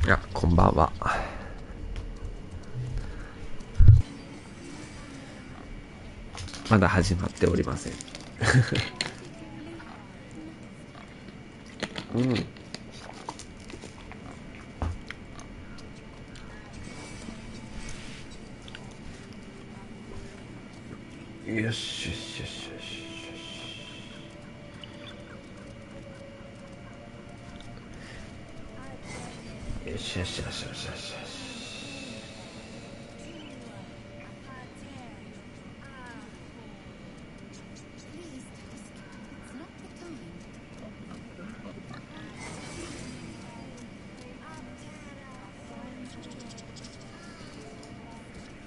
いや、こんばんは。まだ始まっておりません。うん。よしよしよしよしよしよしよしよしよしよしよし。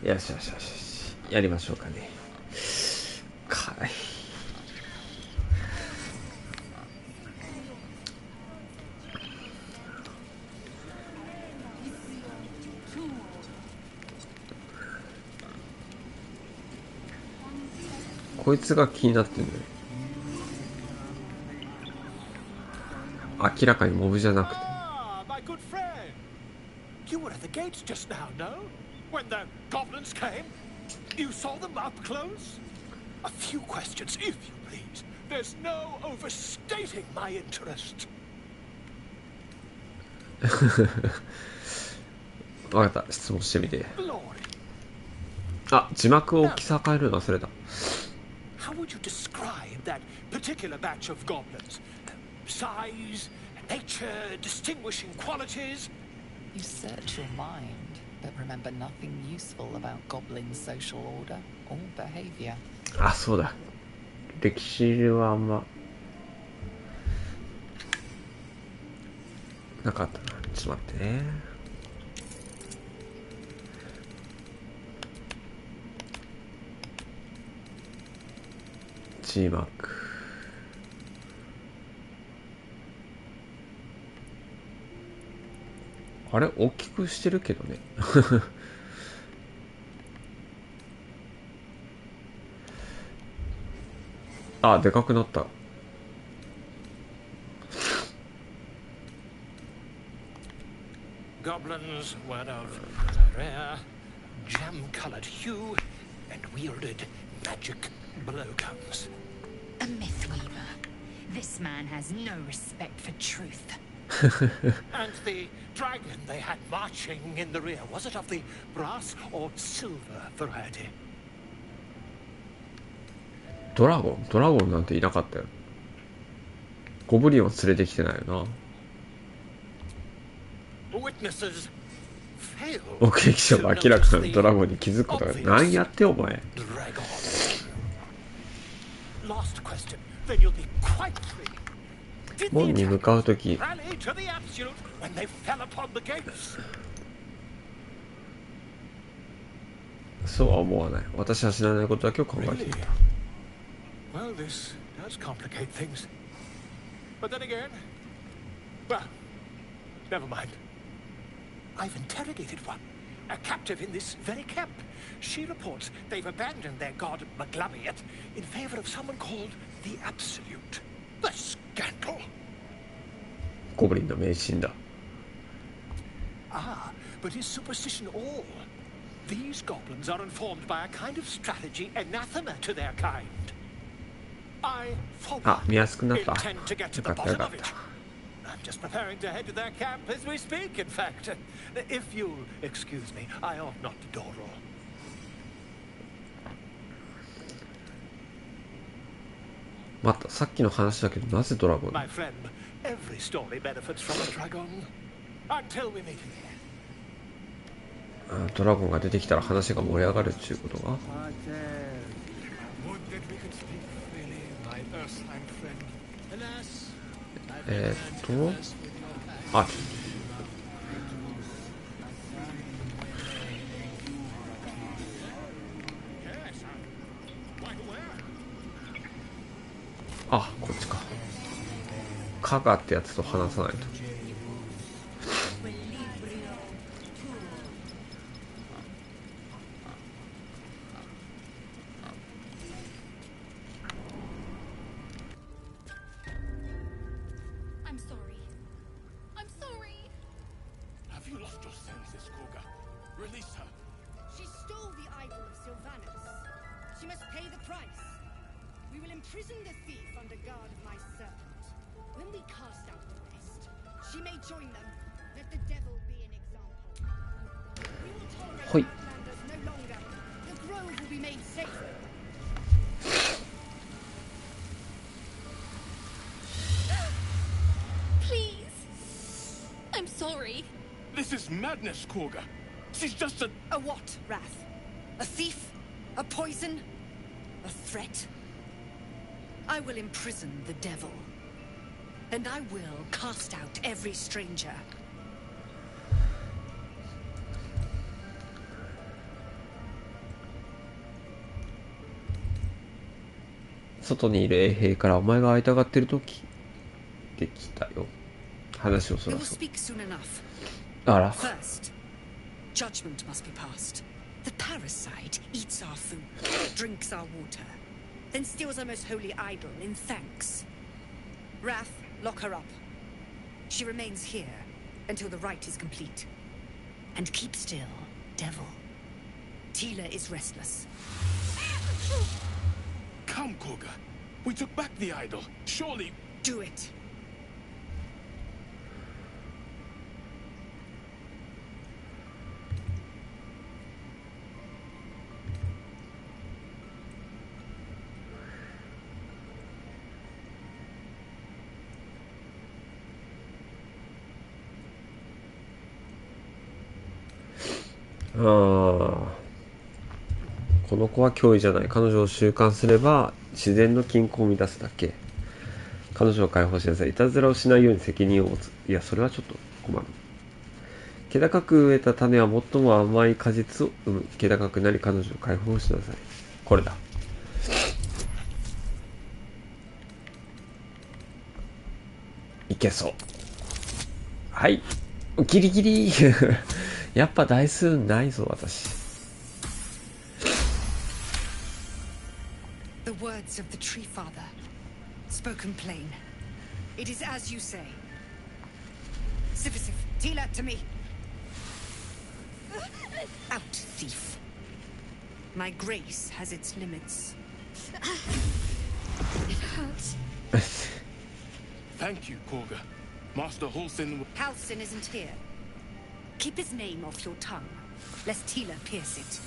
よしよしよし、やりましょうかね。かい。こいつが気になってるのよ。明らかにモブじゃなくて。My good friend. You were at the gates just now, no? When the goblins came? You saw them up close? A few questions, if you please. There's no overstating my interest. わかった、質問してみて。あ、字幕を大きさ変えるの忘れた。How would you describe that particular batch of goblins? Size, nature, distinguishing qualities? You search your mind, but remember nothing useful about goblin social order or behavior. あ、そうだ。歴史ではあんまなかったな。ちょっと待ってね。字幕。あれ大きくしてるけどね。あ、でかくなった。Goblins were of rare, jam-colored hue and wielded magic blowguns. A mythweaver. This man has no respect for truth. And the dragon they had marching in the rear, was it of the brass or silver variety? ドラゴンなんていなかったよ。ゴブリンを連れてきてないよな。Witnesses failed. 目撃者は明らかなドラゴンに気づくことが何やってお前。Last question. Then you'll be quite free. 門に向かうとき、 Rally to the absolute when they fell upon the gates. そうは思わない。私は知らないことだけを考えていた。Well, this does complicate things. But then again, well, never mind. I've interrogated one, a captive in this very camp. She reports they've abandoned their god Maglabiet in favor of someone called the Absolute. The scandal! ゴブリンの迷信だ。 Ah, but is superstition all? These goblins are informed by a kind of strategy anathema to their kind. I, for あ、見やすくなった。 intend to get to よか the ったよ bottom かっ of it. た。I'm just preparing to head to their camp as we speak, in fact. If you'll excuse me, I ought not to dawdle. またさっきの話だけど、なぜドラゴン？ My friend, every story benefits from a dragon. Until we meet again. ドラゴンが出てきたら話が盛り上がるっていうことが。 Would that we could speak freely, my Earthside friend. Alas, I've never had converse with your あ、Yes, I'm quite aware. あ、こっちか。カガってやつと話さないと。I'm sorry. I'm sorry. Have you your senses, Koga. Release her. She stole the idol of Sylvanus. She must pay the price. We will imprison the thief under guard of my servant. When we cast out the rest, she may join them. Let the devil be an example. We will tolerate outlanders no longer. The grove will be made safe. Please. I'm sorry. This is madness, Koga. She's just a... A what, Wrath? A thief? A poison? A threat? I will imprison the devil. And I will cast out every stranger. 外にいる衛兵からお前が会いたがってると聞いてきたよ。話をそ We ら will そう。 speak soon enough. あら。 First, judgment must be passed. The parasite eats our food, drinks our water, then steals our most holy idol in thanks. Wrath, lock her up. She remains here until the rite is complete. And keep still, devil. Tila is restless. Come, Koga. We took back the idol. Surely... Do it. この子は脅威じゃない。彼女を収監すれば自然の均衡を乱すだけ。彼女を解放しなさい。いたずらをしないように責任を持つ。いや、それはちょっと困る。気高く植えた種は最も甘い果実を生む。気高くなり彼女を解放しなさい。これだ。いけそう。はい。ギリギリ。やっぱ台数ないぞ、私。The words of the Tree Father, spoken plain. It is as you say. Sifisif, Tila to me. Out, thief. My grace has its limits. It hurts. Thank you, Koga. Master Halsin... Halsin isn't here. Keep his name off your tongue, lest Tila pierce it.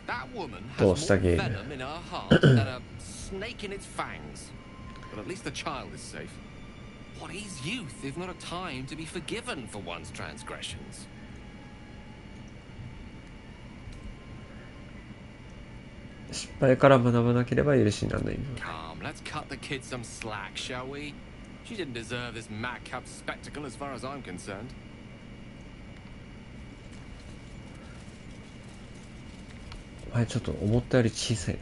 That woman Då has stack more in. venom in her heart than a snake in its fangs. But at least the child is safe. What is youth if not a time to be forgiven for one's transgressions? 失敗から学ばなければ許しにならない。 Come, let's cut the kid some slack, shall we? She didn't deserve this madcap spectacle as far as I'm concerned. お前ちょっと思ったより小さい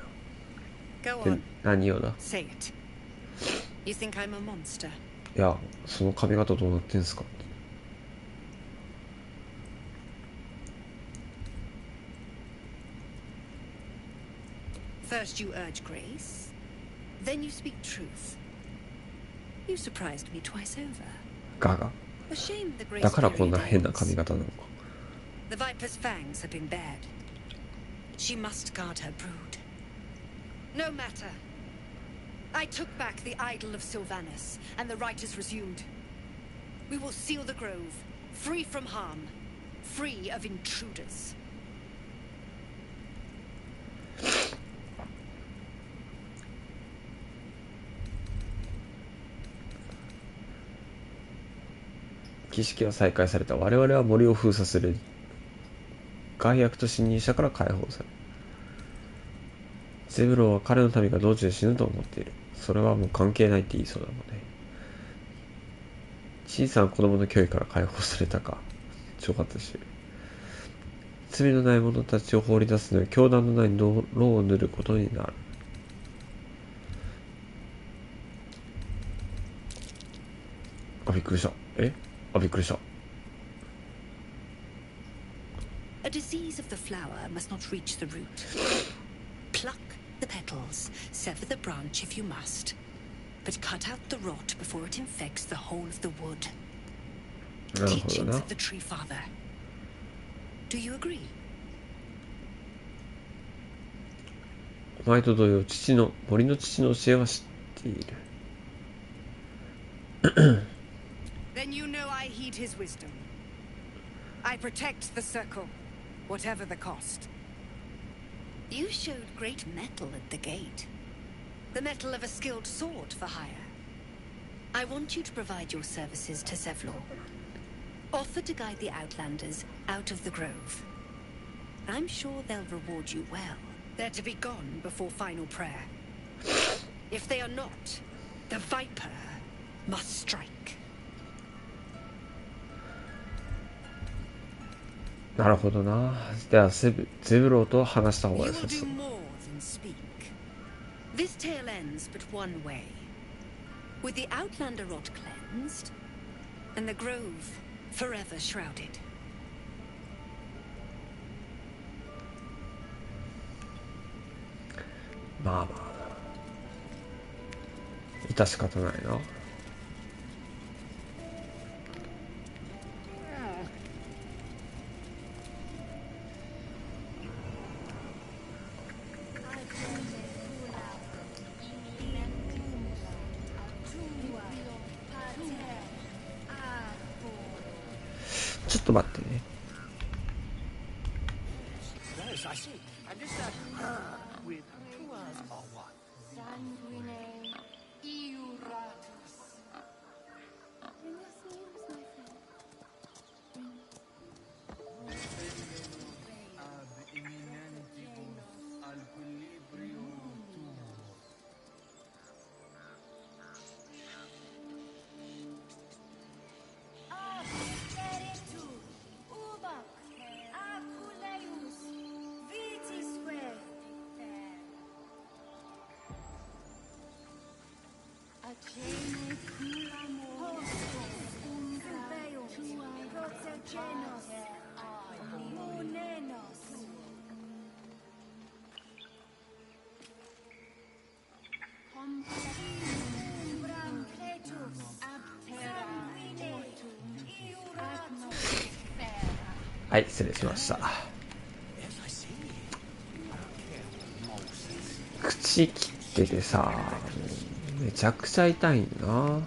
Go な。 on, で、何をだ。 say it. You think I'm a monster? いや、その髪型どうなってんすか。 First you urge grace, then you speak truth. You surprised me twice over. ガガ。 A shame the grace だからこんな period 変な ends. 髪型なのか。 The Viper's fangs have been bared. She must guard her brood. No matter. I took back the idol of Sylvanus, and the rite is resumed. We will seal the grove, free from harm, free of intruders. 儀式は再開された。我々は森を封鎖する。害悪と侵入者から解放される。ゼブロンは彼の民が道中で死ぬと思っている。それはもう関係ないって言いそうだもんね。小さな子供の脅威から解放されたか。挑発している。罪のない者たちを放り出すのに教団のない泥を塗ることになる。あ、びっくりした。あ、びっくりした。 A disease of the flower must not reach the root. Pluck the petals, sever the branch if you must, but cut out the rot before it infects the whole of the wood. なるほど Teachings な。 of the Tree Father. Do you agree? お前と同様、森の父の教えは知っている。Then you know I heed his wisdom. I protect the circle, whatever the cost. You showed great mettle at the gate. The mettle of a skilled sword for hire. I want you to provide your services to Zevlor. Offer to guide the Outlanders out of the grove. I'm sure they'll reward you well. They're to be gone before final prayer. If they are not, the Viper must strike. なるほどな。ではゼブローと話した方が You 良 will さそ do う。 more than speak. This tale ends but one way. With the Outlander rot cleansed, and the grove forever shrouded. まあまあ。致し方ないな。ちょっと待ってね。 Yes, I see. And is that with 2 eyes or what? Sanguine iuratus. Bring us news, my friend.はい、失礼しました。口切っててさ、めちゃくちゃ痛いんな。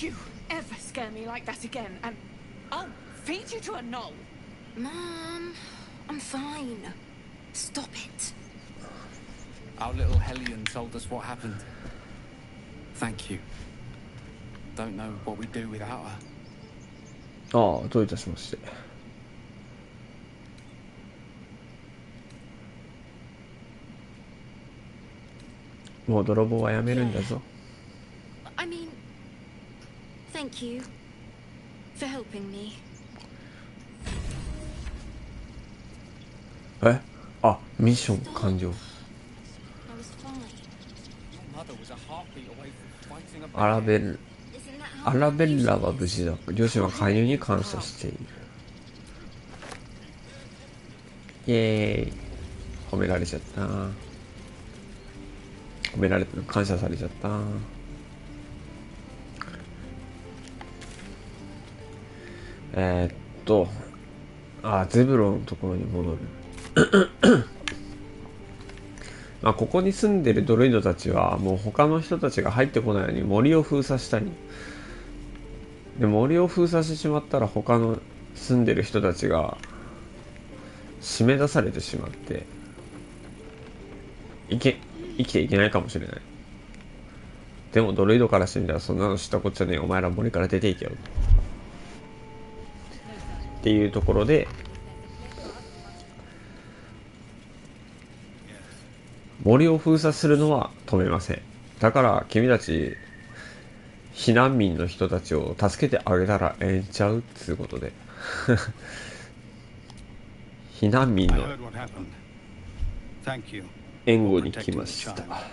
You ever scare me like that again, and I'll feed you to a knoll. Mom, I'm fine. Stop it. Our little Hellion told us what happened. Thank you. Don't know what we'd do without her. ああ、どういたしまして。もう泥棒はやめるんだぞ。I mean, thank you for helping me. え？あ、ミッション完了。 I was fine. Your mother was a heartbeat away from fighting a アラベル Isn't that how アラベッラは無事だ。両親は介入に感謝している。イエーイ。褒められちゃった。褒められた。感謝されちゃった。ゼブロンのところに戻る。まあここに住んでるドルイドたちはもう他の人たちが入ってこないように森を封鎖したい。で森を封鎖してしまったら他の住んでる人たちが締め出されてしまって生きていけないかもしれない。でもドルイドからしてみたらそんなの知ったこっちゃねえ、お前ら森から出ていけよっていうところで森を封鎖するのは止めません。だから君たち避難民の人たちを助けてあげたらええんちゃうっつうことで避難民 I の heard what happened. Thank you. 援護に来ま Protecting し the た。 child.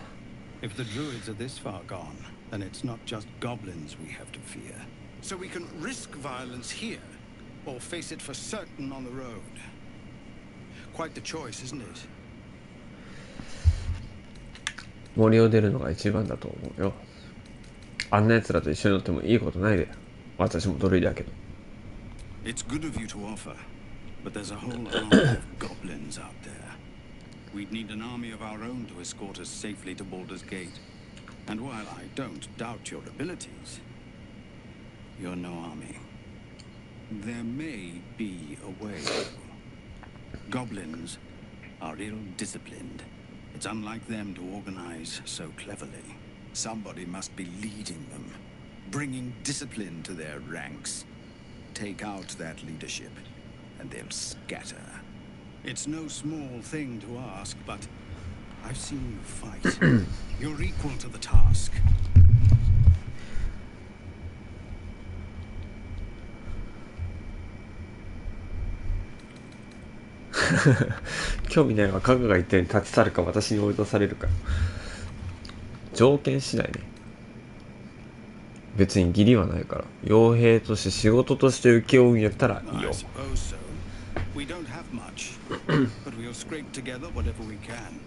If the druids are this far gone, then it's not just goblins we have to fear. So we can risk violence here or face it for certain on the road. Quite the choice, isn't it? 森を出るのが一番だと思うよ。あんな奴らと一緒に乗ってもいいことないで。私もドルイだけど。It's good of you to offer, but there's a whole army of goblins out there. We'd need an army of our own to escort us safely to Baldur's Gate. And while I don't doubt your abilities, you're no army. There may be a way. Goblins are ill-disciplined. It's unlike them to organize so cleverly. Somebody must be leading them, bringing discipline to their ranks. Take out that leadership, and they'll scatter. It's no small thing to ask, but I've seen you fight. You're equal to the task. 興味ないわ。カガが言ったように立ち去るか私に追い出されるか。条件次第ね。別に義理はないから。傭兵として仕事として請け負うんやったらいいよ。We don't have much, but we'll scrape together whatever we can.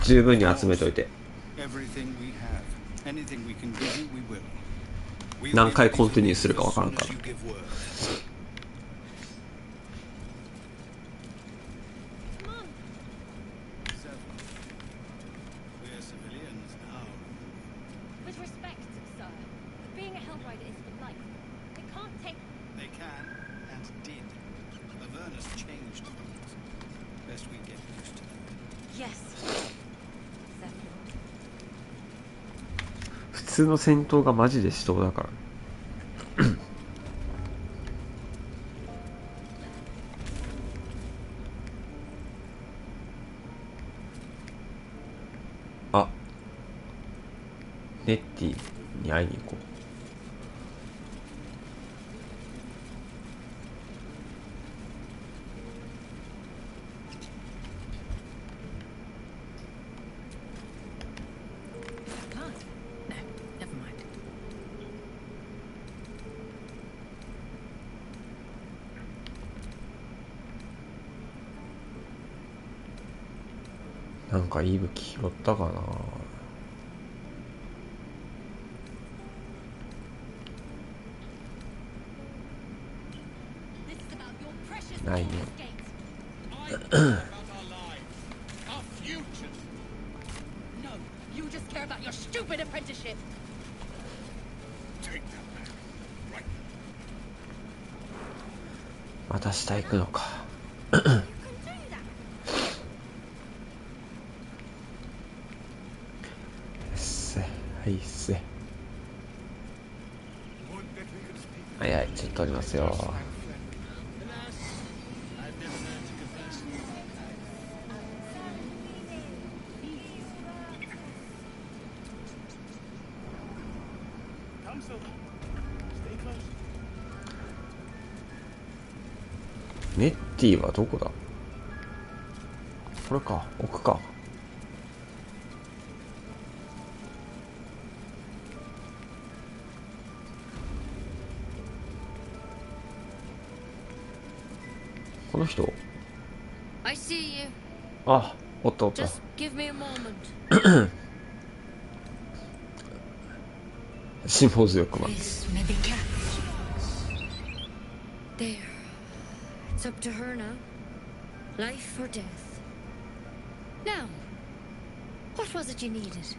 十分に集めといて。Everything we have, anything we can give you, we will. 何回コンティニューするかわからんから。普通の戦闘がマジで死闘だからあ、ネッティに会いに行こう。なんかいい武器拾ったかな。ないね。また下行くのか。はいっす。はいはい、ちょっとおりますよ。ネッティはどこだ？これか、奥か。この人？あ、おったおった。辛抱強く待つ。It's up to her now. Life or death. Now, what was it you needed?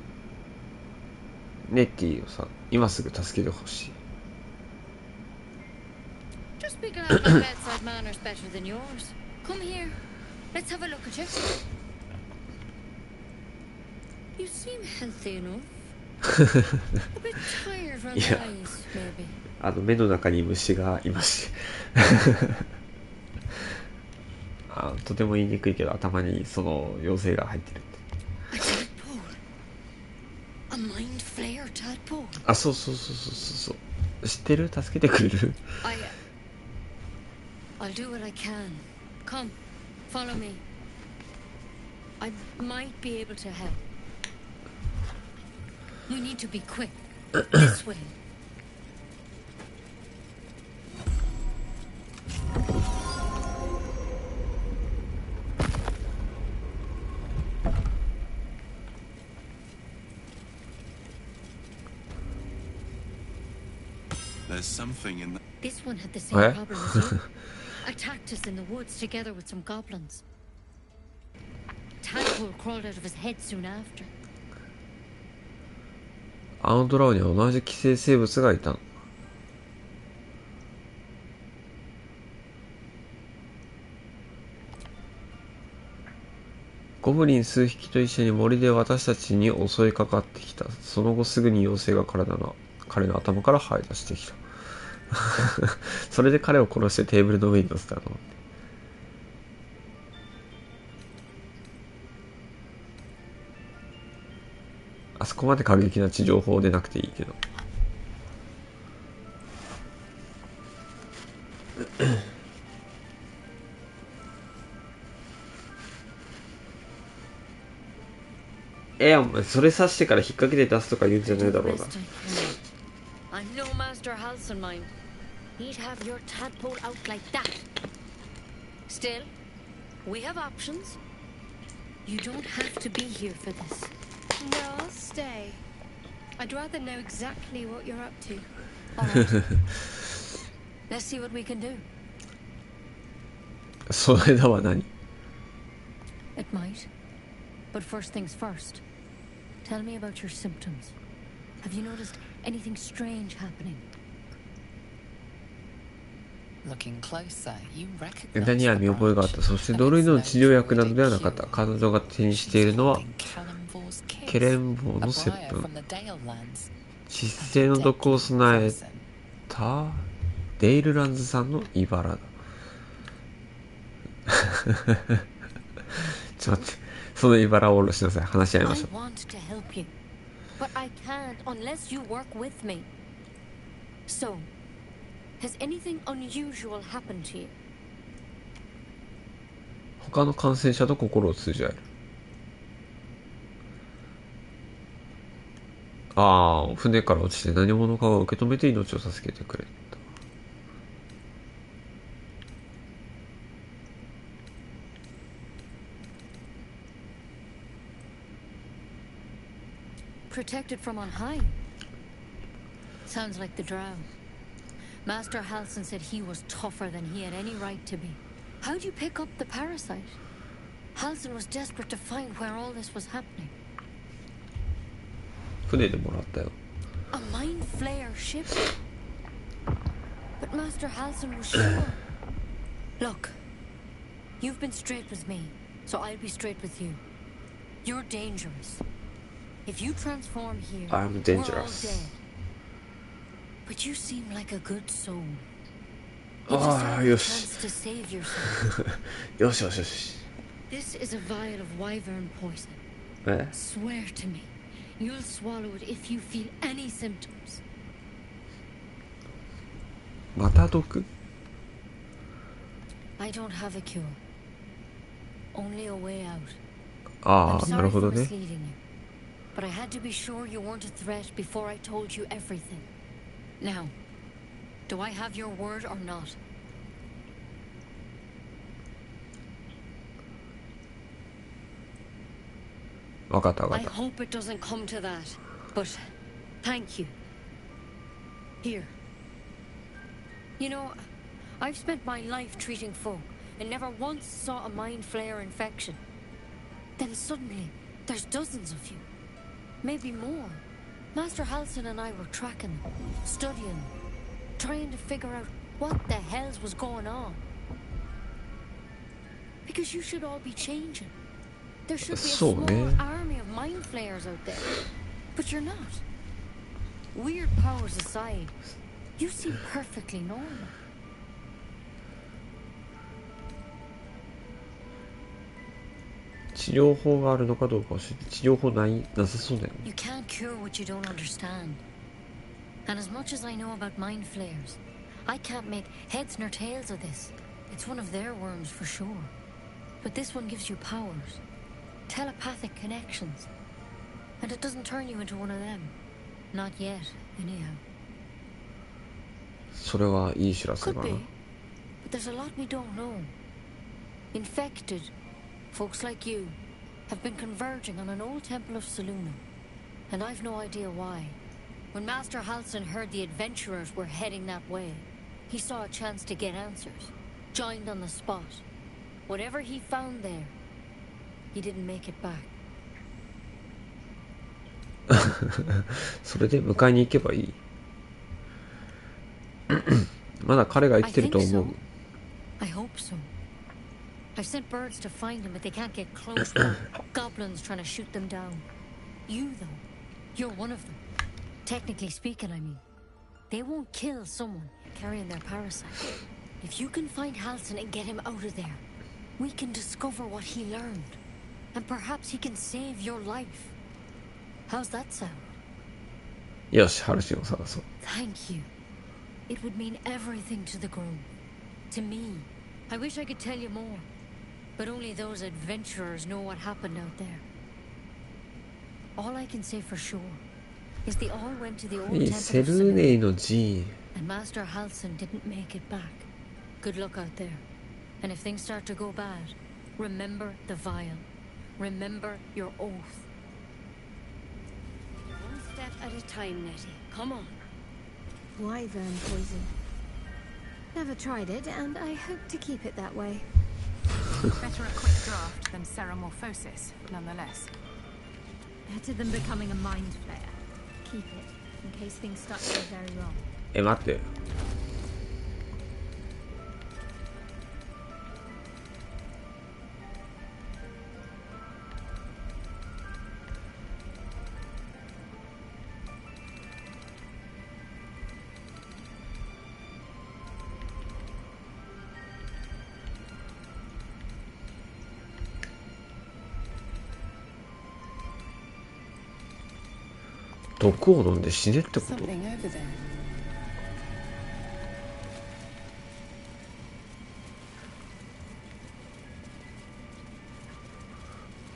ネッティをさ、今すぐ助けてほしい。Just picking out my bedside manners better than yours. Come here. Let's have a look at you. You seem healthy enough. A bit tired around the eyes, maybe. 目の中に虫がいますし。とても言いにくいけど頭にその妖精が入ってるって。あ、そうそうそうそうそう。知ってる？助けてくれる？I'll do what I can. Come, follow me. I might be able to help. We need to be quick. This way. There's something in the... This one had the same Eh? problem as you. Attacked us in the woods together with some goblins. Tadpole crawled out of his head soon after. あのドラゴンには同じ寄生生物がいたの。ゴブリン数匹と一緒に森で私たちに襲いかかってきた。その後すぐに妖精が彼の頭から這い出してきた。それで彼を殺してテーブルの上に乗せたの。あそこまで過激な地上砲でなくていいけど。お前それ刺してから引っ掛けて出すとか言うんじゃねえだろうな。I'm no Master Halson, mine. He'd have your tadpole out like that. Still, we have options. You don't have to be here for this. No, I'll stay. I'd rather know exactly what you're up to. All right. Let's see what we can do. それだは何？ It might. But first things first. Tell me about your symptoms. Have you noticed anything strange happening? Looking closer, you recognize 枝には見覚えがあった。そして同類の治療薬などではなかった。彼女が手にしているのはケレンボウの接吻。致死性の毒を備えたデイルランズさんの茨だ。ちょっと待って。その茨を下ろしなさい。話し合いましょう。I want to help you, but I can't unless you work with me. So, has anything unusual happened to you? 他の感染者と心を通じ合える。ああ、船から落ちて何者かが受け止めて命を助けてくれた。Protected from on high. Sounds like the drow. Master Halson said he was tougher than he had any right to be. How'd you pick up the parasite? Halson was desperate to find where all this was happening. 船でもらったよ。 A mind flayer ship? But Master Halson was sure. Look, you've been straight with me, so I'll be straight with you. You're dangerous. If you transform here, I'm dangerous. we're all dead. But you seem like a good soul. Ah, You deserve a yes. chance to save yourself. よしよしよし。 This is a vial of wyvern poison. え？ Swear to me, you'll swallow it if you feel any symptoms. また毒？ I don't have a cure. Only a way out. あ I'm あ、なる sorry ほ for どね。 misleading you, but I had to be sure you weren't a threat before I told you everything. Now, do I have your word or not? わかったわか I った。 hope it doesn't come to that, but thank you. Here. You know, I've spent my life treating folk and never once saw a mind flayer infection. Then suddenly, there's dozens of you. Maybe more. Master Halson and I were tracking them, studying them, trying to figure out what the hells was going on. Because you should all be changing. There should be a So, small man. army of mind flayers out there. But you're not. Weird powers aside, you seem perfectly normal. 治療法があるのかどうか教えて。治療法なさそうだよね。 You can't cure what you don't understand. And as much as I know about mind flayers, I can't make heads nor tails of this. It's one of their worms for sure. But this one gives you powers. Telepathic connections. And it doesn't turn you into one of them. Not yet, anyhow. それはいい知らせ Could かな。 be, but there's a lot we don't know. Infected folks like you have been converging on an old temple of Seluna, and I've no idea why. When Master Halsin heard the adventurers were heading that way, he saw a chance to get answers, joined on the spot. Whatever he found there, he didn't make it back. それで迎えに行けばいい。まだ彼が生きてると思う。 I hope so. I've sent birds to find him, but they can't get close without goblins trying to shoot them down. You, though, you're one of them. Technically speaking, I mean. They won't kill someone carrying their parasite. If you can find Halsin and get him out of there, we can discover what he learned. And perhaps he can save your life. How's that sound? よし、ハルシンを探そう。 Thank you. It would mean everything to the grove. To me. I wish I could tell you more. But only those adventurers know what happened out there. All I can say for sure is they all went to the old temple of セルーネイの寺院。 and Master Halsin didn't make it back. Good luck out there. And if things start to go bad, remember the vial. Remember your oath. One step at a time, Nettie. Come on. Wyvern poison. Never tried it, and I hope to keep it that way. Better a quick draft than ceramorphosis, nonetheless. Better than becoming a mind flayer. Keep it, in case things start to go very wrong. 待って。毒を飲んで死ねってこと？ Something over there.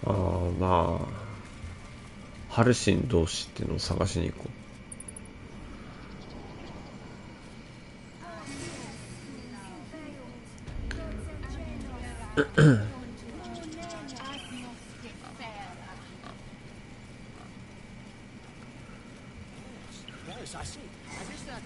ああ、まあハルシン同士っていうのを探しに行こう。Yes, I see. I missed that.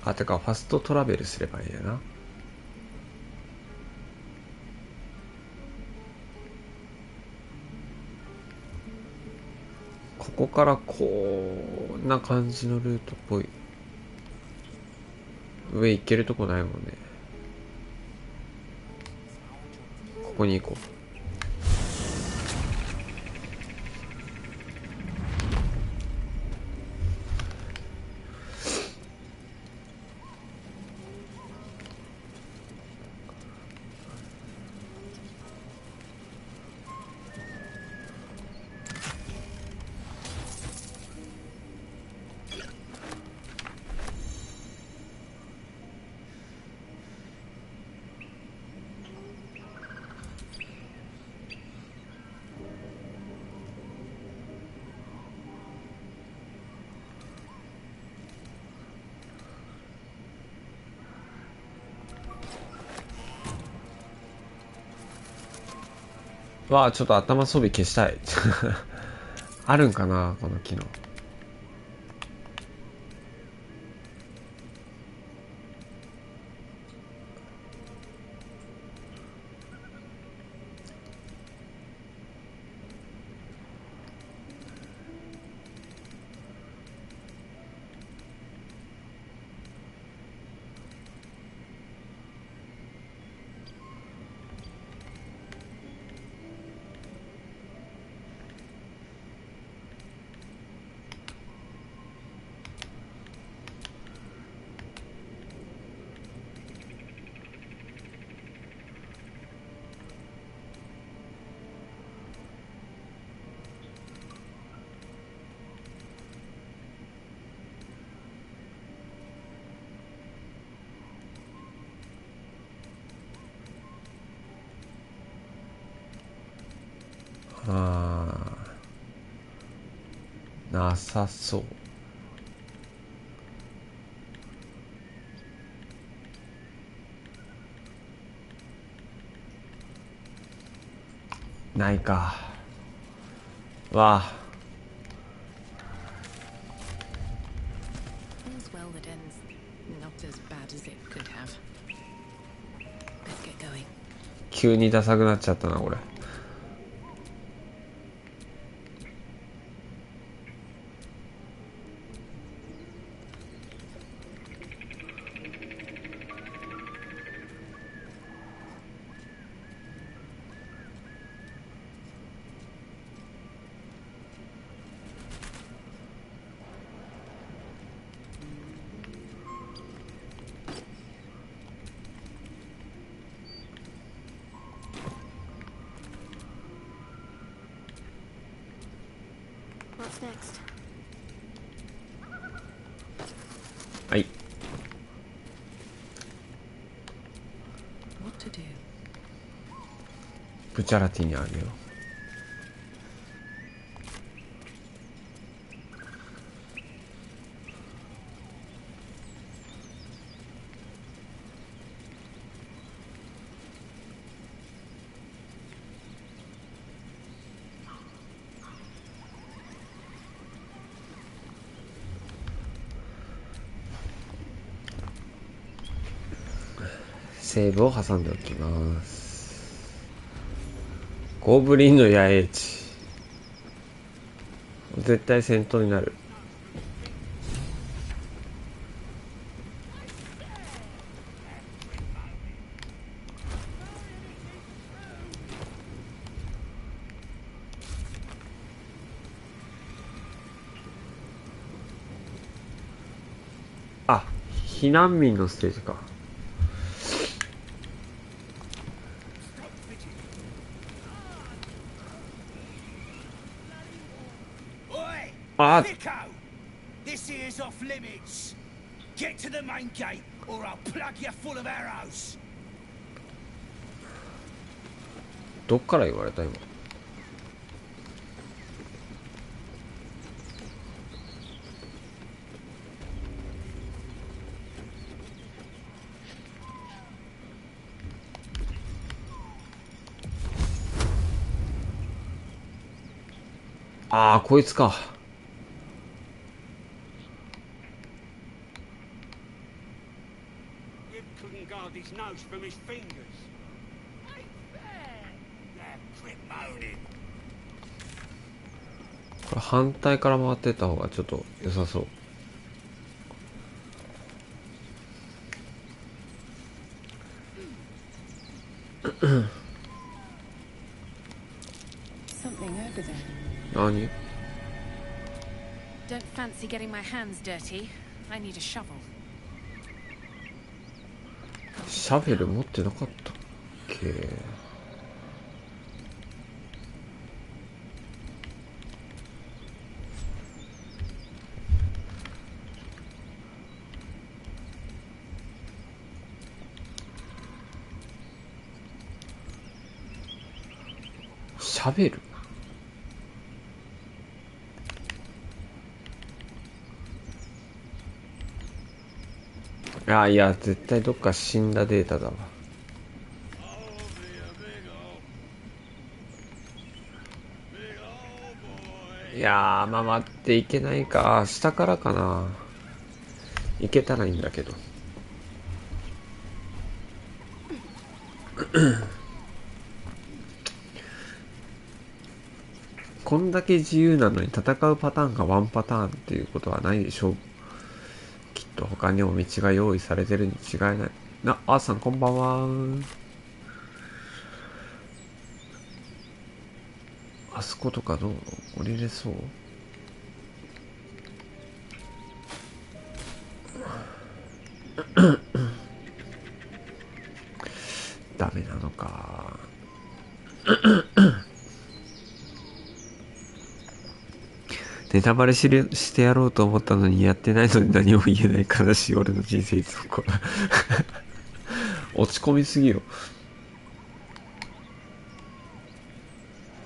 あ、てかファストトラベルすればいいやな。ここからこんな感じのルートっぽい。上行けるとこないもんね。ここに行こう。わあ、ちょっと頭装備消したい。あるんかなこの機能。なさそう。ないか。わあ。All's well that ends not as bad as it could have. Let's get going. 急にダサくなっちゃったなこれ。What's next? はい。 What to do? ブチャラティにあるよ。セーブを挟んでおきます。ゴブリンの野営地。絶対戦闘になる。あ、避難民のステージか。あ、 This here's off limits. Get to the main gate, or I'll plug you full of arrows. どっから言われた今。ああ、こいつか。これ反対から回ってった方がちょっと良さそう。何？ Don't fancy getting my hands dirty. I need a shovel. シャベル持ってなかったっけ？シャベル？あ、いや絶対どっか死んだデータだわ。いやー、回っていけないか。下からかな。行けたらいいんだけど。こんだけ自由なのに戦うパターンがワンパターンっていうことはないでしょう。きっと他にも道が用意されてるに違いない。あーさんこんばんは。あそことかどう？降りれそう？ダメなのか。ネタバレしてやろうと思ったのにやってないのに何も言えない悲しい俺の人生いつもこれ落ち込みすぎよ。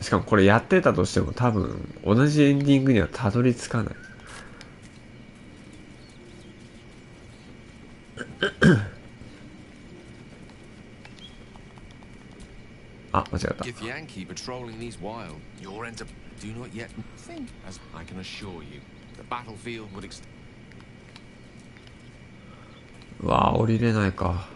しかもこれやってたとしても多分同じエンディングにはたどり着かない。あ、間違った。 If Yankee patrolling these wild, your end up do not yet think, as I can assure you, the battlefield would extend. うわあ、降りれないか。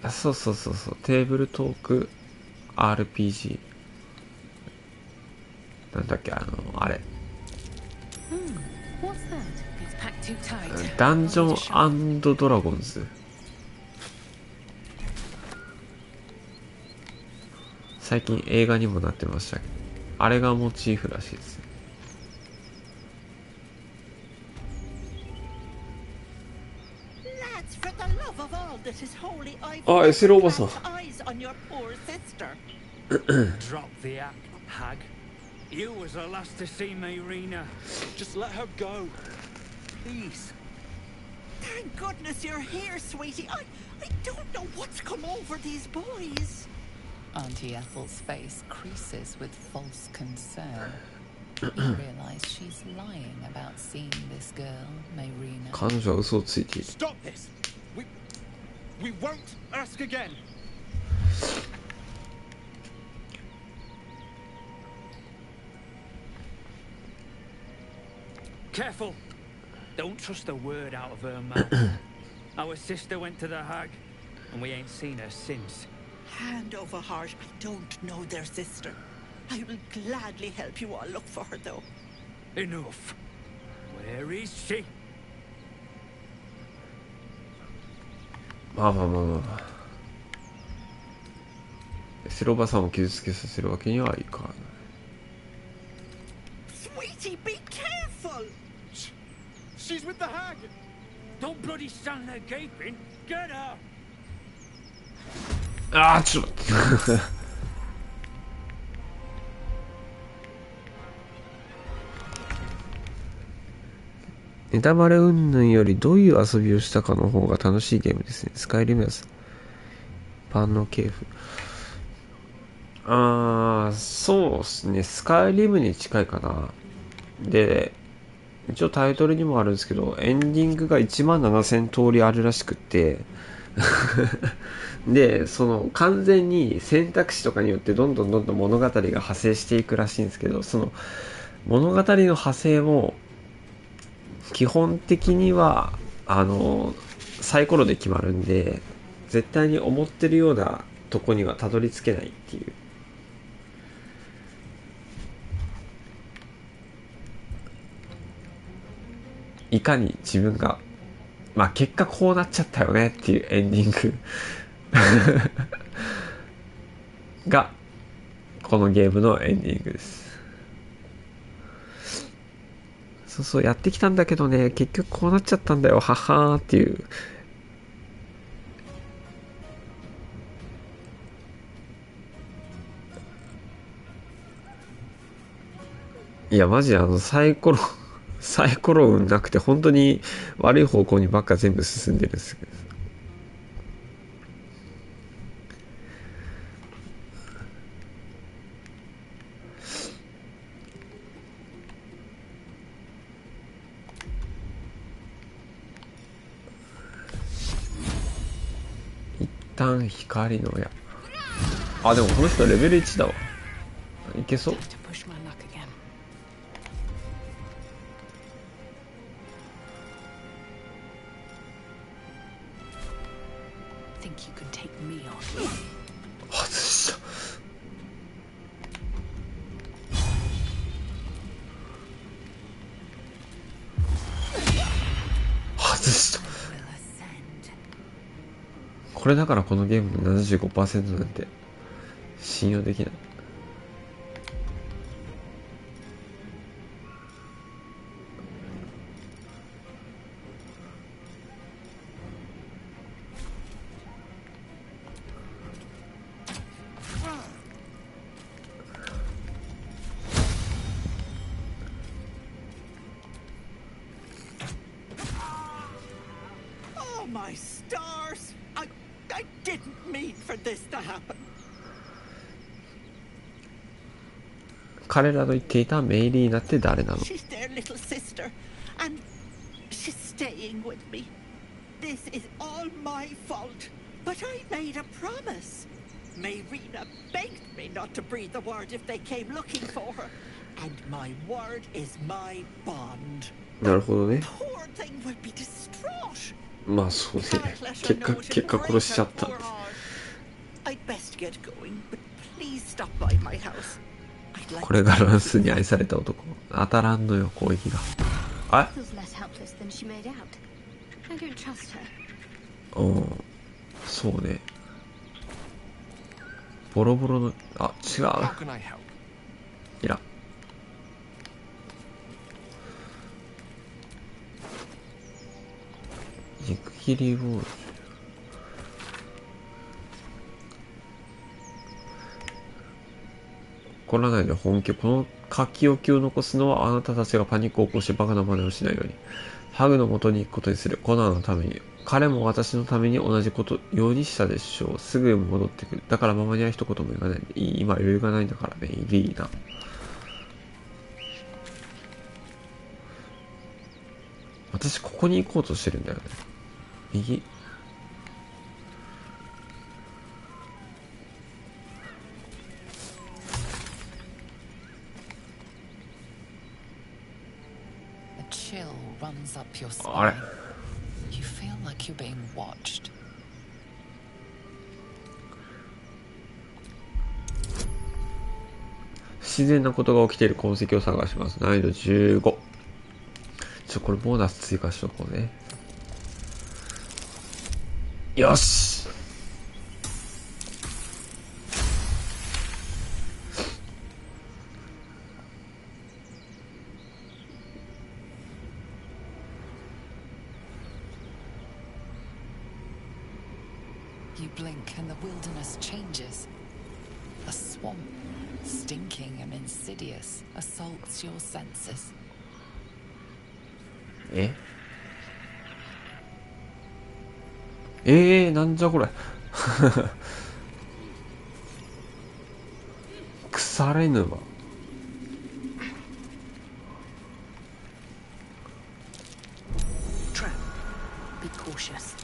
あ、そうそうそうそう、テーブルトーク RPG なんだっけ、あれ、ダンジョン&ドラゴンズ。最近映画にもなってましたけど、あれがモチーフらしいですね。あ、エセロおばさん。Drop the act, hag. You was the last to see me, Rena. Just let her go. Please. Thank goodness you're here, sweetie. I don't know what's come over these boys. Auntie Ethel's face creases with false concern. You realize she's lying about seeing this girl, Mayrina. 彼女は嘘をついている。 Stop this. We won't ask again. Careful. Don't trust a word out of her mouth. Our sister went to the hag, and we ain't seen her since. Hand over heart, I don't know their sister. I will gladly help you all look for her, though. Enough. Where is she? まあまあまあまあ。エセロおばさんを傷つけさせるわけにはいかない。 Sweetie, be careful! She's with the hag! Don't bloody stand there gaping! Get her! ああ、ちょっと待って。ネタバレ云々よりどういう遊びをしたかの方が楽しいゲームですね。スカイリムやパンの系譜。そうですね。スカイリムに近いかな。で、一応タイトルにもあるんですけど、エンディングが17000通りあるらしくって、で、その完全に選択肢とかによってどんどん物語が派生していくらしいんですけど、その物語の派生も基本的にはサイコロで決まるんで、絶対に思ってるようなとこにはたどり着けないっていう。いかに自分がまあ結果こうなっちゃったよねっていうエンディングがこのゲームのエンディングです。そうそう、やってきたんだけどね、結局こうなっちゃったんだよ、ははーっていう。いやマジサイコロ運なくて本当に悪い方向にばっか全部進んでるんですけど、一旦光の矢。あ、でもこの人レベル1だわ。いけそう。外した。外した。これだからこのゲームの 75% なんて信用できない。My stars! I didn't mean for this to happen. 彼らの言っていたメイリーナって誰なの？ She's their little sister, and she's staying with me. This is all my fault, but I made a promise. Mayrina begged me not to breathe a word if they came looking for her, and my word is my bond. なるほどね。 Poor thing would be distraught. まあそうね。結果殺しちゃった。 I'd best get going, but please stop by my house. これがランスに愛された男。当たらんのよ、攻撃が。あ？ Feels less helpless than she made out. I don't trust her. うん。そうね。ボロボロの、あ、違う。いらん。肉切り包丁。怒らないで本気。この書き置きを残すのはあなたたちがパニックを起こしてバカな真似をしないように。ハグの元に行くことにする。コナーのために。彼も私のために同じことようにしたでしょう。すぐ戻ってくる。だからママには一言も言わないでいい。今余裕がないんだからね。リーナ。私ここに行こうとしてるんだよね。右。あれ。不自然なことが起きている痕跡を探します。難易度15。これボーナス追加しとこうね。よし。You blink and the wilderness changes. A swamp, stinking and insidious, assaults your senses. なんじゃこれ。腐れ沼。Trap. Be cautious.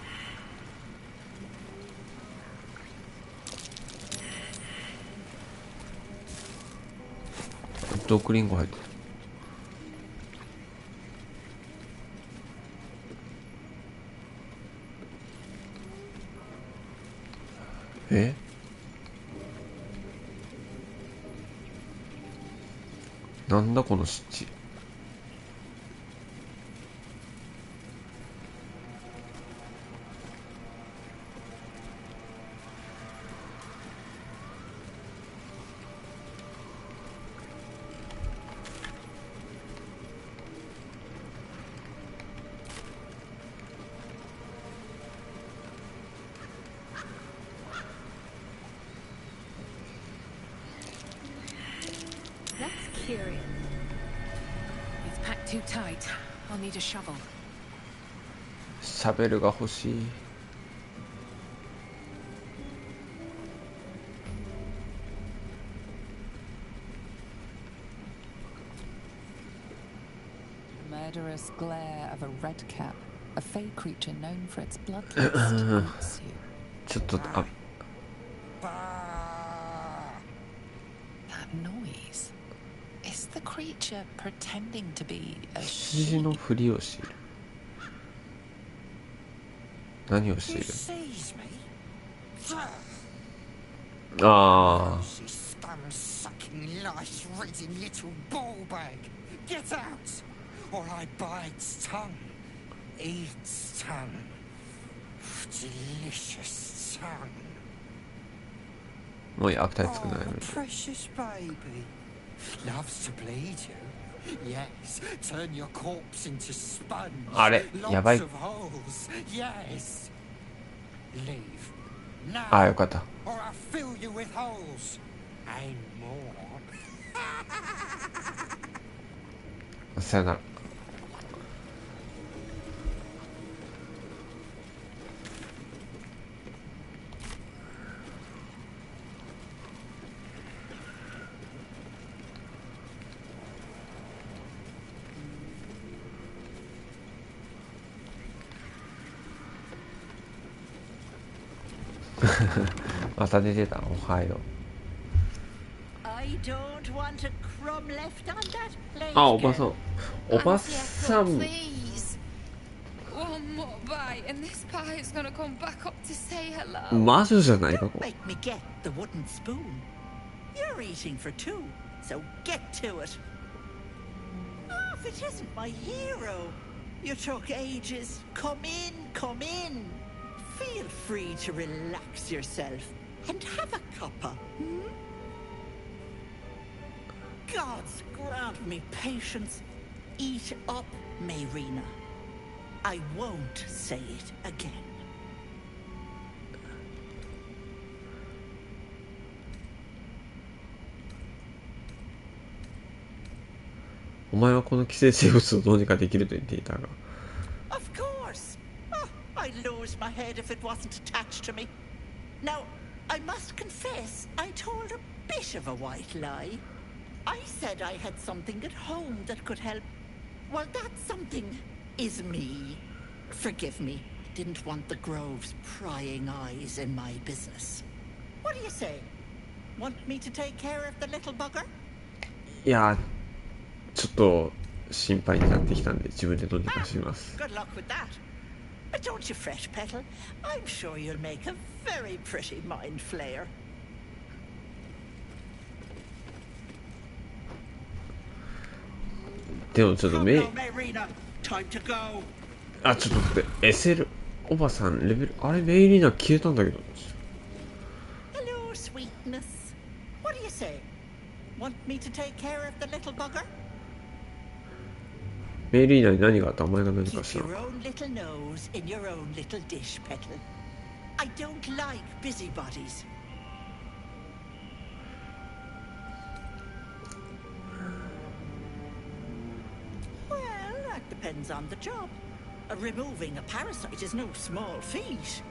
毒リンゴ入ってる。なんだこの湿地。It's packed too tight. I'll need a shovel. シャベルが欲しい。Murderous glare of a red cap, a fey creature known for its bloodlust, haunts you. ちょっとThat noise. Is the creature pretending to be a 羊のふりをしている。何をしている？ああ。Sucking lice reading little ball bag. Get out, or I bite its tongue. Eat its tongue. Delicious tongue. もう悪態つくなよ。Precious baby. Loves to bleed you. Yes, turn your corpse into sponge. あれ、やばい。 Lots of holes. Yes. Leave. Now. ああ、よかった。 Or I'll fill you with holes. And more. さよなら。また出てた。おはよう。 I don't want a crumb left on that plate. あ、おばさん。おばさん。 Please. One more bite, and this pie is gonna come back up to say hello. 魔女じゃないか、 Don't これ。 make me get the wooden spoon. You're eating for two, so get to it. Oh, if it isn't my hero. You took ages. Come in, come in. Feel free to relax yourself and have a cuppa. Hmm? Gods grant me patience. Eat up, Mayrina. I won't say it again. お前はこの寄生生物をどうにかできると言っていたが。 Of course. Oh, I'd lose my head if it wasn't attached to me. Now, I must confess, I told a bit of a white lie. I said I had something at home that could help. Well, that something is me. Forgive me. I didn't want the Grove's prying eyes in my business. What do you say? Want me to take care of the little bugger? いや、ちょっと心配になってきたんで自分でどうにかします。 Good luck with that. But don't you fret, Petal. I'm sure you'll make a very pretty mind flayer. でもちょっと目、 Mayrina, time to go. あ、ちょっと待って、SL おばさんレベル、あれメイリーナ消えたんだけど。 Hello, sweetness. What do you say? Want me to take care of the little bugger? メイリーナに何があった？お前が何かした Keep の your か。 own little nose in your own little dish, Petal. I don't like busybodies. Well, that depends on the job. Removing a parasite is no small feat.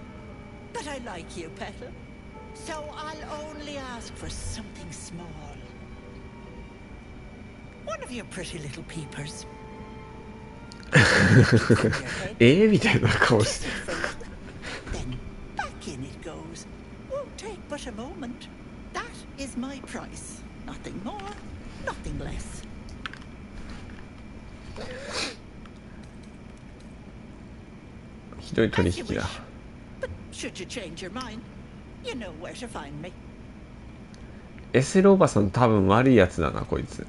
But I like you, Petal. So I'll only ask for something small. One of your pretty little peepers. みたいな顔して。 Then back in it goes. Won't take but a moment. That is my price. Nothing more, nothing less. ひどい取引だ。 But should you change your mind, you know where to find me. SL おばさん多分悪いやつだな、こいつ。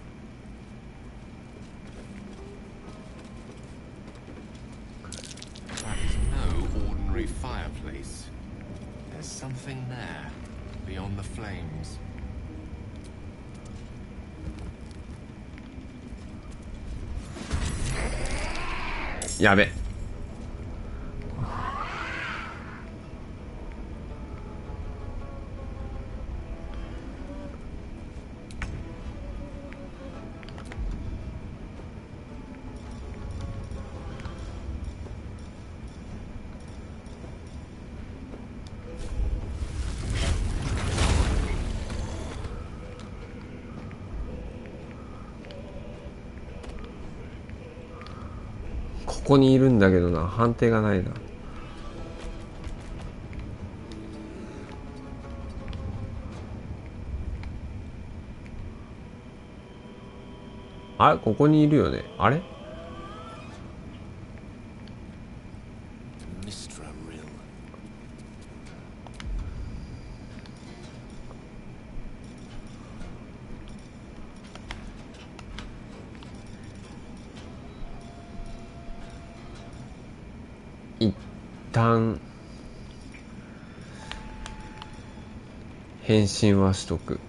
Fireplace. There's something there, beyond the flames. やべ。ここにいるんだけどな、判定がないな。あれ、ここにいるよね。あれ？一旦変身はしとく。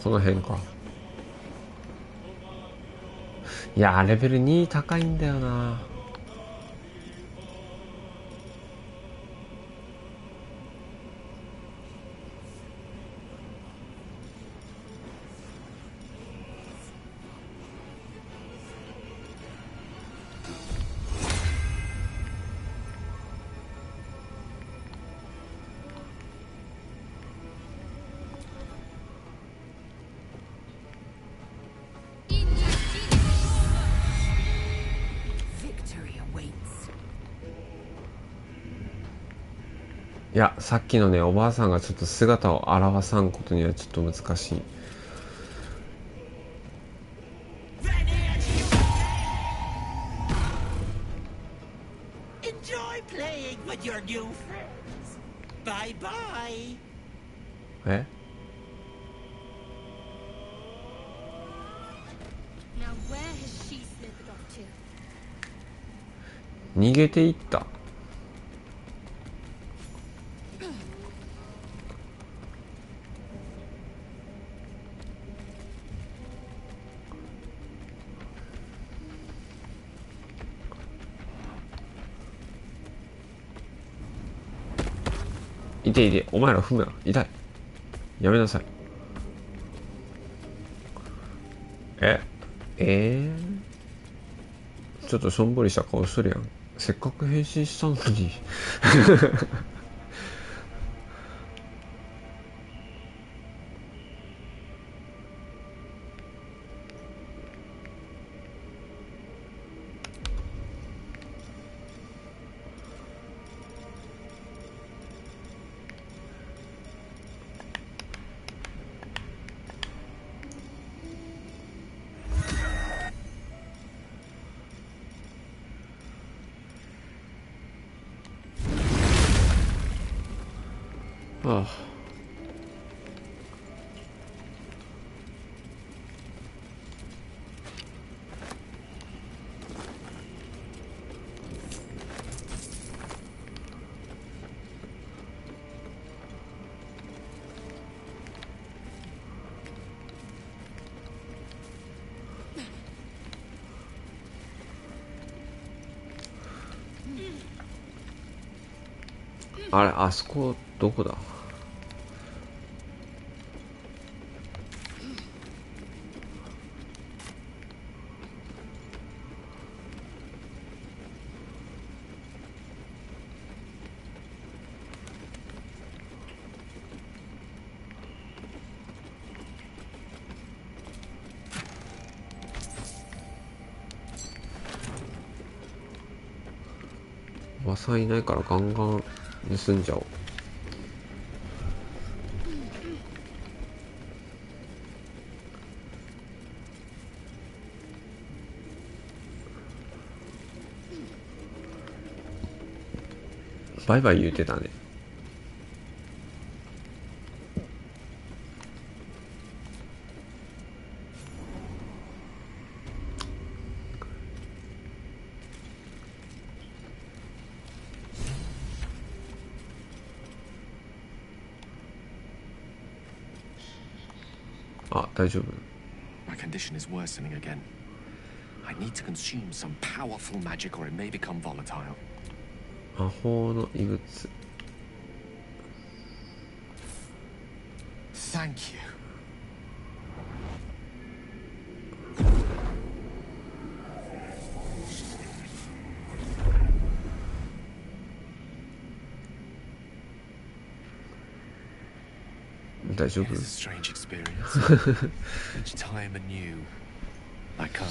この辺か。いやレベル2高いんだよな。いやさっきのねおばあさんがちょっと姿を現さんことにはちょっと難しい。え？ Now where has she slithered off to? 逃げていった。いていて、お前ら踏むな、痛い、やめなさい。ちょっとしょんぼりした顔しとるやん。せっかく変身したのにああ。あれ、あそこどこだ？おばさんいないからガンガン盗んじゃおう。バイバイ言うてたね。あ、大丈夫。My condition is worsening again. I need to consume some powerful magic or it may become volatile. 魔法の異物。Thank you. 大丈夫？ It's a strange experience. Each time anew. Like a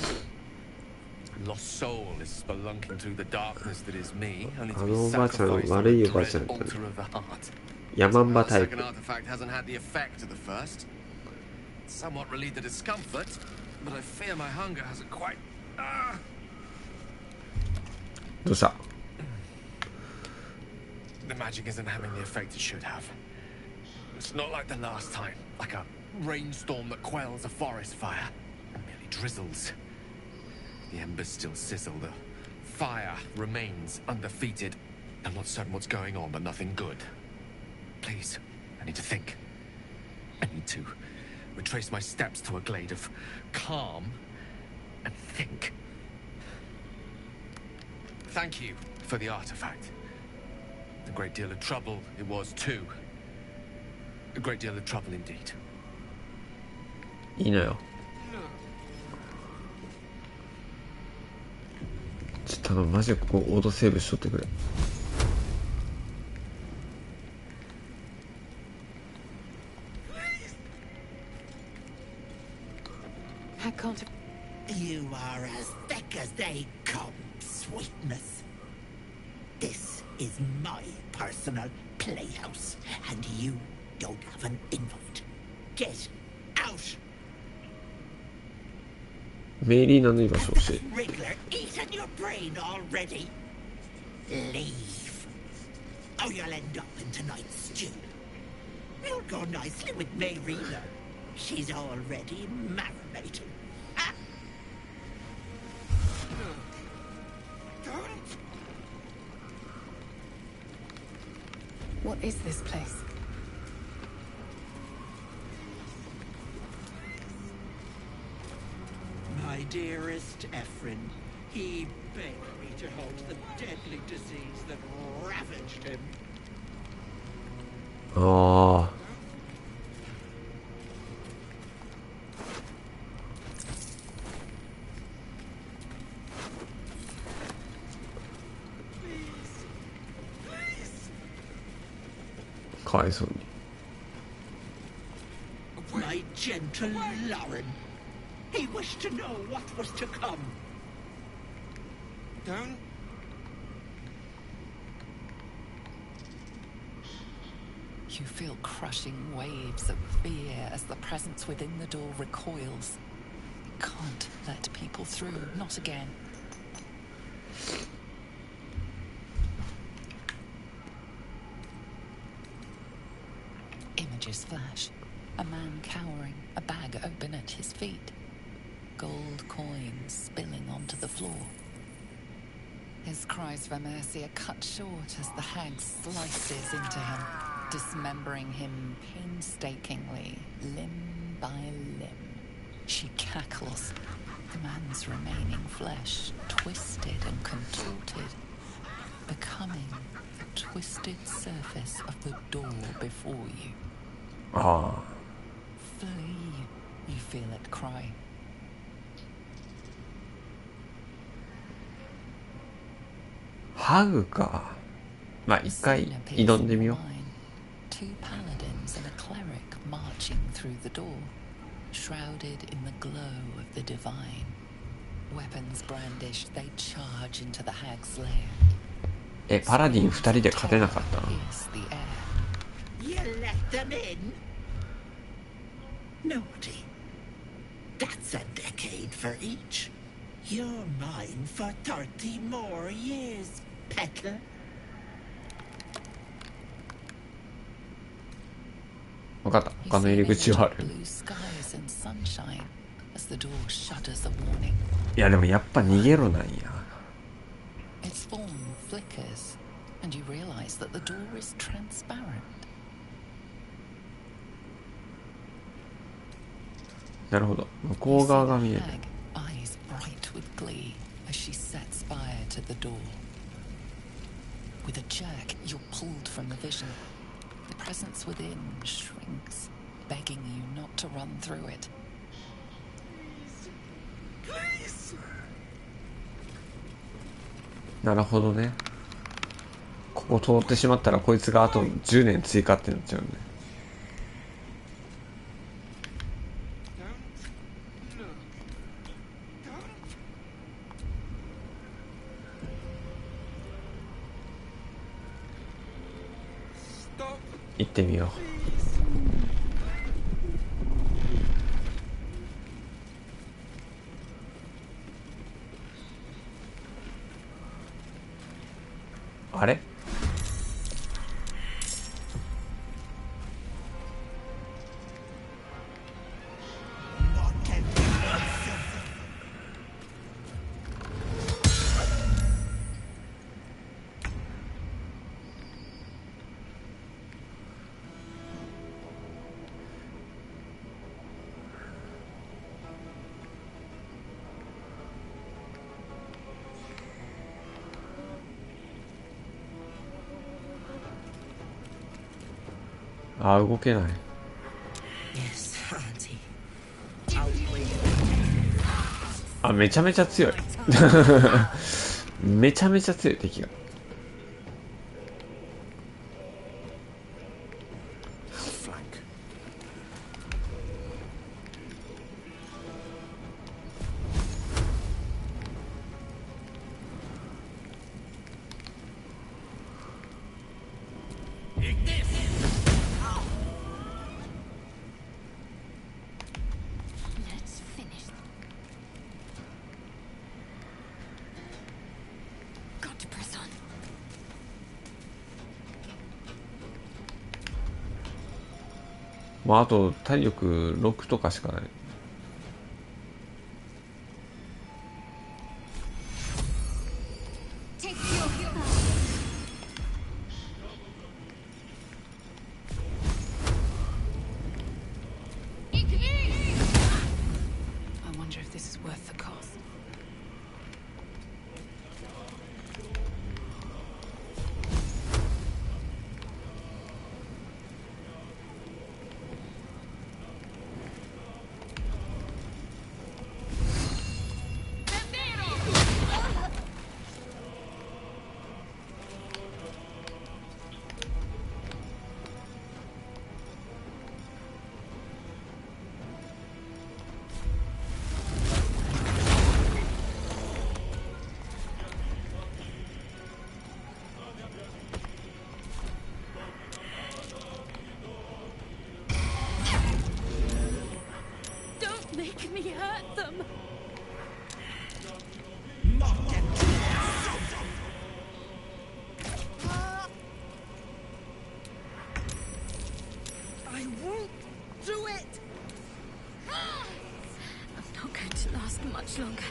lost soul is spelunking through the darkness that is me, only to be sacrificed on the dread altar of the heart. ヤマンバタイプ。 The second artifact hasn't had the effect of the first. It's somewhat relieved the discomfort, but I fear my hunger hasn't quite. どうした？ The magic isn't having the effect it should have. It's not like the last time, like a rainstorm that quells a forest fire. It merely drizzles. The embers still sizzle, the fire remains undefeated. I'm not certain what's going on, but nothing good. Please, I need to think. I need to retrace my steps to a glade of calm, and think. Thank you for the artifact. A great deal of trouble it was too. A great deal of trouble indeed. いいのよ。ちょっと頼む、マジでここオートセーブしとってくれ。I can't. You are as thick as they come, sweetness. This is my personal playhouse, and you don't have an invite. Get out! メイリーナの居場所教え。Wriggler eaten your brain already? Leave. Or you'll end up in tonight's stew. You'll go nicely with Mayrina. She's already marinated. Ah. What is this place? My dearest Ephraim, he begged me to halt the deadly disease that ravaged him. ああ。かわいそうに。My gentle Lauren. He wished to know what was to come. Don't. You feel crushing waves of fear as the presence within the door recoils. Can't let people through, not again. Images flash. A man cowering, a bag open at his feet. Gold coins spilling onto the floor. His cries for mercy are cut short as the hag slices into him, dismembering him painstakingly, limb by limb. She cackles, the man's remaining flesh twisted and contorted, becoming the twisted surface of the door before you. Ah. Flee, you feel it cry.ハグか。まあ一回挑んでみよう。Two paladins and a cleric marching through the door, shrouded in the glow of the divine. Weapons brandished, they charge into the hag's lair. パラディン2人で勝てなかったな。You let them in? Naughty. That's a decade for each. You're mine for 30 more years, peddler. 分かった。他の入り口はある。いやでもやっぱ逃げろなんや。Its form flickers, and you realize that the door is transparent. なるほど。向こう側が見える。Eyes bright with glee as she sets fire to the door. With a jerk, you're pulled from the vision. The presence within shrinks, begging you not to run through it. Please. なるほどね。ここ通ってしまったらこいつがあと10年追加ってなっちゃうんで。行ってみよう。あれ？あー動けない。 Yes, Auntie. I'll play it. あ、めちゃめちゃ強い。めちゃめちゃ強い敵が。Let's finish. Got to press on. まああと体力6とかしかない。I wonder if this is worth the cost. Don't make me hurt them. I won't do it! I'm not going to last much longer.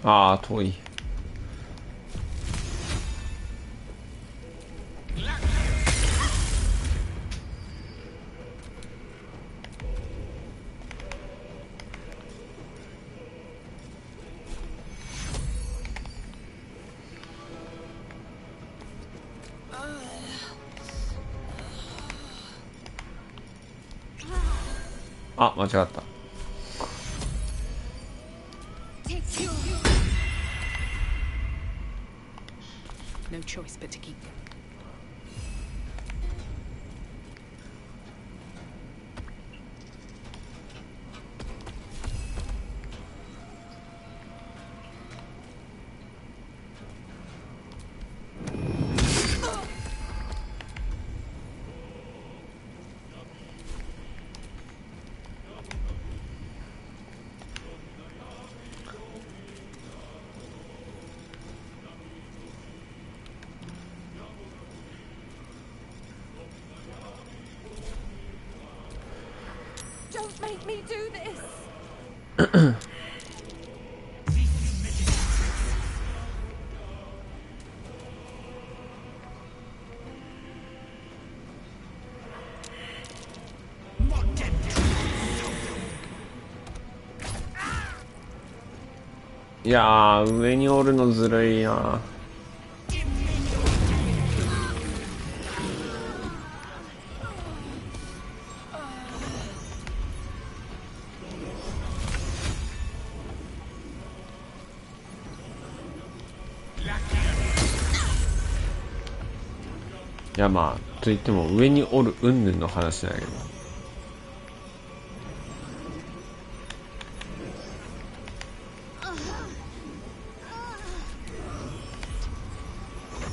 Ah, ああ遠い。あ、間違った。No choice but to keep them. Don't make me do this. いやー上におるのずるいな。いやまあと言っても上におる云々の話なんやけど、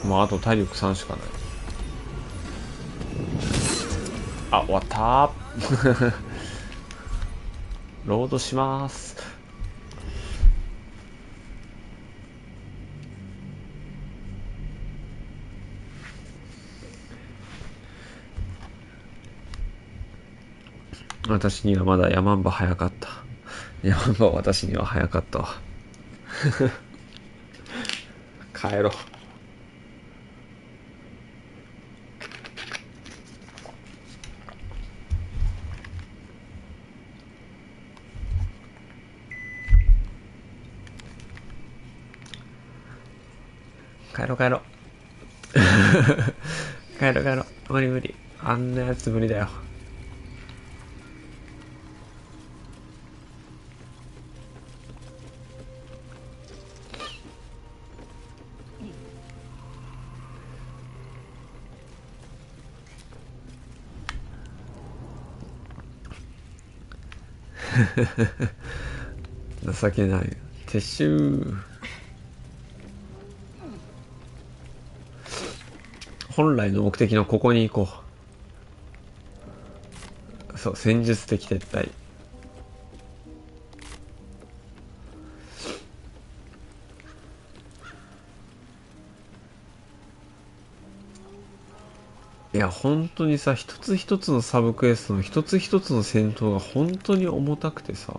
まああと体力3しかない。あ、終わったーロードします。私にはまだヤマンバ早かった。ヤマンバは私には早かったわ帰ろう。帰ろう帰ろう帰ろう帰ろう。無理無理。あんなやつ無理だよ。情けない。撤収。本来の目的のここに行こう。そう、戦術的撤退。いや本当にさ、一つ一つのサブクエストの一つ一つの戦闘が本当に重たくてさ、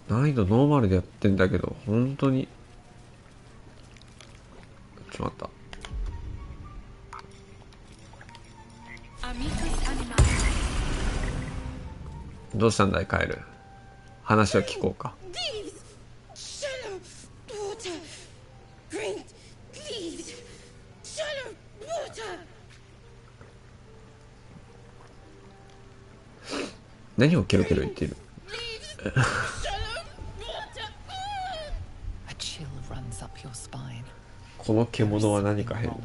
難易度ノーマルでやってんだけど、本当にちょっと待った。どうしたんだいカエル、話を聞こうか。何をケロケロ言っているこの獣は何か変だ。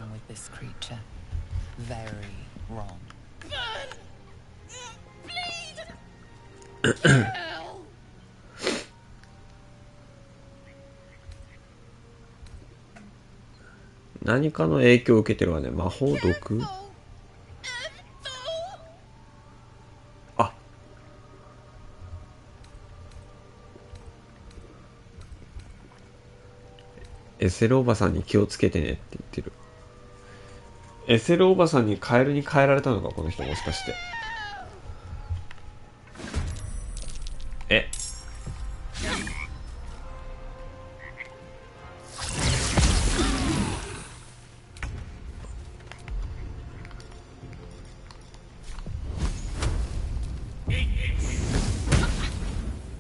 何かの影響を受けてるわね。魔法毒。あ、エセルおばさんに気をつけてねって言ってる。エセルおばさんにカエルに変えられたのかこの人、もしかして。え、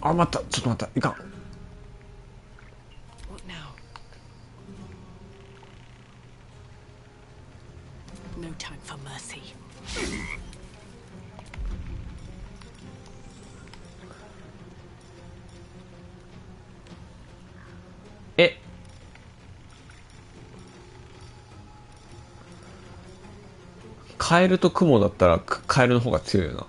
あ、待った、ちょっと待った、いかん。え、カエルとクモだったらカエルの方が強いよな。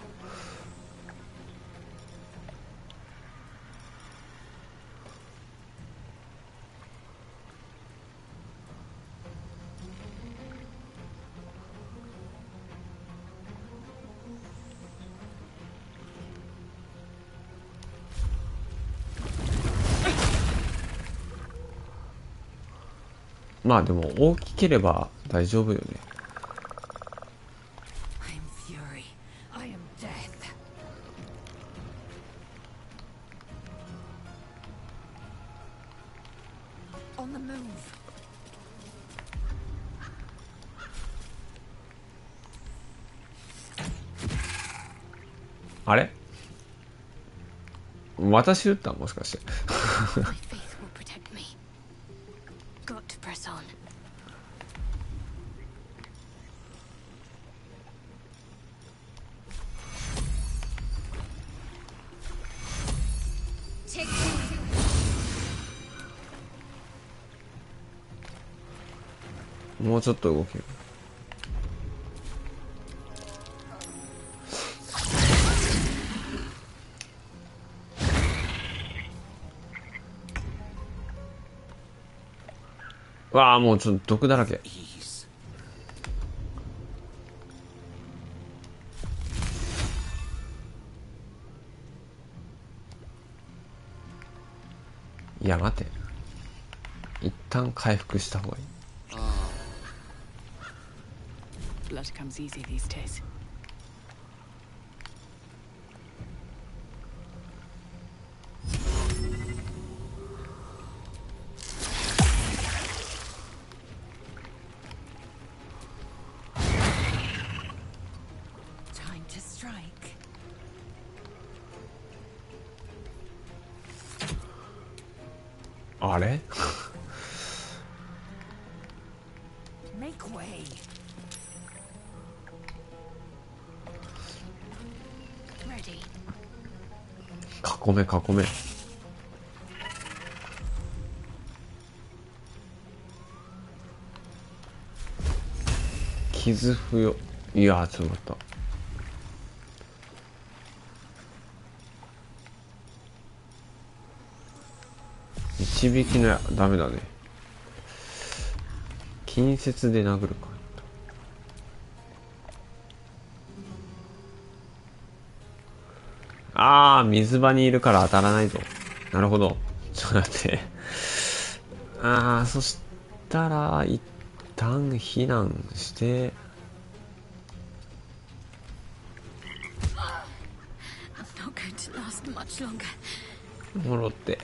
まあでも大きければ大丈夫よね。あれ、私撃ったもしかして。もうちょっと動ける。わあ、もうちょっと毒だらけ。いや待て、一旦回復した方がいい。Blood comes easy these days. Time to strike. あれ囲め囲め。傷不要。いやー、ちょっと待った。導きのダメだね。近接で殴るか。あー、水場にいるから当たらないぞ。なるほど。ちょっと待って。あー、そしたら一旦避難して戻って。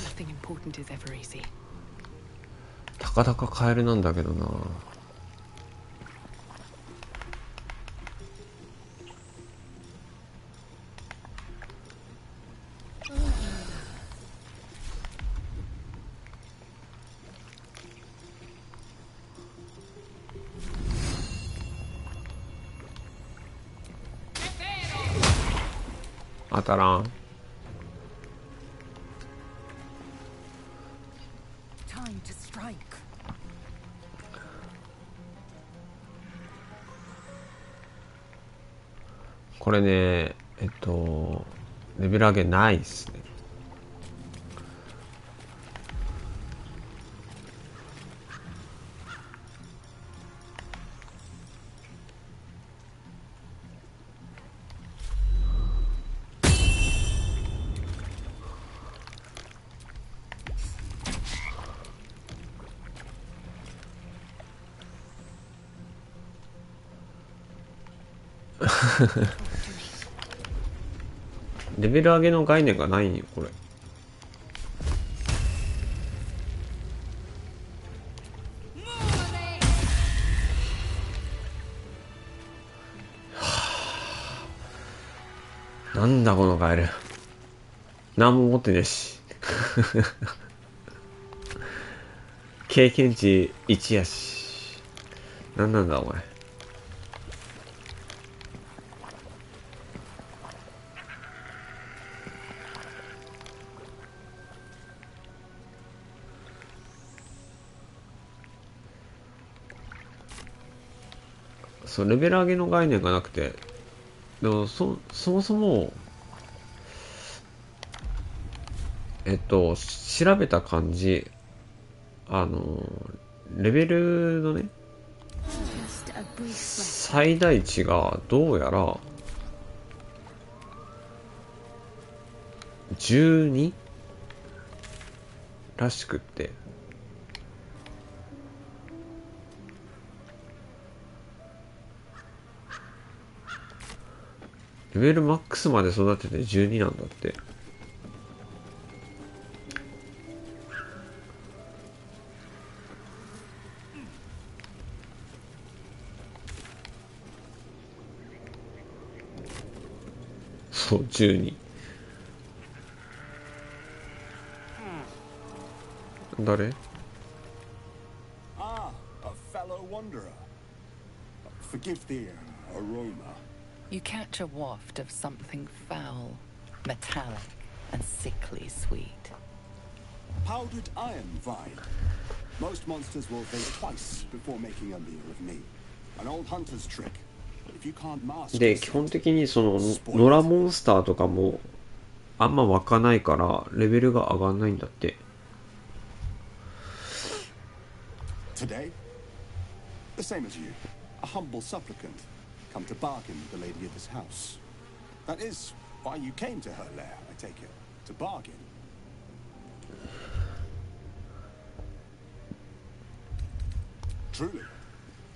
Nothing important is ever easy. たかだかカエルなんだけどな。当たらん。これね、レベル上げないっすね。レベル上げの概念がないんよこれ。なんだこのカエル。何も持ってねえし。経験値1やし。なんなんだお前。そう、レベル上げの概念がなくて、でもそもそも調べた感じ、レベルのね最大値がどうやら12らしくって、レベルマックスまで育てて12なんだって。そう、12。誰？ Ah, a fellow wanderer. Forgive the aroma. You catch a waft of something foul, metallic, and sickly sweet. Powdered iron vine. Most monsters will think twice before making a meal of me. An old hunter's trick. If you can't master で、基本的にその野良モンスターとかもあんま湧かないからレベルが上がんないんだって。Today, the same as you, a humble supplicant, come to bargain with the lady of this house. That is why you came to her lair, I take it, to bargain. Truly?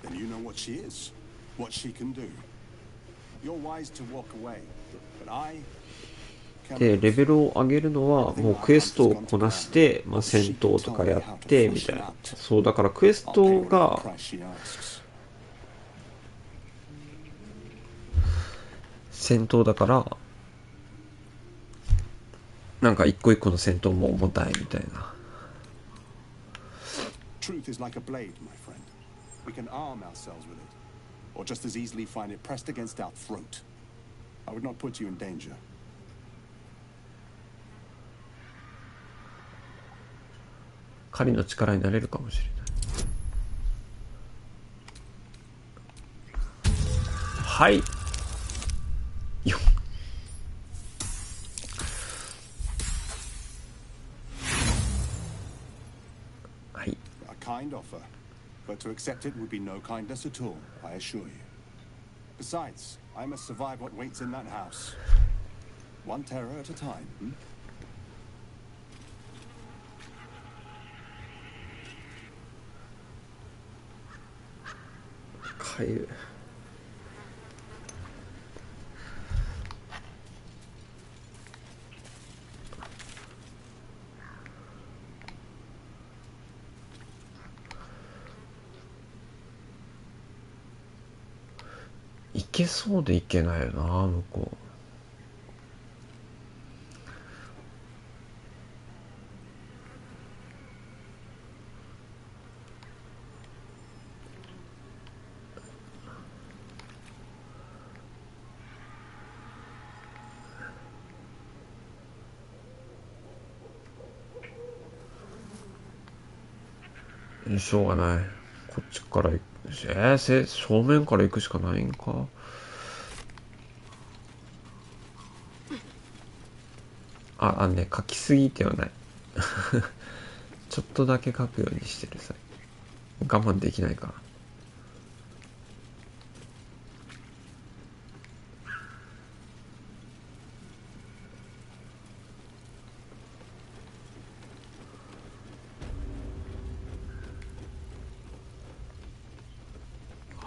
Then you know what she is, what she can do. You're wise to walk away, but I で、レベルを上げるのは、もうクエストをこなして、まあ、戦闘とかやって、みたいな。そう、だからクエストが、戦闘だから、なんか一個一個の戦闘も重たいみたいな。Truth is like a blade, my friend. We can arm ourselves with it, or just as easily find it pressed against our throat. I would not put you in danger. 狩りの力になれるかもしれない。はい。よっ。はい。A kind offer, but to accept it would be no kindness at all, I assure you. Besides, I must survive what waits in that house. One terror at a time. Hmm? かゆい。いけそうでいけないよな、向こう。しょうがない。こっちから行くし、正面から行くしかないんか。あのね、書きすぎてはない。ちょっとだけ書くようにしてるさ。我慢できないから。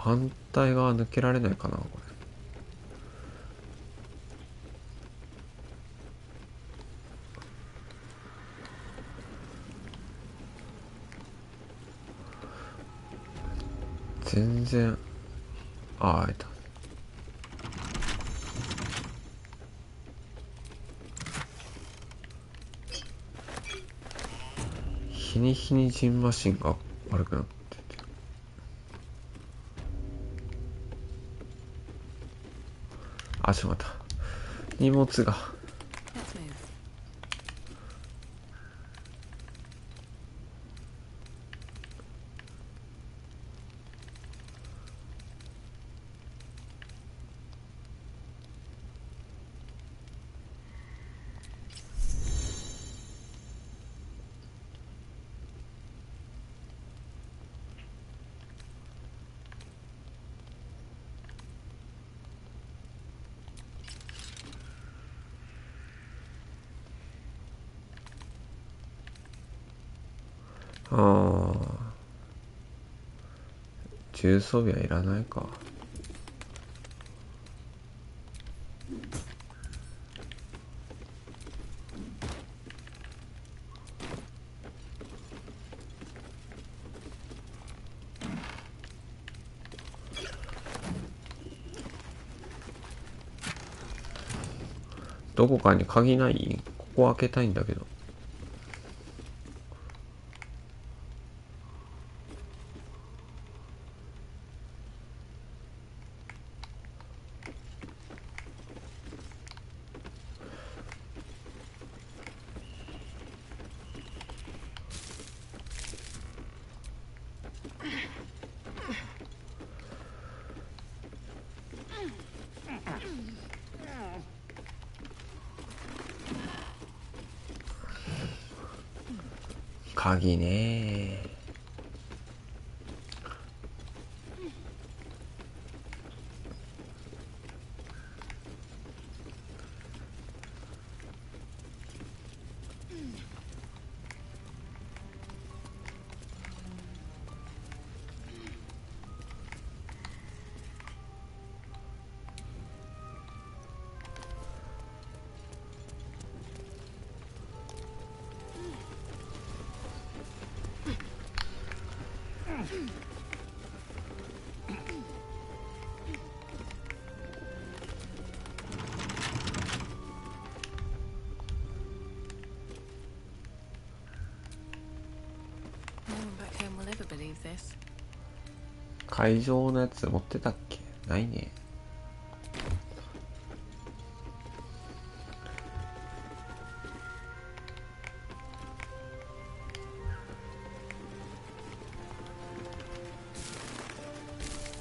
反対側抜けられないかな、これ。全然、会えた。日に日にジンマシンが悪くなってて。あ、しまった。荷物が。重装備はいらないか。どこかに鍵ない？ここ開けたいんだけど。鍵ねー。会場のやつ持ってたっけ？ないね。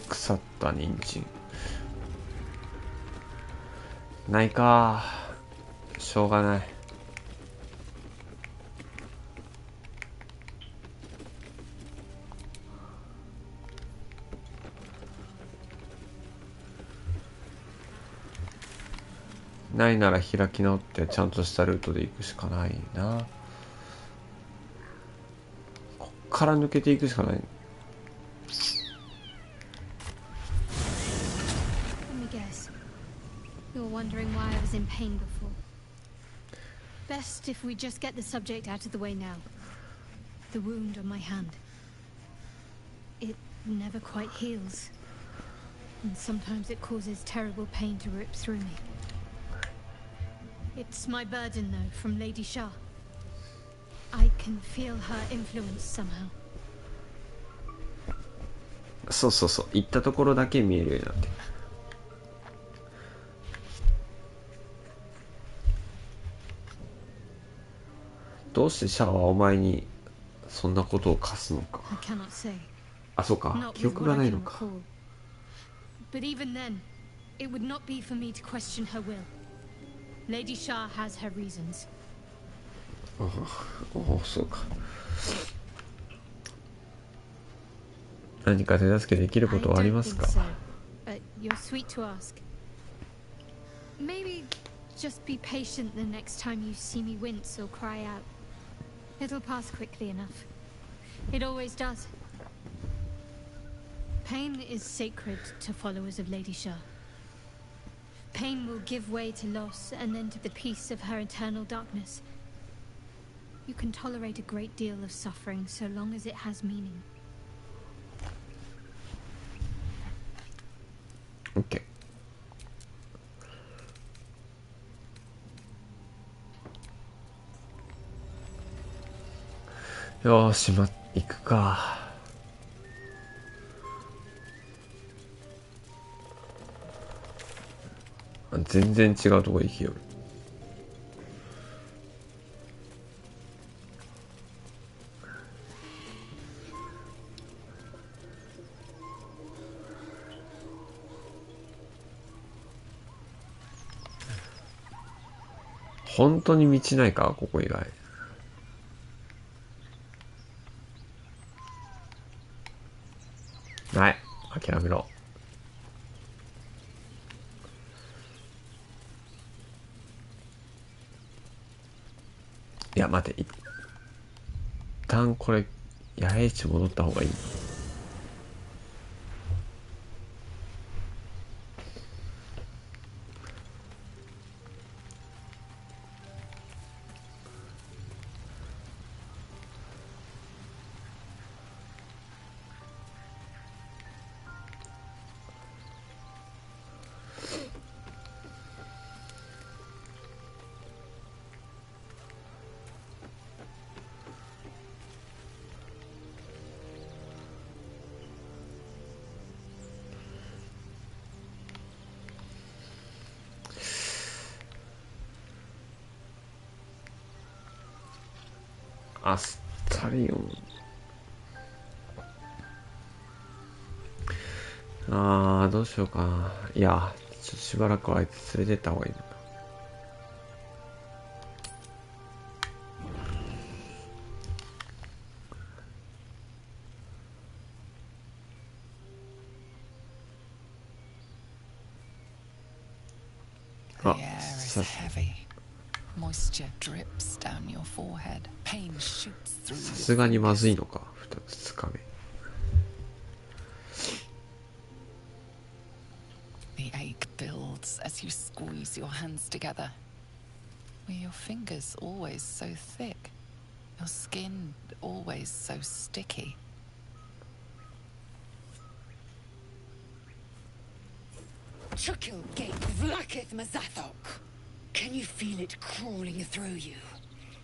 腐った人参ないか。しょうがない。ないなら開き直ってちゃんとしたルートで行くしかないな。こっから抜けていくしかない。 Let me guess. You're wondering why I was in pain before. Best if we just get the subject out of the way now. The wound on my hand. It never quite heals. And sometimes it causes terrible pain to rip through me. It's my burden, though, from Lady Shah. I can feel her influence somehow. そうそうそう、行ったところだけ見えるようになってる。どうしてシャアはお前にそんなことを課すのか。あ、そうか、記憶がないのか。 But even then, it would not be for me to question her will. Lady Shah has her reasons. おお、そうか。何か手助けできることはありますか？ But you're sweet to ask. Maybe just be patient the next time you see me wince or cry out. It'll pass quickly enough. It always does. Pain is sacred to followers of Lady Shah. Pain will give way to loss and then to the peace of her eternal darkness. You can tolerate a great deal of suffering so long as it has meaning. OK。よーし、行くか。全然違うとこ行きよる。本当に道ないか、ここ以外。ない、諦めろ。いや、待て、一旦これ野営地戻った方がいい。アスタリオン。どうしようかな。いや、ちょっとしばらくあいつ連れてった方がいいのか。The air is heavy. Moisture drips down your forehead. Pain shoots through. さすがにまずいのか、2日目。The ache builds as you squeeze your hands together. Were your fingers always so thick? Your skin always so sticky? Chukil gate vlakith mazathok. Can you feel it crawling through you?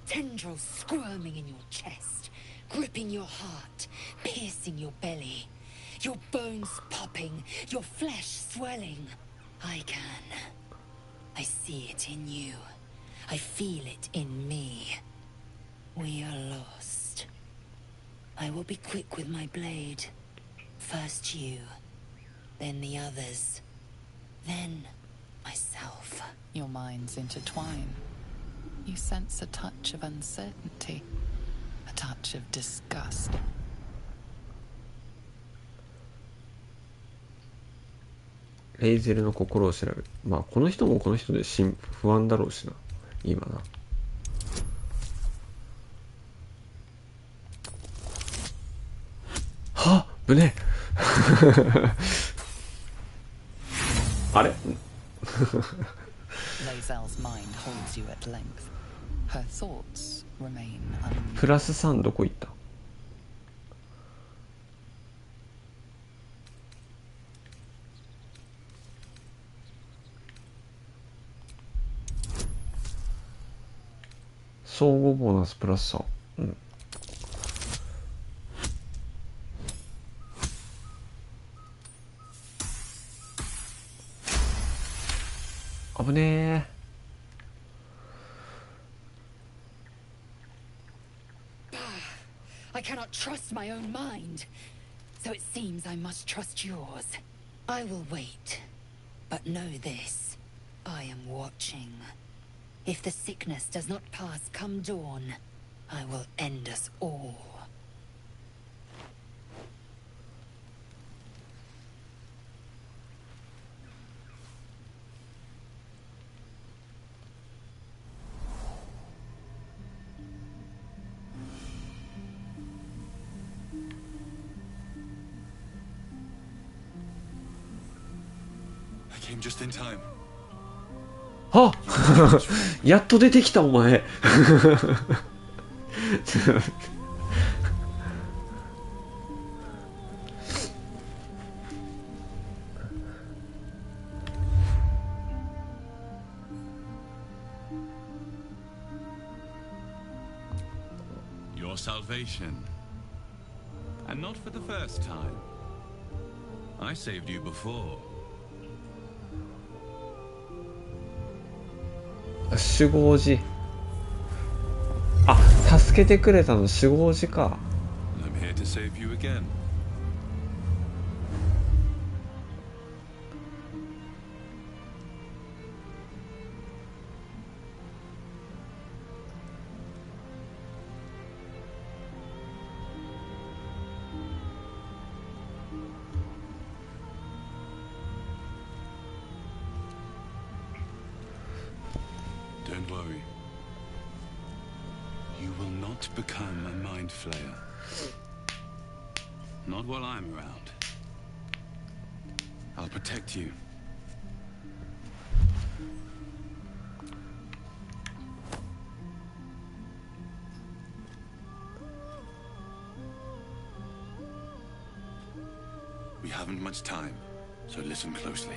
Tendrils squirming in your chest, gripping your heart, piercing your belly. Your bones popping, your flesh swelling. I can. I see it in you. I feel it in me. We are lost. I will be quick with my blade. First you, then the others, then myself. Your minds intertwine. You sense a touch of uncertainty, a touch of disgust. レイゼルの心を調べる。まあこの人もこの人で不安だろうしな、今な。はっ、ぶねあれLae'zel's mind holds you at length. Her thoughts remain プラス3どこ行った？総合ボーナスプラス3。うん。危ねえ。I cannot trust my own mind. So it seems I must trust yours. I will wait. But know this. I am watching. If the sickness does not pass come dawn, I will end us all. I came just in time. あやっと出てきたお前Your salvation. And not for the first time. I saved you before. 守護寺。あ、助けてくれたの守護寺か。I'm here to save you again. Don't worry. You will not become a mind flayer. Not while I'm around. I'll protect you. We haven't much time, so listen closely.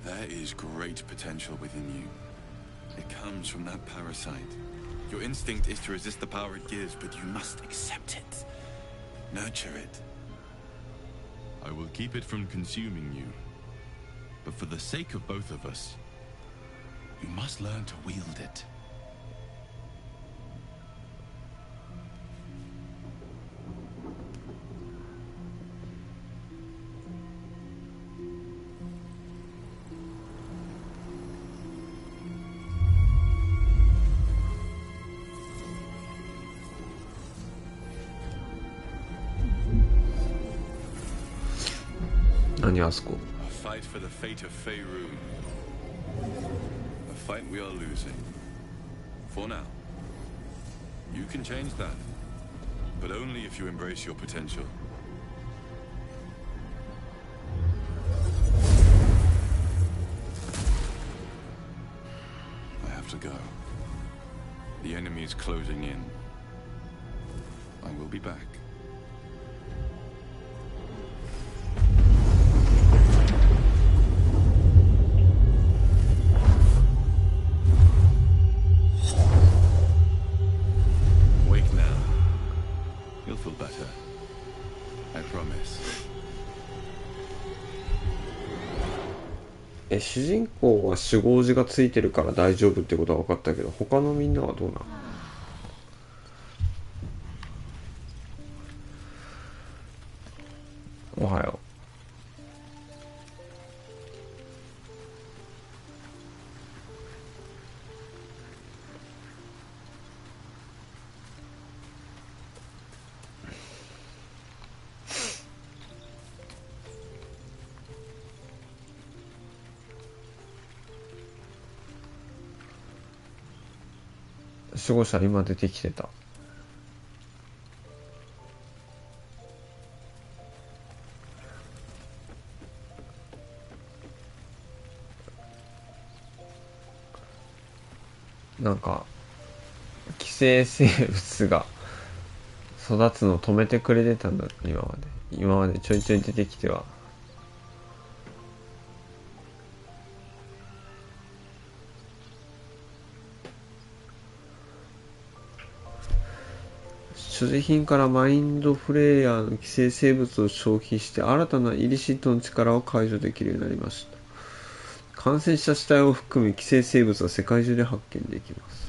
There is great potential within you. It comes from that parasite. Your instinct is to resist the power it gives, but you must accept it. Nurture it. I will keep it from consuming you. But for the sake of both of us, you must learn to wield it.何あそこ。 A fight for the fate of Faerun. A fight we are losing. For now. You can change that. But only if you embrace your potential. I have to go. The enemy is closing in. I will be back. promise. 主人公は守護時がついてるから大丈夫ってことは分かったけど、他のみんなはどうなの？おはよう。守護者今出てきてた。なんか寄生生物が育つのを止めてくれてたんだ。今までちょいちょい出てきては。所持品からマインドフレイヤーの寄生生物を消費して新たなイリシットの力を解除できるようになりました。感染した死体を含む寄生生物は世界中で発見できます。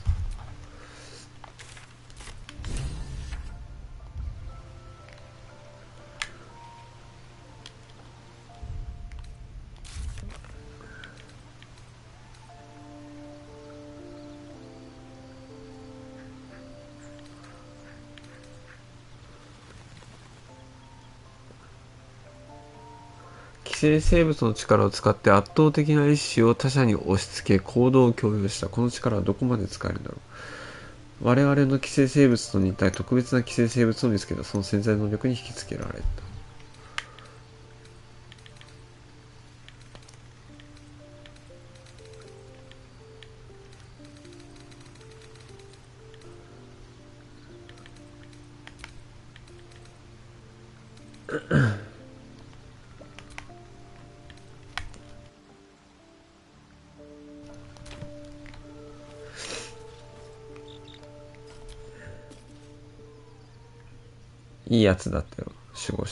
寄生生物の力を使って圧倒的な意志を他者に押し付け行動を共有した。この力はどこまで使えるんだろう。我々の寄生生物と似た特別な寄生生物を見つけた。その潜在能力に引きつけられた。いいやつだったよ、守護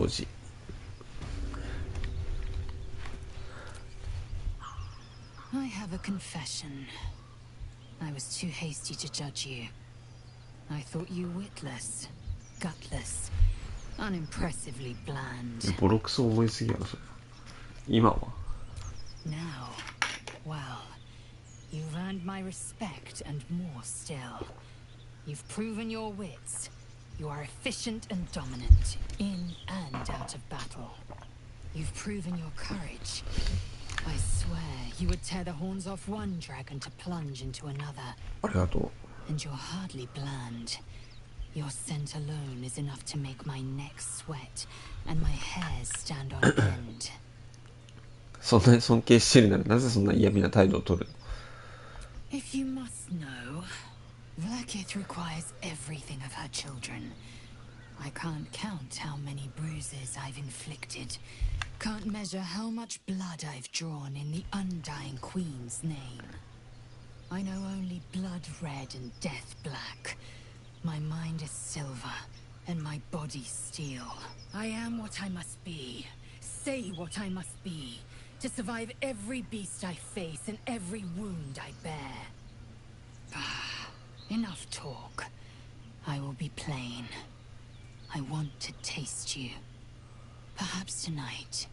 時。I have a confession. I was too hasty to judge you. I thought you witless, gutless, unimpressively bland. ボロクソ思いすぎやろそれ。今は Now, well, you've earned my respect and more still. You've proven your wits. You are efficient and dominant, in and out of battle. You've proven your courage. I swear you would tear the horns off one dragon to plunge into another. ありがとう。 And you're hardly bland. Your scent alone is enough to make my neck sweat and my hairs stand on end. そんなに尊敬してるならなぜそんな嫌味な態度を取るの？ If you must know, Vlaakith requires everything of her children. I can't count how many bruises I've inflicted. Can't measure how much blood I've drawn in the undying queen's name. I know only blood red and death black. My mind is silver, and my body steel. I am what I must be. Say what I must be. To survive every beast I face and every wound I bear. Enough talk. I will be plain. I want to taste you. Perhaps tonight,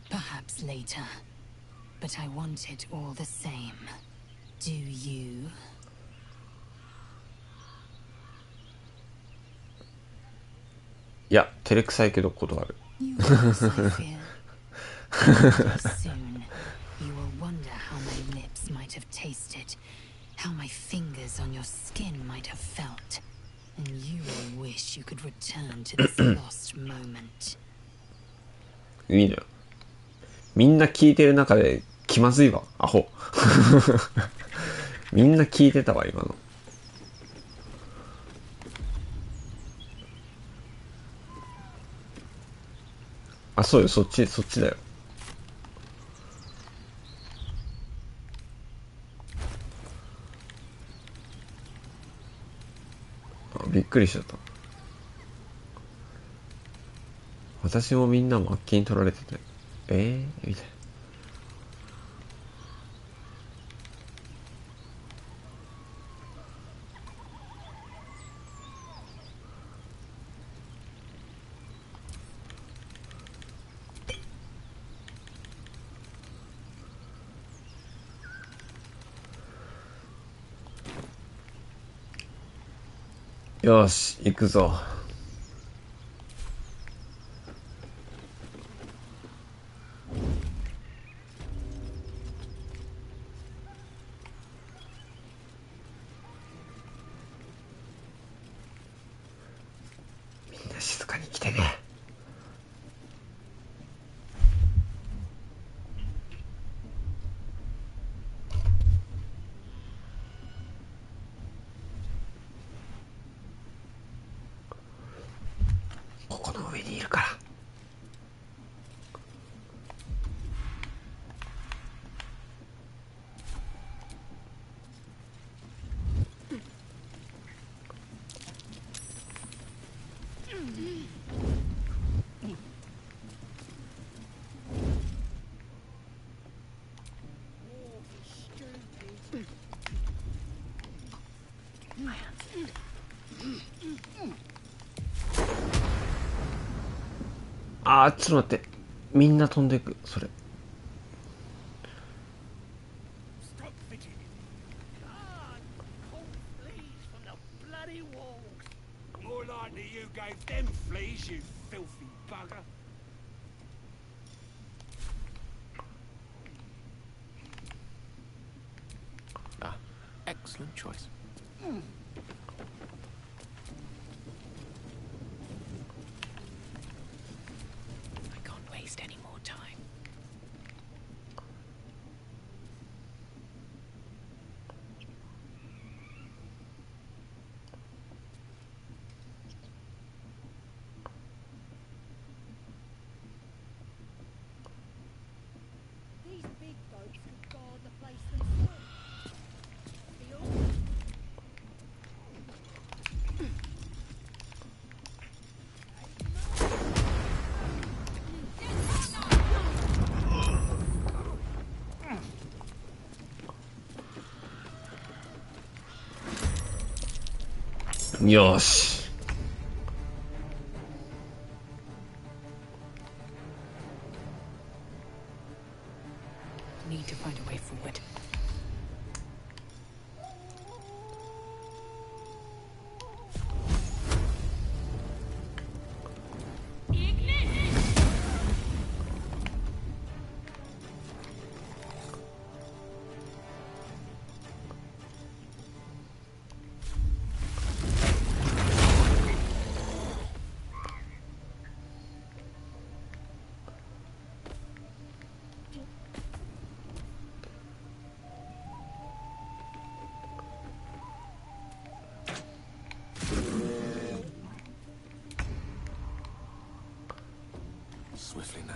perhaps later. But I want it all the same. Do you? いや、照れくさいけど断る。You realize I fear. Soon, you will wonder how my lips might have tasted, how my fingers on your skin might have felt, and you will wish you could return to this lost moment. いいのよ。みんな聞いてる中で気まずいわ、アホ。みんな聞いてたわ、今の。あ、そうよ、そっちだよ。あ、びっくりしちゃった。私もみんなもあっけに取られてて、みたいな。よし、行くぞ。みんな静かに来てね。ここの上にいるから。ちょっと待って。みんな飛んでいく、それ。Stop fidgeting. God, pull fleas from the bloody walls. More likely you gave them fleas, you filthy bugger. Excellent choice. I can't waste any more time. These big boats could guard the place themselves. The よし。Need to find a way forward. Swiftly now.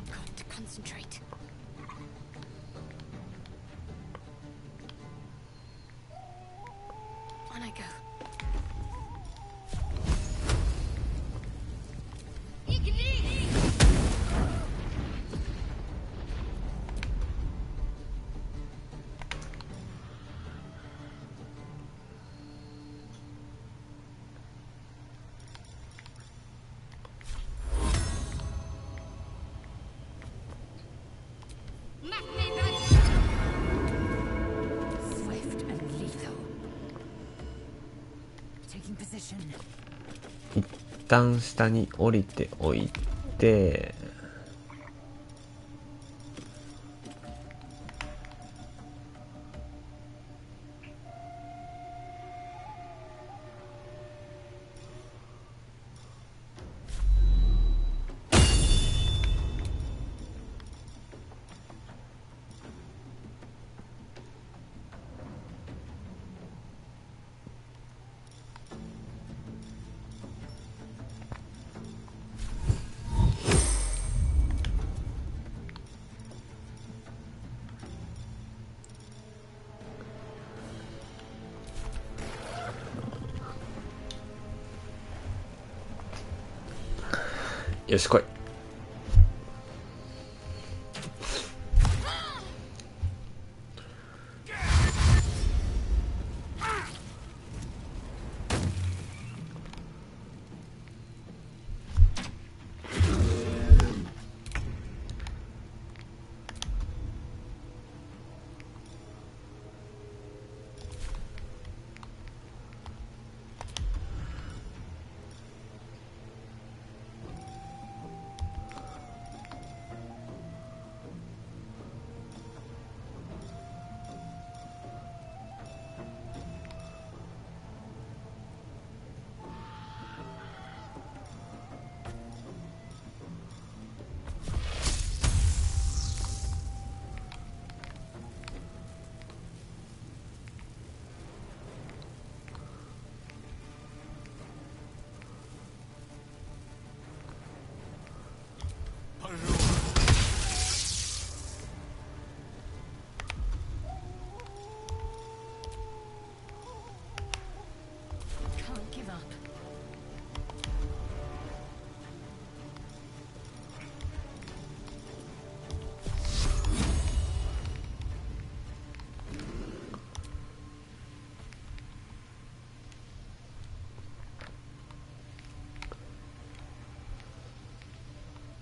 Got to concentrate. On I go. Swift and lethal. Taking position. 一旦下に降りておいて、よし来い。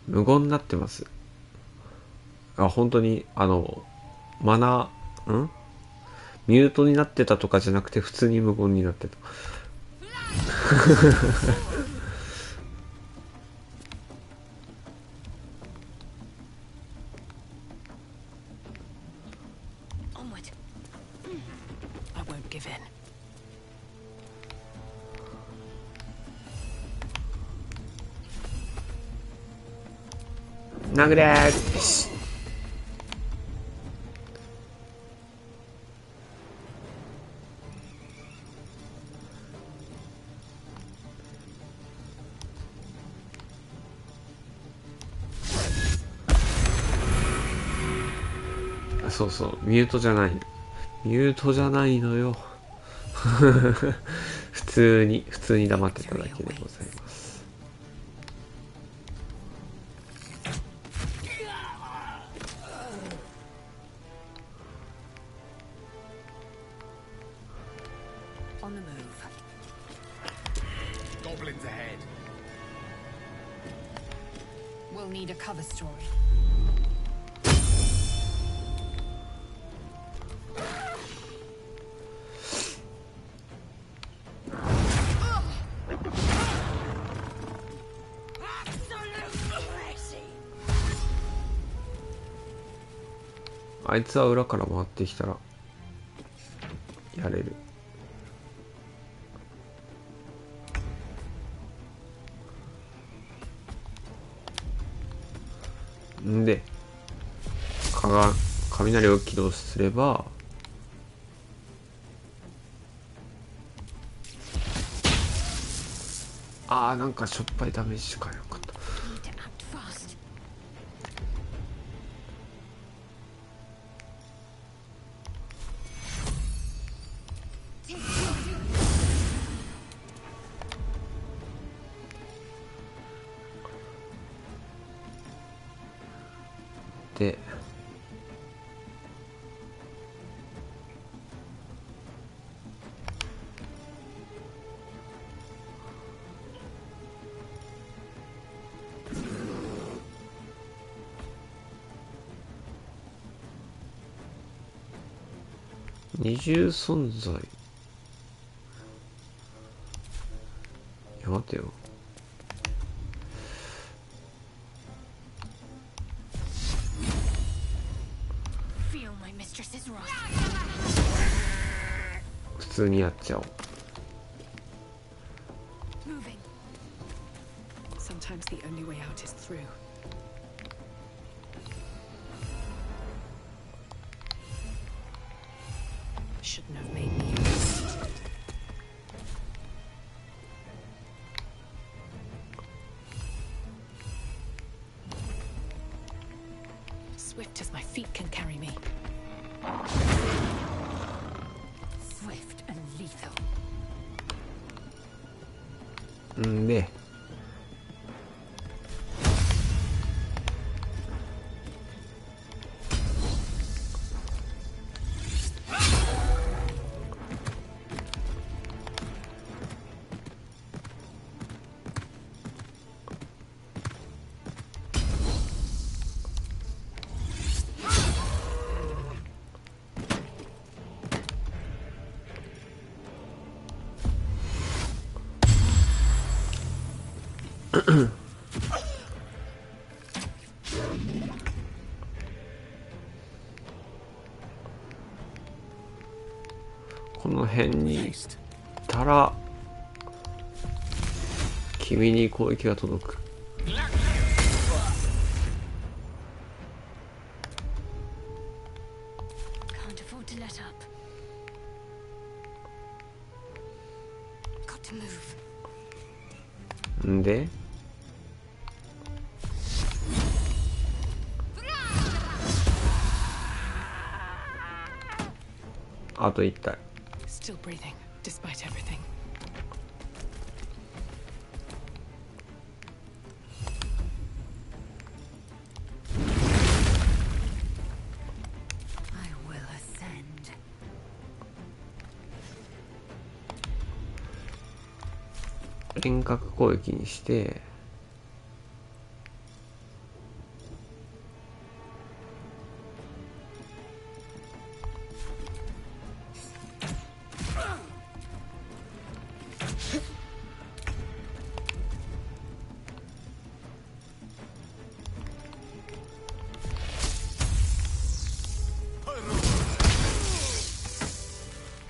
無言になってます。あ、本当に、マナー、ミュートになってたとかじゃなくて、普通に無言になってた。殴れー。そうそう、ミュートじゃない。ミュートじゃないのよ。普通に黙ってただけでございます。We'll need a cover story. Absolutely crazy. あいつは裏から回ってきたらやれる。んで雷を起動すればなんかしょっぱいダメージしかよかった。で二重存在。いや待てよ。普通にやっちゃおう。Sometimes the only way out is through. Shouldn't have made me use it. Swift as my feet can carry me. Swift and lethal. んでこの辺に行ったら君に攻撃が届く。んであと1体。 Still breathing, despite everything. I will ascend. 遠隔攻撃にして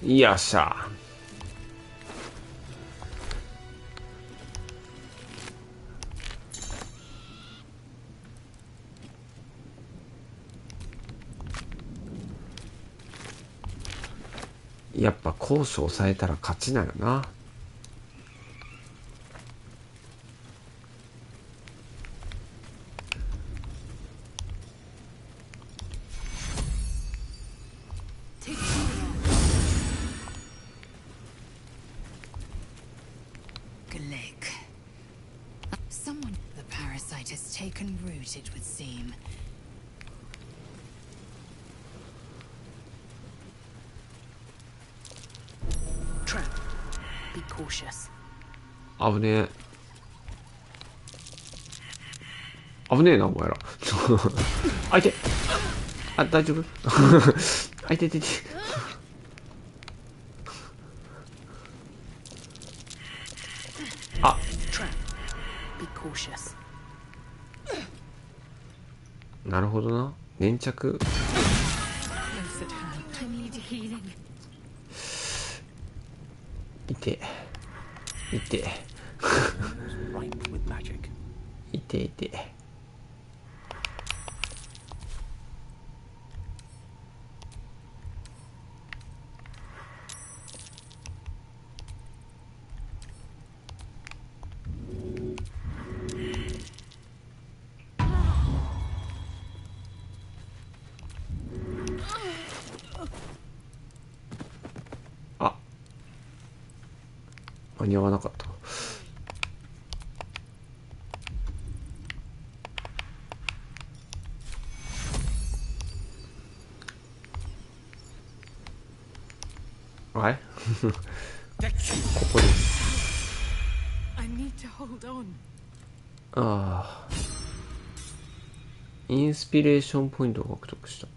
よっしゃ。やっぱ高所抑えたら勝ちなよな。Someone, the parasite has taken root, it would seem. Trap. Be cautious. 危ねえ。危ねえなお前ら。あいて。あ、大丈夫？あいててて。あ。なるほどな。粘着。いて。いて。いていて。あ、間に合わなかった。はい。ここです。ああ。インスピレーションポイントを獲得した。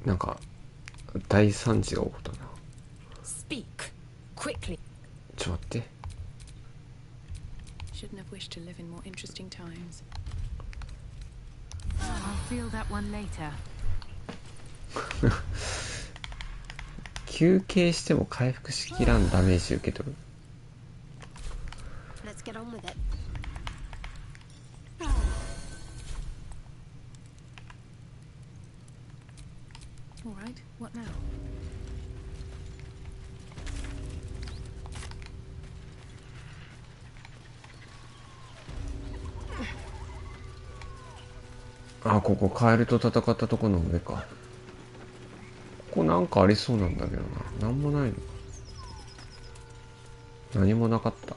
なんか大惨事が起こったな。Speak quickly. ちょっと待って。Shouldn't have wished to live in more interesting times. I'll feel that one later. 休憩しても回復しきらんダメージ受け取る。Let's get on with it. All right, what now? あ、ここカエルと戦ったとこの上か。ここなんかありそうなんだけどな。なんもないのか。何もなかった。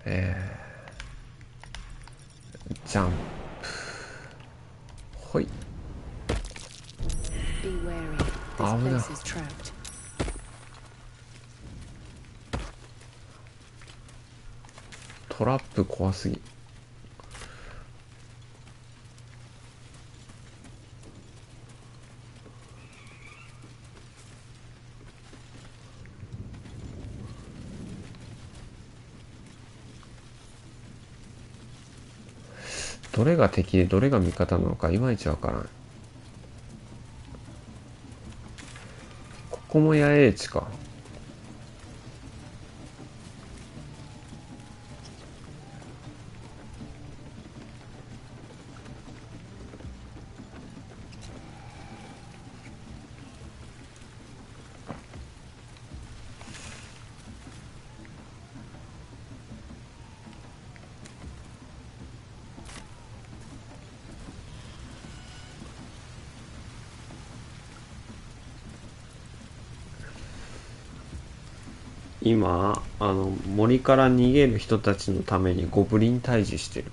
ジャンプ。ほい。Be wary. This 危ない。 place is trapped. トラップ怖すぎ。どれが敵でどれが味方なのかいまいちわからん。ここも野営地か。今森から逃げる人たちのためにゴブリン退治してる。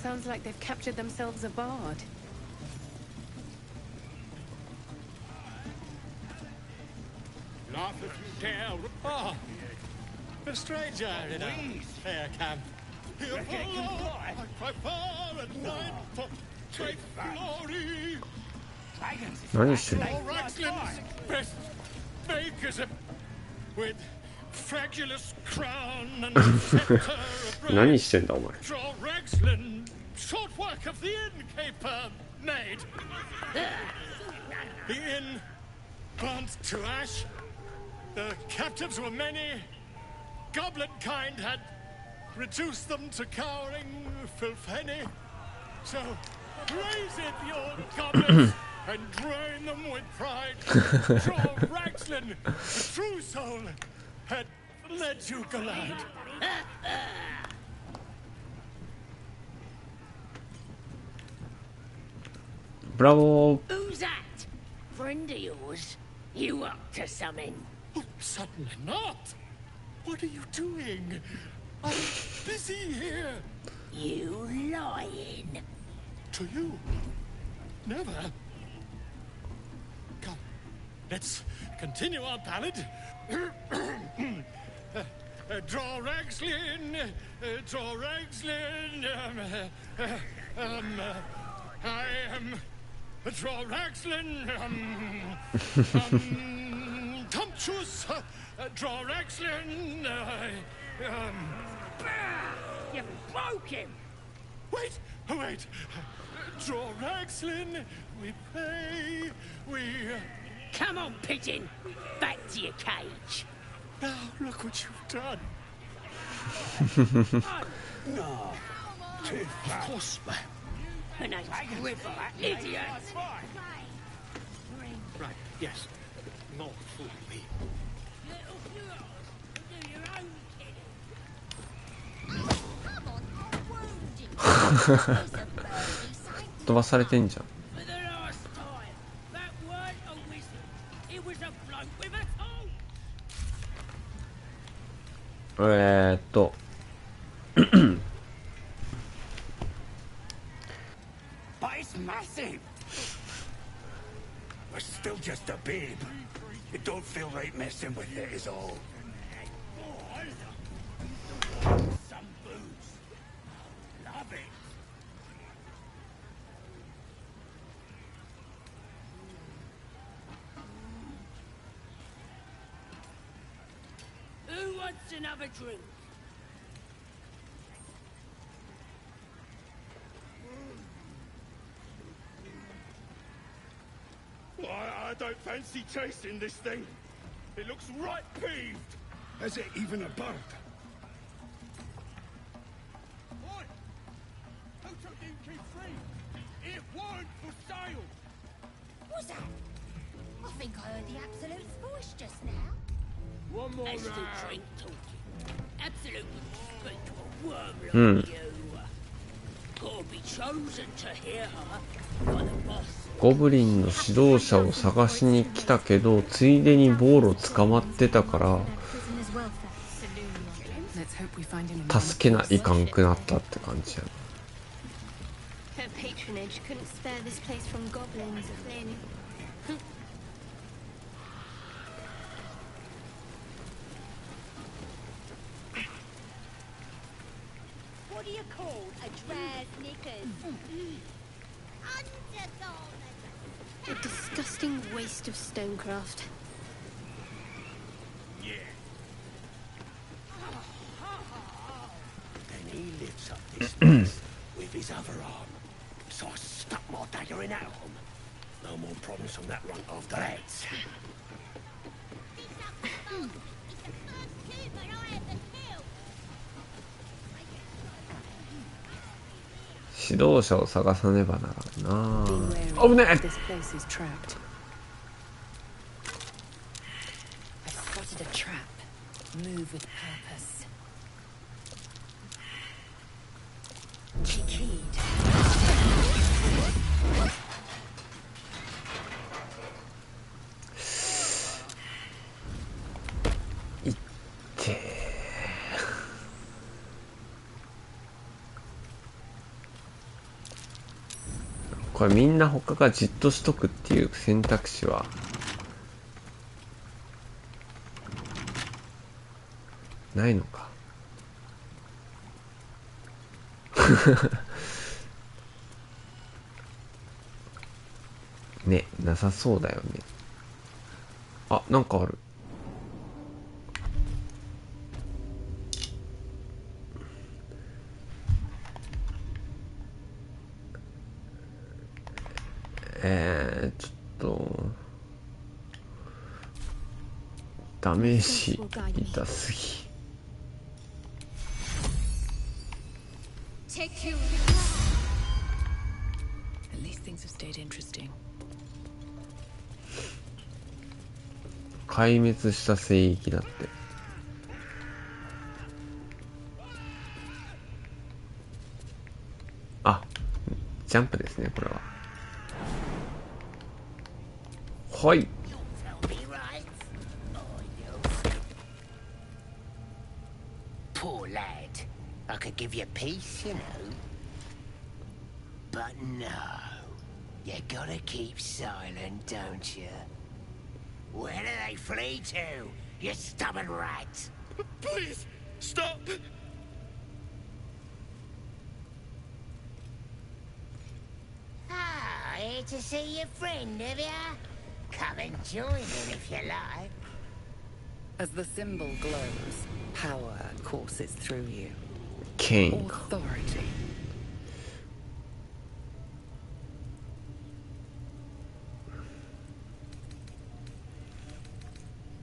Sounds like they've captured themselves a bard. Laugh if you dare. Oh, a stranger in a fair camp. Here follow, I cry far and wide for great glory. 何してるの？ All Raxlin's best makers with fragulous crown and scepter of 何してんだお前。 Draw Raxlin, short work of the innkeeper made. The inn burnt to ash. The captives were many. Goblin kind had reduced them to cowering filfenny. So raise it, you goblins, and drain them with pride. Draw Raxlin, the true soul, had led you galad. Bravo. Who's that? Friend of yours? You up to something? Oh, certainly not. What are you doing? I'm busy here. You lying. To you? Never. Come, let's continue our ballad. Draw Raxlin, draw Raxlin. I am draw Raxlin. Tumptuous, draw Raxlin. You broke him. Wait, wait. Draw Raxlin. We pray. We. Come on, pigeon. Back to your cage. Now look what you've done. No. Of course, ma'am. An river, idiot. Right. Yes. Not fool me.飛ばされてんじゃん。But it's massive. We're still just a babe. It don't feel right messing with it is all. Some booze. Love it. Who wants another drink? I don't fancy chasing this thing. It looks right peeved. Is it even a bird? Oi! Who took Inky free? It weren't for sale. What's that? I think I heard the Absolute's voice just now. One more That's the round. drink talking. Absolute would speak to a worm like you. Gotta be chosen to hear her by the boss. ゴブリンの指導者を探しに来たけどついでにボーロ捕まってたから Let's hope we find him. 助けないかんくなったって感じやな。 Her patronage couldn't spare this place from goblins if they knew. What do you call a dress knickers? A disgusting waste of stonecraft. Yeah. Then he lifts up this piece with his other arm. So I stuck my dagger in that arm. No more problems from that runt after that. This 指導者を探さねばならんな。危ねえ。 This place is trapped. I spotted a trap. Move with purpose. Take heed. いってこれみんな他がじっとしとくっていう選択肢はないのか。ね、なさそうだよね。あ、なんかある。ちょっとダメージ痛すぎ。At least things have stayed interesting. 壊滅した聖域だって。あ、ジャンプですねこれは。はい。Poor lad. I could give you peace, you know. But no. You gotta keep silent, don't you? Where do they flee to, you stubborn rat? Please, stop! Ah, here to see your friend, have ya? Come and join him if you like. As the symbol glows, power courses through you. King. Authority.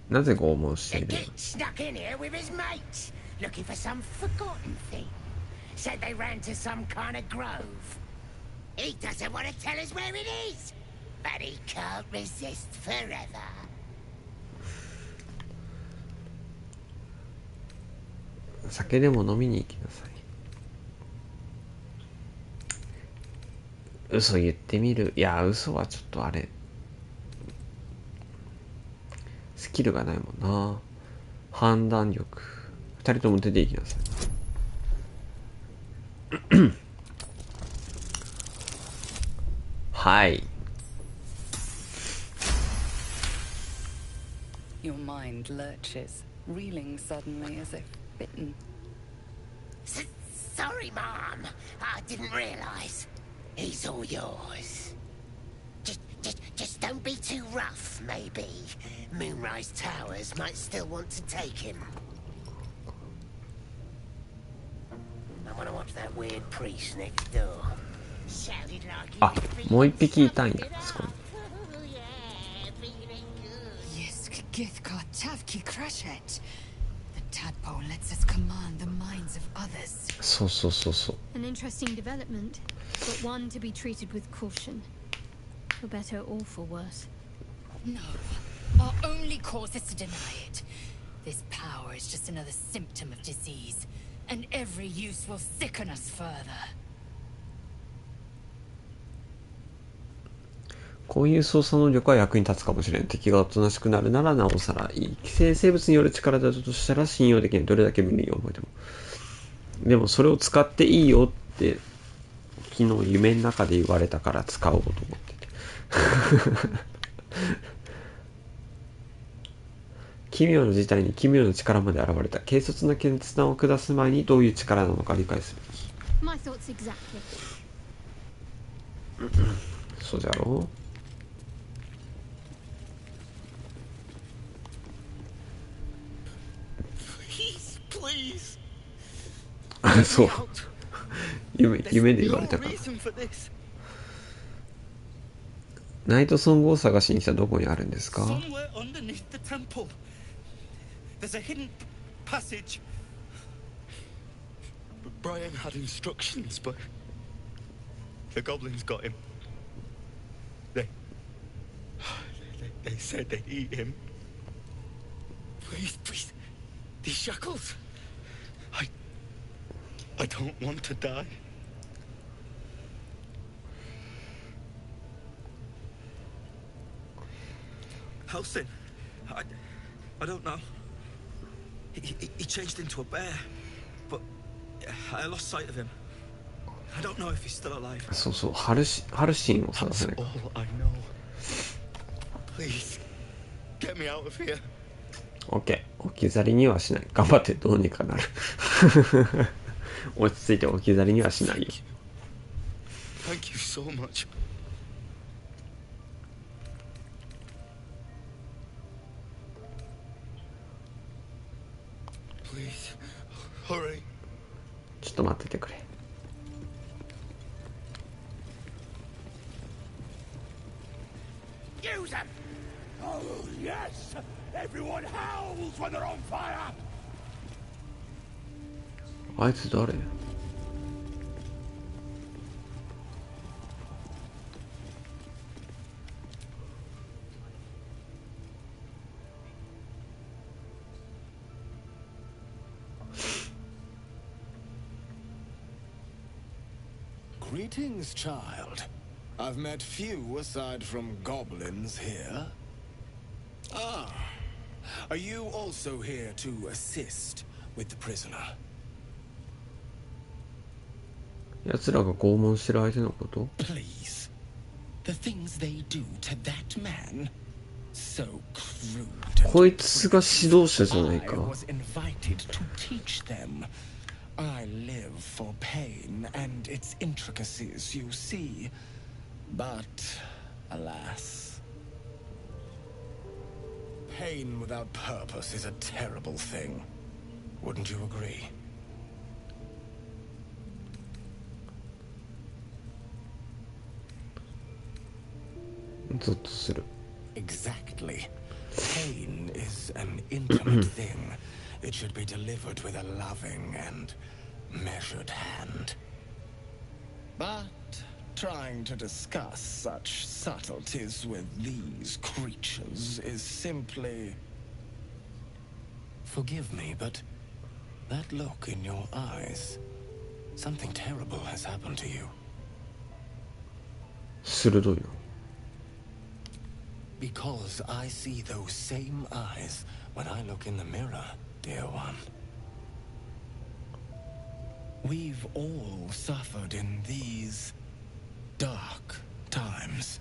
なぜ拷問している Get snuck in here with his mates, looking for some forgotten thing. Said they ran to some kind of grove. He doesn't want to tell us where it is, but he can't resist forever. 酒でも飲みに行きなさい。嘘言ってみる。いや、嘘はちょっとあれ。スキルがないもんな。判断力。二人とも出ていきなさい。はい。Your mind lurches, reeling suddenly as if bitten. Sorry, Mom. I didn't realize. He's all yours. Just don't be too rough, maybe. Moonrise Towers might still want to take him. I want to watch that weird priest next door. Sounded like he あ、 was feeling もう一匹いたんや。そこに。 Yisk Githkar Tavki Crashet. The tadpole lets us command the minds of others. そうそうそうそう。 An interesting development, but one to be treated with caution. For better or for worse. No, our only cause is to deny it. This power is just another symptom of disease, and every use will sicken us further. こういう操作能力は役に立つかもしれん。敵がおとなしくなるならなおさらいい。寄生生物による力だとしたら信用できない。どれだけ無理に思えても。でもそれを使っていいよって昨日夢の中で言われたから使おうと思ってて。奇妙な事態に奇妙な力まで現れた。軽率な決断を下す前にどういう力なのか理解する。My thoughts exactly. そうじゃろう。あ、そう。夢で言われたから。ナイトソングを探しに来た。どこにあるんですか？ There's a hidden passage. But Brian had instructions, but the goblins got him. They said they'd eat him. Please, these shackles. I don't want to die. Helsing, I don't know. He changed into a bear, but I lost sight of him. I don't know if he's still alive. そうそう、ハルシンを探さないか。 All I know. Please, get me out of here. オッケー。置き去りにはしない。頑張ってどうにかなる。落ち着いて置き去りにはしないよ。Thank you so much. Please, hurry. ちょっと待っててくれ。Use them! Oh, yes! Everyone howls when they're on fire! あいつ誰Greetings, child. I've met few aside from goblins here. Ah, are you also here to assist with the prisoner? 奴らが拷問してる相手のこと？ Please. The things they do to that man, so crude. こいつが指導者じゃないか。 I was invited to teach them. I live for pain and its intricacies, you see. But, alas, pain without purpose is a terrible thing. Wouldn't you agree? ゾッとする。 Exactly. Pain is an intimate thing. It should be delivered with a loving and measured hand. But trying to discuss such subtleties with these creatures is simply... Forgive me, but that look in your eyes, something terrible has happened to you. 鋭いな。 Because I see those same eyes when I look in the mirror, dear one. We've all suffered in these dark times.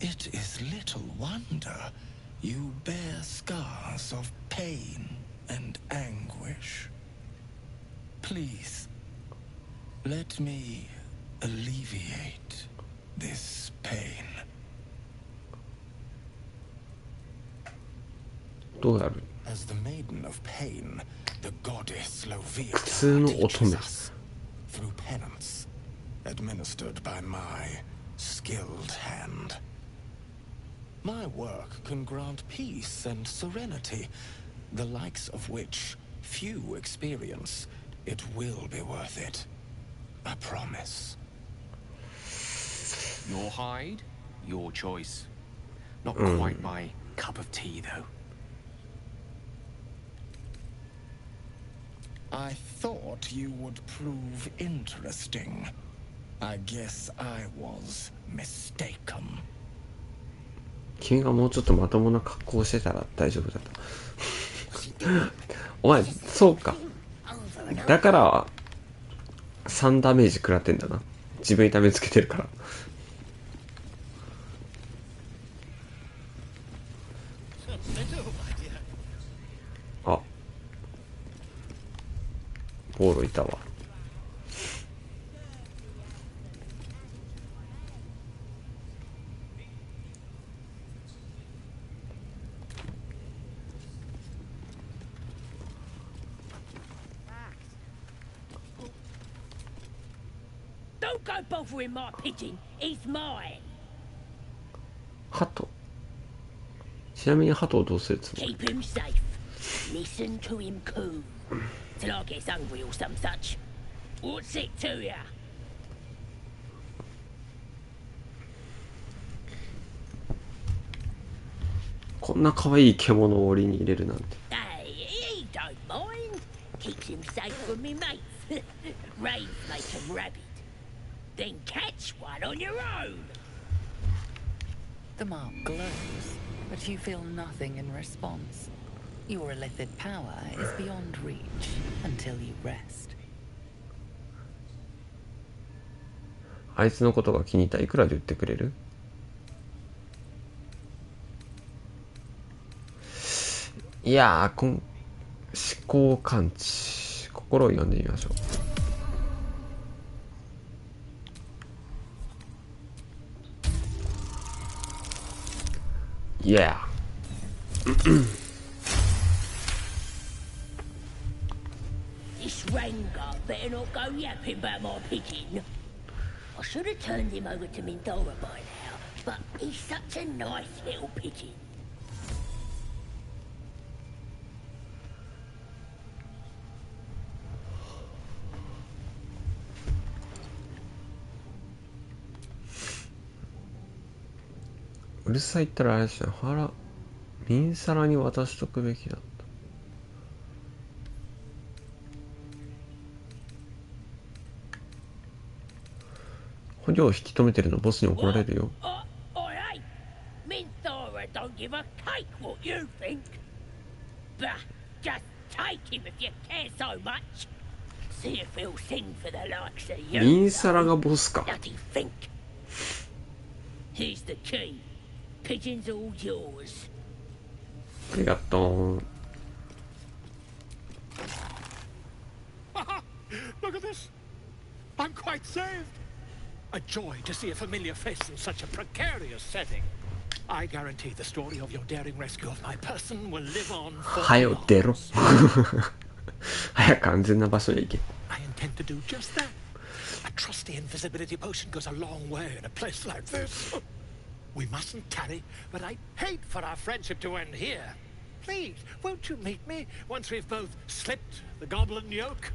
It is little wonder you bear scars of pain and anguish. Please, let me alleviate this pain. どうやる？ As the maiden of pain, the goddess 普通の乙女。 through penance, administered by my skilled hand. My work can grant peace and serenity, the likes of which few experience. It will be worth it. I promise. Your hide, your choice. Not quite my cup of tea, though. I thought you would prove interesting. I guess I was mistaken. 君がもうちょっとまともな格好をしてたら大丈夫だった。お前、そうか。だから、3ダメージ食らってんだな。自分痛めつけてるから。あ。ボーロいたわ。Don't go bothering my pigeon. He's mine. 鳩。ちなみに鳩をどうするつもり？ Keep him safe. Listen to him coo. Till I get hungry or some such. What's it to ya? こんな可愛い獣を檻に入れるなんて。Hey, he don't mind. Keeps him safe from me mates. Rains make him rabid. Then catch one on your own. The mark glows, but you feel nothing in response. Your illithid power is beyond reach until you rest. あいつのことが気に入ったらいくらで売ってくれる？いやー、思考感知、心を読んでみましょう。Yeah. This Ranger better not go yapping about my pigeon. I should have turned him over to Mindora by now, but he's such a nice little pigeon.「うるさいったらあれですよ。腹民皿に渡しとくべきだった。捕虜を引き止めてるのボスに怒られるよ。Oi, Mindora don't give a cake what you think. Bah, just take him if you care so much. See if he'll sing for the likes of you. 民皿がボスか。 Bloody think. Here's the key. Pigeon's all yours. ありがとう。Look at this. I'm quite saved. A joy to see a familiar face in such a precarious setting. I guarantee the story of your daring rescue of my person will live on for はよ出ろ。早く安全な場所へ行け。I intend to do just that. A trusty invisibility potion goes a long way in a place like this. We mustn't tarry, but I'd hate for our friendship to end here. Please, won't you meet me once we've both slipped the goblin yoke?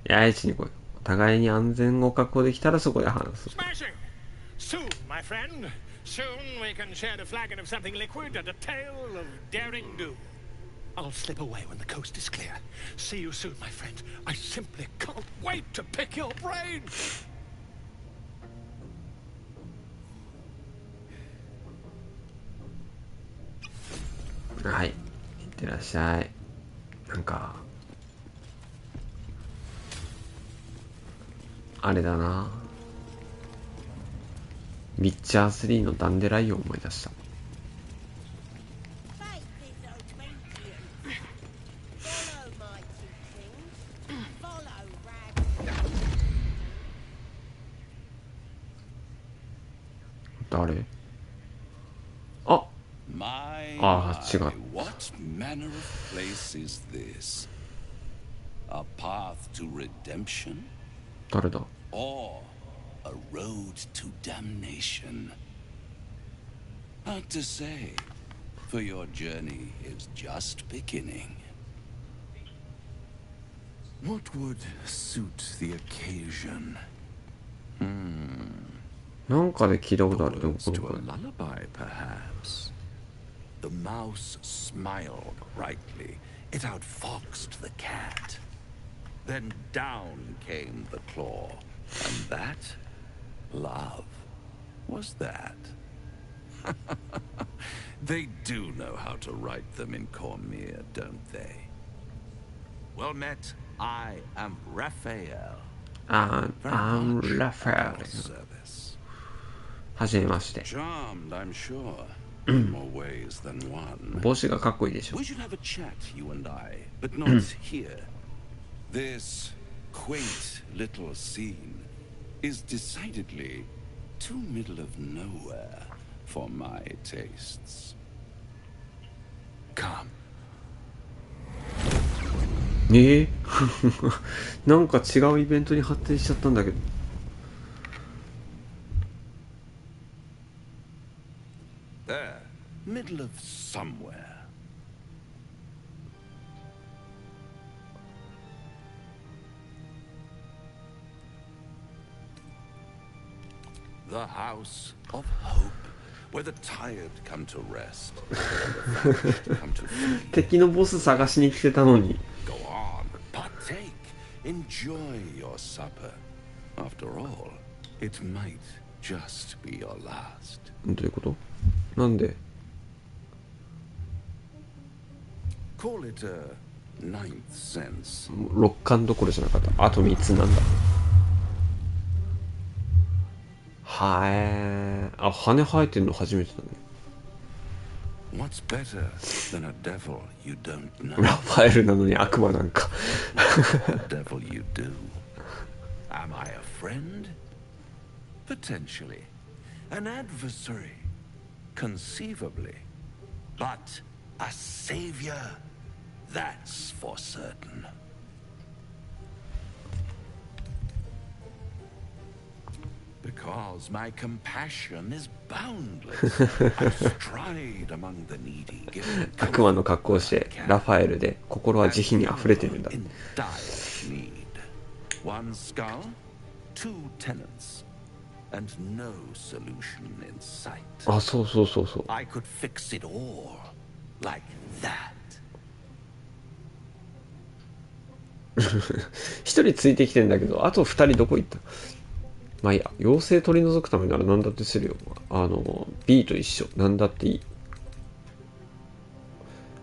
いや、愛知に来い。お互いに安全を確保できたらそこで話す。 Smashing! Soon, my friend. Soon we can share a flagon of something liquid and a tale of daring do. I'll slip away when the coast is clear. See you soon, my friend. I simply can't wait to pick your brain. はい。いってらっしゃい。なんか、あれだな。ウィッチャー3のダンデライオンを思い出した。誰？あ、あ、違う。 What manner of place is this? A path to redemption? 誰だ？ Or a road to damnation? Hard to say, for your journey is just beginning. What would suit the occasion? なんかで聞いたことある。でもこの To 声 a lullaby, perhaps. The mouse smiled brightly It outfoxed the cat. Then down came the claw. And that, love, was that. They do know how to write them in Cormier, don't they? Well met, I am Raphael. I'm Very much Raphael. at your service. はじめまして。 Charmed, I'm sure. In more ways than one. 帽子がかっこいいでしょ。 We should have a chat, you and I, but not here. This quaint little scene is decidedly too middle of nowhere for my tastes. Come. なんか違うイベントに発展しちゃったんだけど。There, middle of somewhere. The house of hope, where the tired come to rest, and the famished come to feed. 敵のボス探しに来てたのに。 Go on, partake, enjoy your supper. After all, it might just be your last. どういうこと？なんで？ Call it a ninth sense. 6巻どころじゃなかった。あと3つなんだ。はえ。あ、羽生えてんの初めてだね。 What's better than a devil you don't know? ラファエルなのに悪魔なんか。A devil you do. Am I a friend? Potentially. An adversary? Conceivably. But a savior? That's for certain. Because my compassion is boundless. I stride among the needy. 悪魔の格好をしてラファエルで心は慈悲に溢れてるんだ。 In dire need. One skull, two tenants, and no solution in sight. あ、そうそうそうそう。 I could fix it all like that. 一人ついてきてんだけど、あと二人どこ行った？まあいいや、妖精取り除くためなら何だってするよ。B と一緒。何だっていい。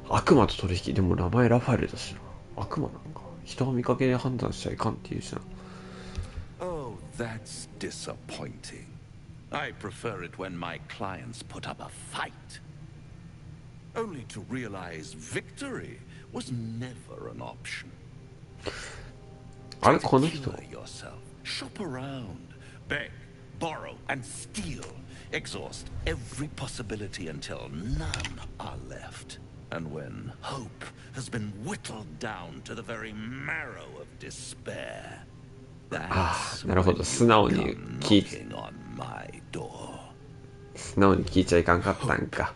悪魔と取引。でも名前ラファエルだしな。悪魔なんか。人は見かけで判断しちゃいかんって言うしな。 Oh, that's disappointing. I prefer it when my clients put up a fight. Only to realize victory was never an option. あれ、この人。 Yourself. Shop around. Beg, borrow, and steal. Exhaust every possibility until none are left. And when hope has been whittled down to the very marrow of despair, that's なるほど、素直に聞い knocking on my door. 素直に聞いちゃいかんかったんか。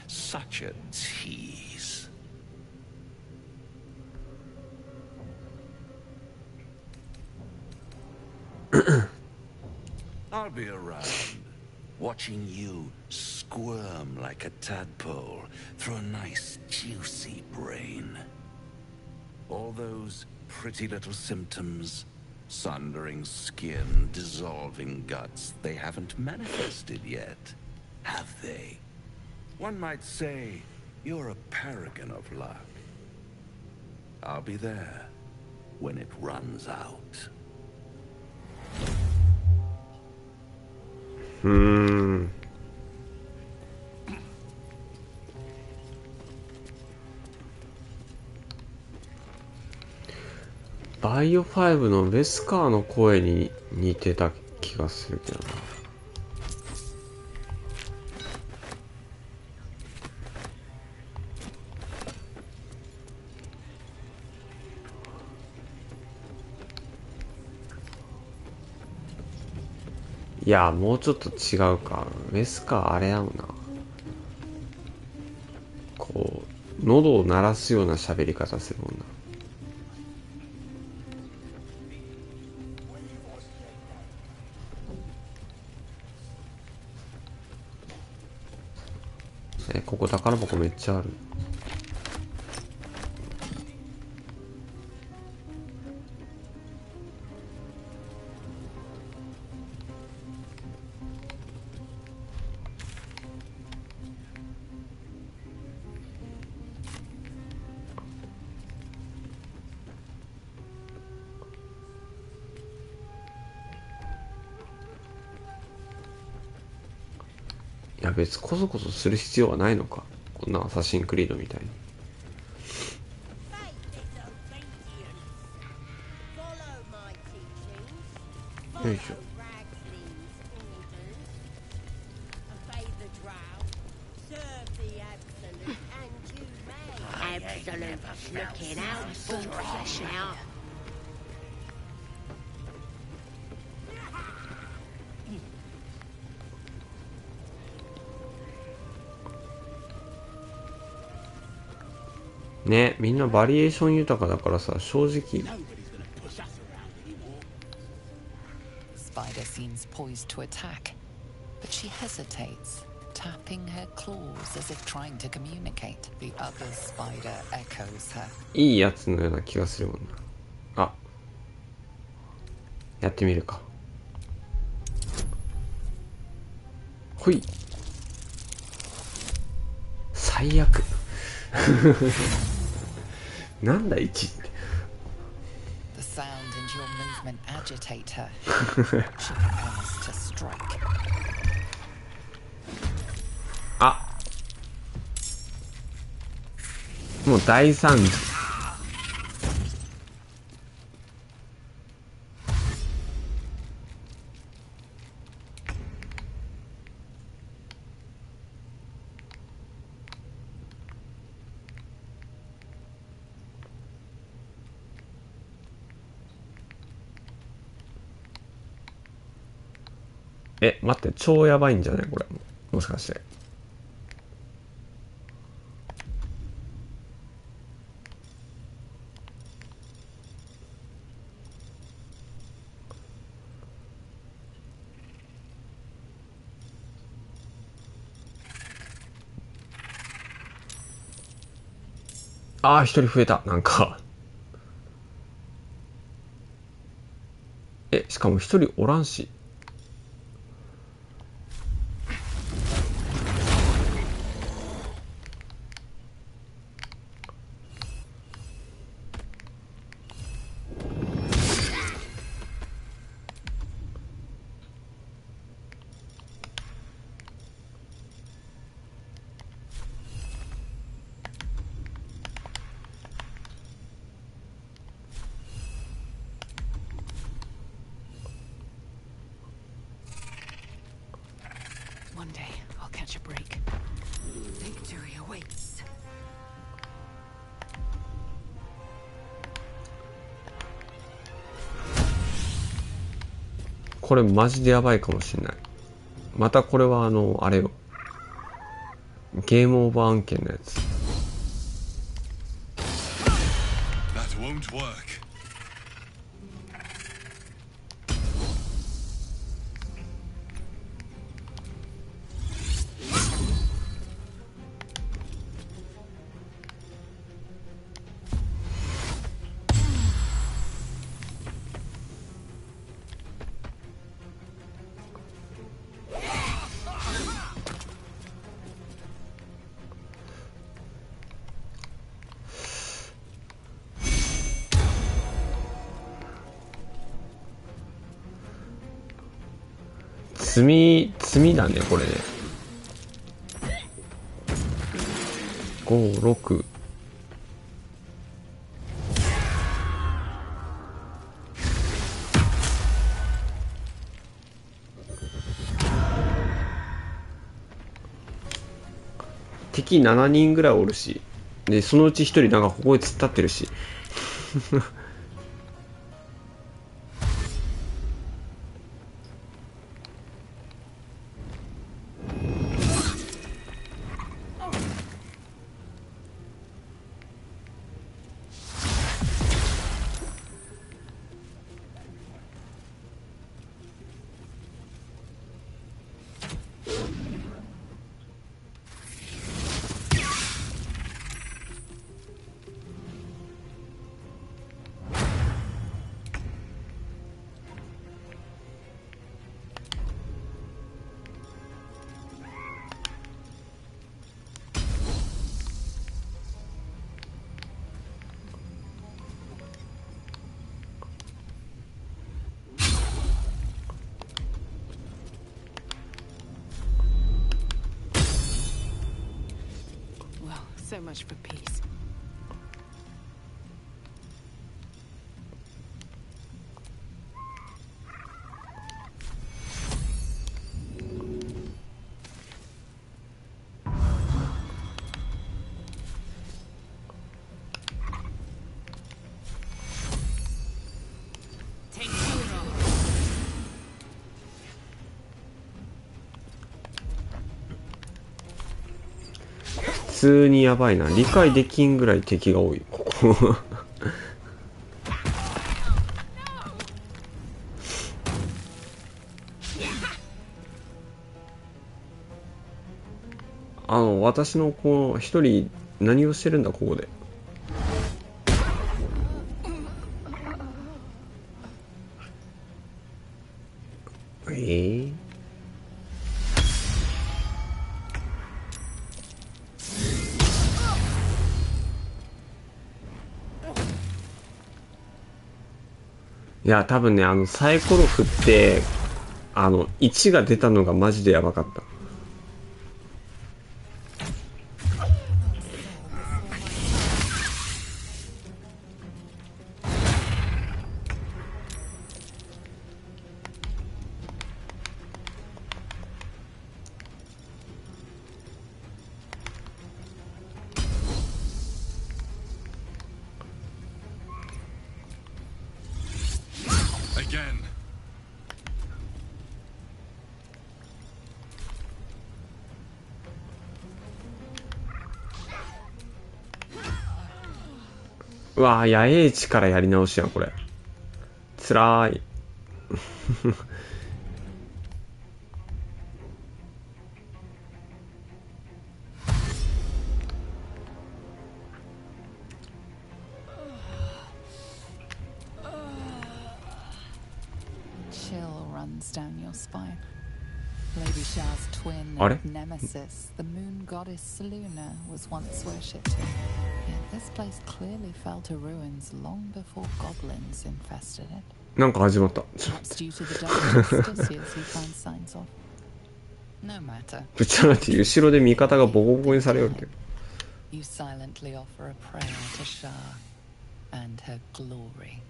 Such a tease. I'll be around, watching you squirm like a tadpole through a nice juicy brain. All those pretty little symptoms, sundering skin, dissolving guts, they haven't manifested yet, have they? One might say you're a paragon of luck. I'll be there when it runs out. バイオ5のベスカーの声に似てた気がするけどな。いや、もうちょっと違うか。ベスカーあれやもんな。こう、喉を鳴らすような喋り方するもんな。ここ宝箱めっちゃある。いや別にコソコソする必要はないのか、こんなアサシンクリードみたいに。よいしょ。ね、みんなバリエーション豊かだからさ、正直。Spider seems poised to attack, but she hesitates, tapping her claws as if trying to communicate. The other spider echoes her. いいやつのような気がするもんな。あ、やってみるか。ほい。最悪。なんだ1って。The sound and your movement agitate her. She prepares to strike. あ、もう大惨事。待って、超やばいんじゃないこれ。もしかして。ああ、一人増えた。なんか。しかも一人おらんし。One day, I'll catch a break. Victory awaits. これマジでやばいかもしれない。またこれはあれよ。ゲームオーバー案件のやつ。That won't work. 積みだね、これね。5、6。敵7人ぐらいおるし。で、そのうち1人なんかここへ突っ立ってるし。So much for peace. Take over. 普通にやばいな。理解できんぐらい敵が多いここ。私のこの一人何をしてるんだここで。いや多分ね、サイコロ振って1が出たのがマジでやばかった。Again. うわぁ、野営地からやり直しやんこれ。つらーい。Chill runs down your spine. Lady Shah's twin Are? and nemesis, the moon goddess Seluna, was once worshipped here. Yet this place clearly fell to ruins long before goblins infested it. なんか始まった。 Perhaps due to the dark justice you find signs of. No matter. ぶっちゃなって後ろで味方がボコボコにされよるけど。 You silently offer a prayer to Shah and her glory.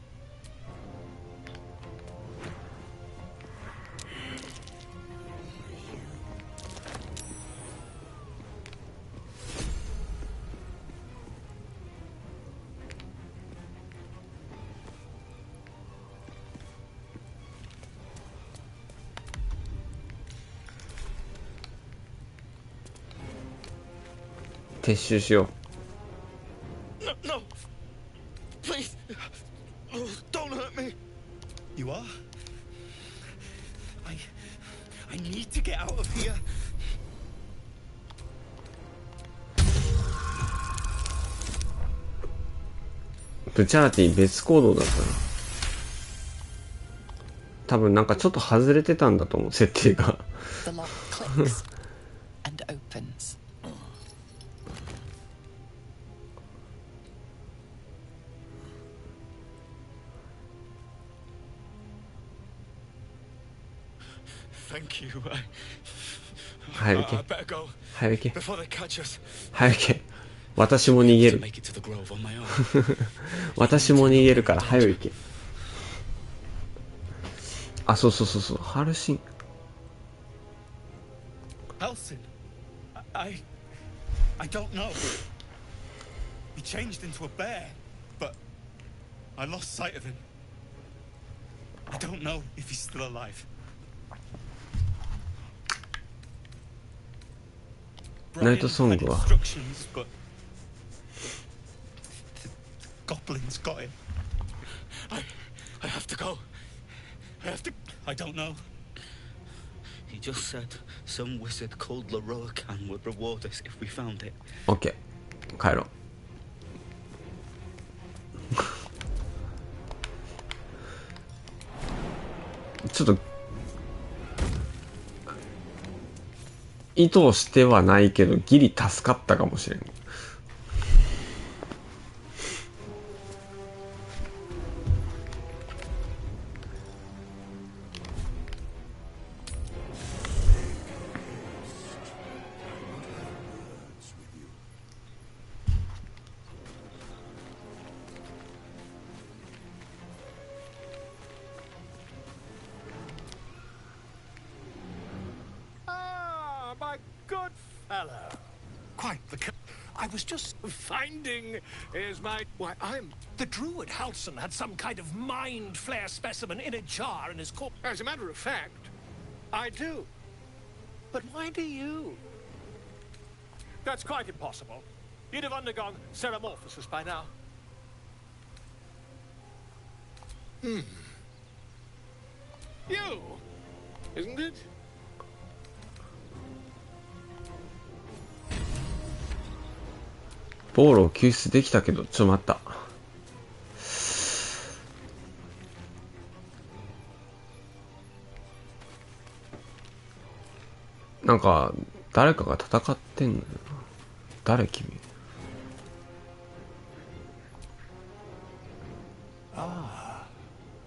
撤収しよ No, no! Please! Oh, don't hurt me! You are? I need to get out of here. う。ブチャーティ別行動だったな。多分なんかちょっと外れてたんだと思う、設定が。 The lock clicks and opens. Thank you. 早く行け。 I better go 早く行け。 before they catch us. 早く行け。私も逃げる。私も逃げるから早く行け。あ、そうそうそうそう。ハルシン。 Halsin, I don't know. He changed into a bear, but I lost sight of him. I don't know if he's still alive. ナイトソングは Instructions, but the goblins got him. I have to go. I don't know. He just said some wizard called Leroycan would reward us if we found it. OK 帰ろう。ちょっと意図してはないけどギリ助かったかもしれん。my good fellow. Quite the... I was just finding is my... Why, I'm... The druid Halson had some kind of mind flare specimen in a jar in his corpse. As a matter of fact, I do. But why do you? That's quite impossible. You'd have undergone ceramorphosis by now. You, isn't it? ボーロを救出できたけど、ちょっと待った。なんか誰かが戦ってんのよな。誰君？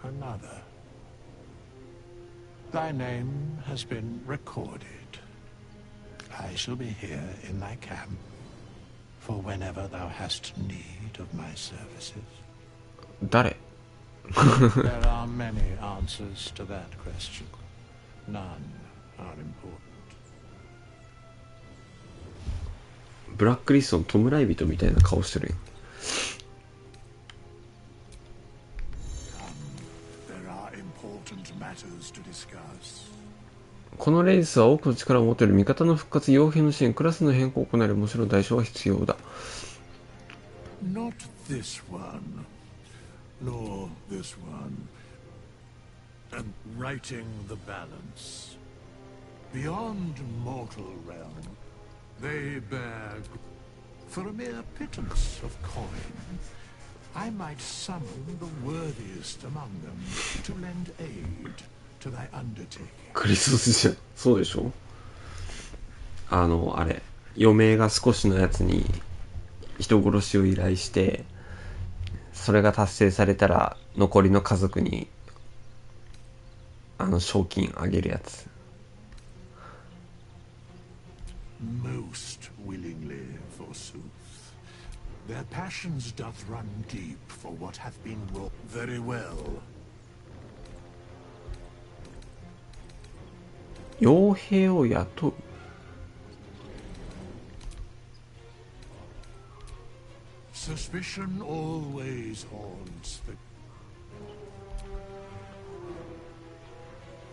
Another. Thy name has been recorded. I shall be here in thy camp for whenever thou hast need of my services. 誰? There are many answers to that question. None are important. ブラックリストの弔い人みたいな顔してるやん。このレースは多くの力を持っている味方の復活、傭兵の支援、クラスの変更を行えるもちろん代償は必要だ。Not this one, nor this one. And righting the balance. Beyond mortal realm, they bear for a mere pittance of coin. I might summon the worthiest among them to lend aid to thy undertaking. クリスマスじゃん。そうでしょ？あれ、余命が少しのやつに人殺しを依頼して、それが達成されたら残りの家族に賞金あげるやつ。Most willingly, forsooth. Their passions doth run deep for what hath been wrought. Very well. 傭兵を雇う。Suspicion always haunts the...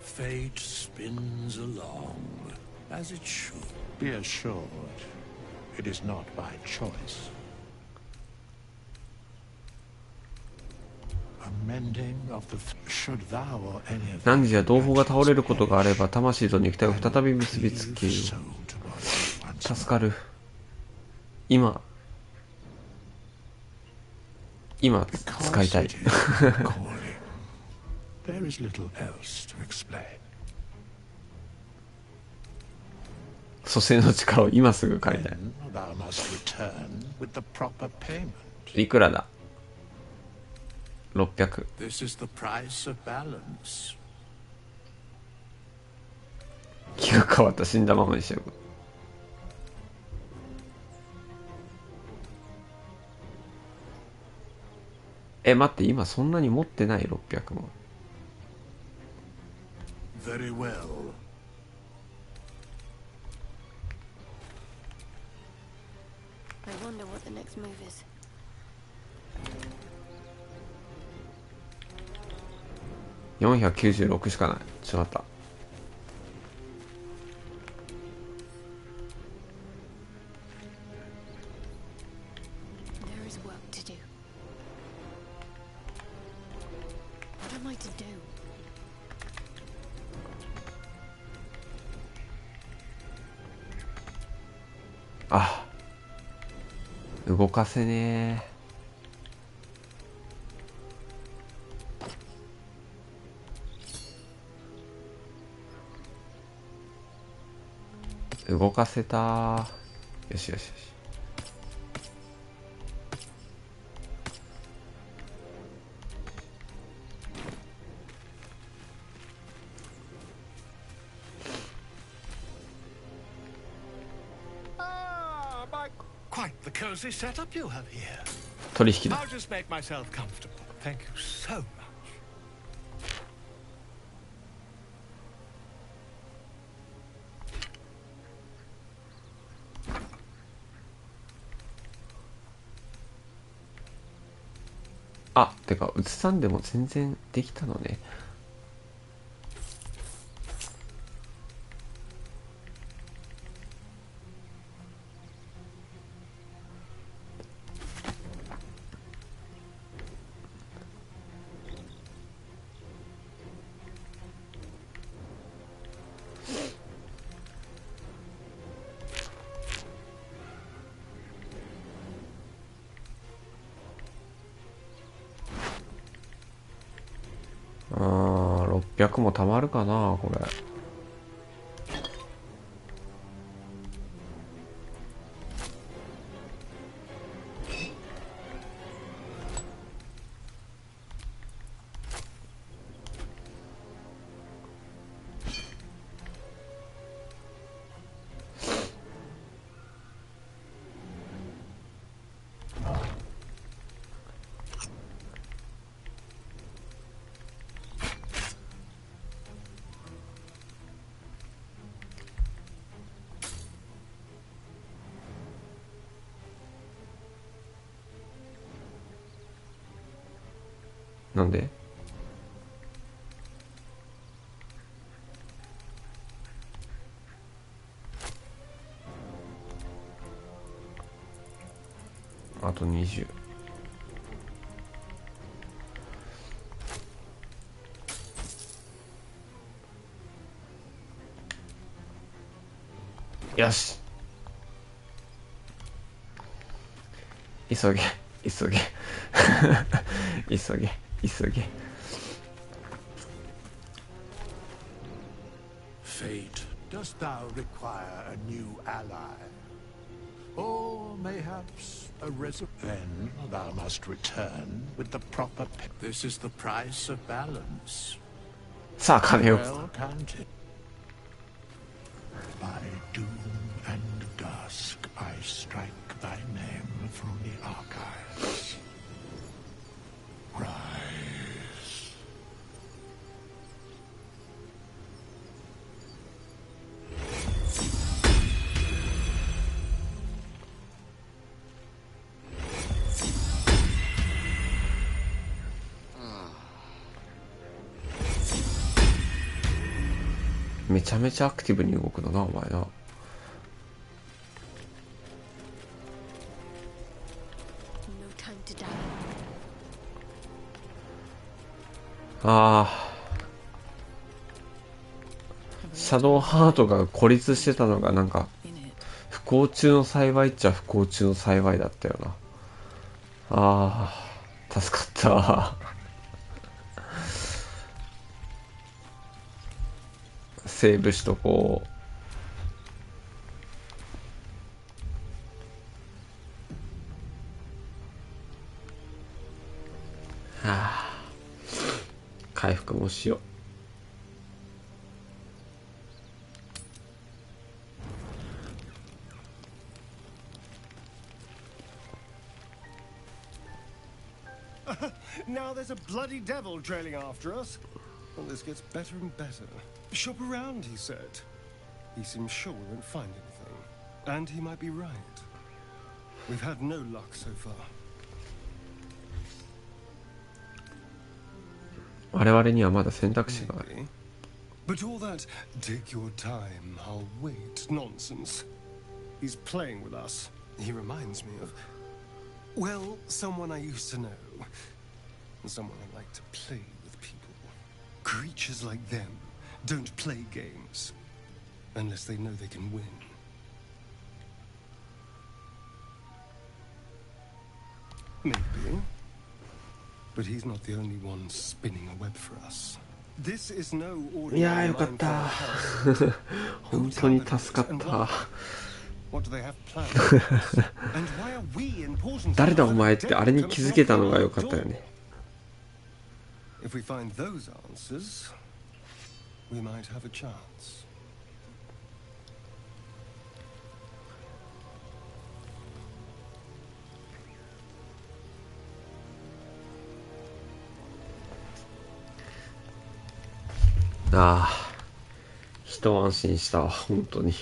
Fate spins along, as it should. Be assured, it is not by choice. Amending of the... Should thou or any of... 何時や同胞が倒れることがあれば、魂と肉体を再び結びつけよう。助かる。今使いたい。There is little else to explain. 蘇生の力を今すぐ借りたい。Thou must return with the proper payment. いくらだ？600。This is the price of balance. 気が変わった。死んだままにしよう。待って、今そんなに持ってない600も。Very well. I wonder what the next move is. 496しかない。ちょっと待った。There is work to do. What am I to do? あ、動かせねえ。動かせた。よしよしよし。Quite the cozy setup you have here. 取引だ。 I'll just make myself comfortable. Thank you so much. あ、てか映さんでも全然できたのね。600もたまるかなこれ。なんで？あと20。よし。急げ、急げ。急げ、急げ。Fate, dost thou require a new ally? Or mayhaps a Then thou must return with the proper This is the price of balance. さあ、金を。 Well counted. By doom and dusk I strike thy name from the archives. Rise. めちゃめちゃアクティブに動くのな、お前な。ああ。シャドウハートが孤立してたのがなんか、不幸中の幸いっちゃ不幸中の幸いだったよな。ああ、助かった。セーブしとこう。はあ、回復もしよう。Now there's a bloody devil trailing after us. Well, this gets better and better. Shop around, he said. He seems sure we won't find anything. And he might be right. We've had no luck so far. 我々にはまだ選択肢がある。But all that take your time, I'll wait nonsense. He's playing with us. He reminds me of, well, someone I used to know. Someone I like to play with people. Creatures like them don't play games unless they know they can win. Maybe. But he's not the only one spinning a web for us. This is no いやー ordinary よかっ mine た for 本当に助かった What do they have planned? And why are we important? 誰だお前ってあれに気づけたのがよかったよね。 If we find those answers, we might have a chance. ああ、一安心したわ、本当に。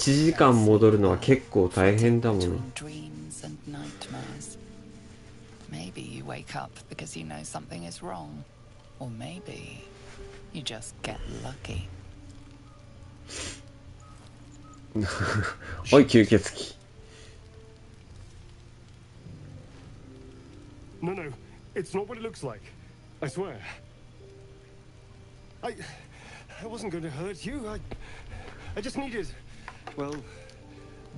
1時間戻るのは結構大変だもの。 dreams and nightmares. Maybe you wake up because you know something is wrong, or maybe you just get lucky. おい吸血鬼。 No, no, it's not what it looks like. I swear. I wasn't going to hurt you. I just needed, well,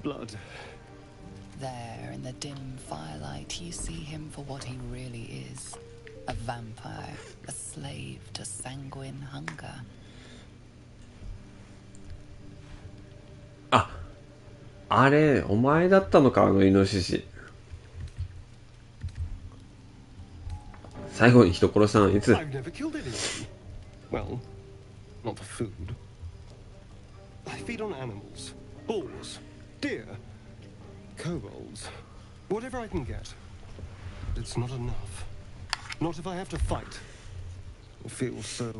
blood. There, in the dim firelight, you see him for what he really is. A vampire, a slave to sanguine hunger. あ、あれ、お前だったのか、あのイノシシ。最後に人殺したのいつ？ I've never killed anyone. Well, not for food. I feed on animals, boars, deer, kobolds, whatever I can get. But it's not enough. Not if I have to fight. I feel so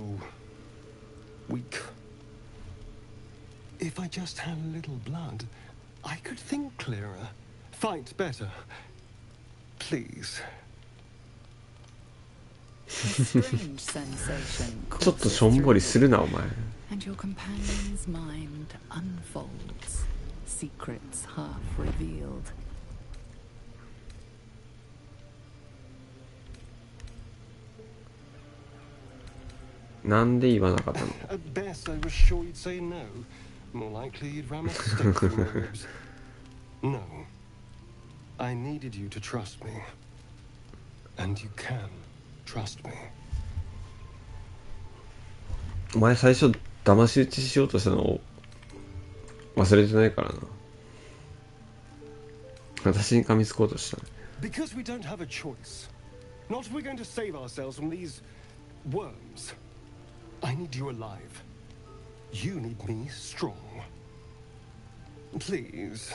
weak. If I just had a little blood, I could think clearer, fight better. Please. A strange sensation ちょっとしょんぼりするなお前。 and your companion's mind unfolds, secrets half revealed. なんで言わなかったの？ At best, I was sure you'd say no. More likely, you'd ram a stick through my ribs. No. I needed you to trust me. And you can trust me. お前最初騙し討ちしようとしたのを忘れてないからな。私に噛みつこうとした。 Because we don't have a choice. Not if we're going to save ourselves from these worms. I need you alive. You need me strong. Please,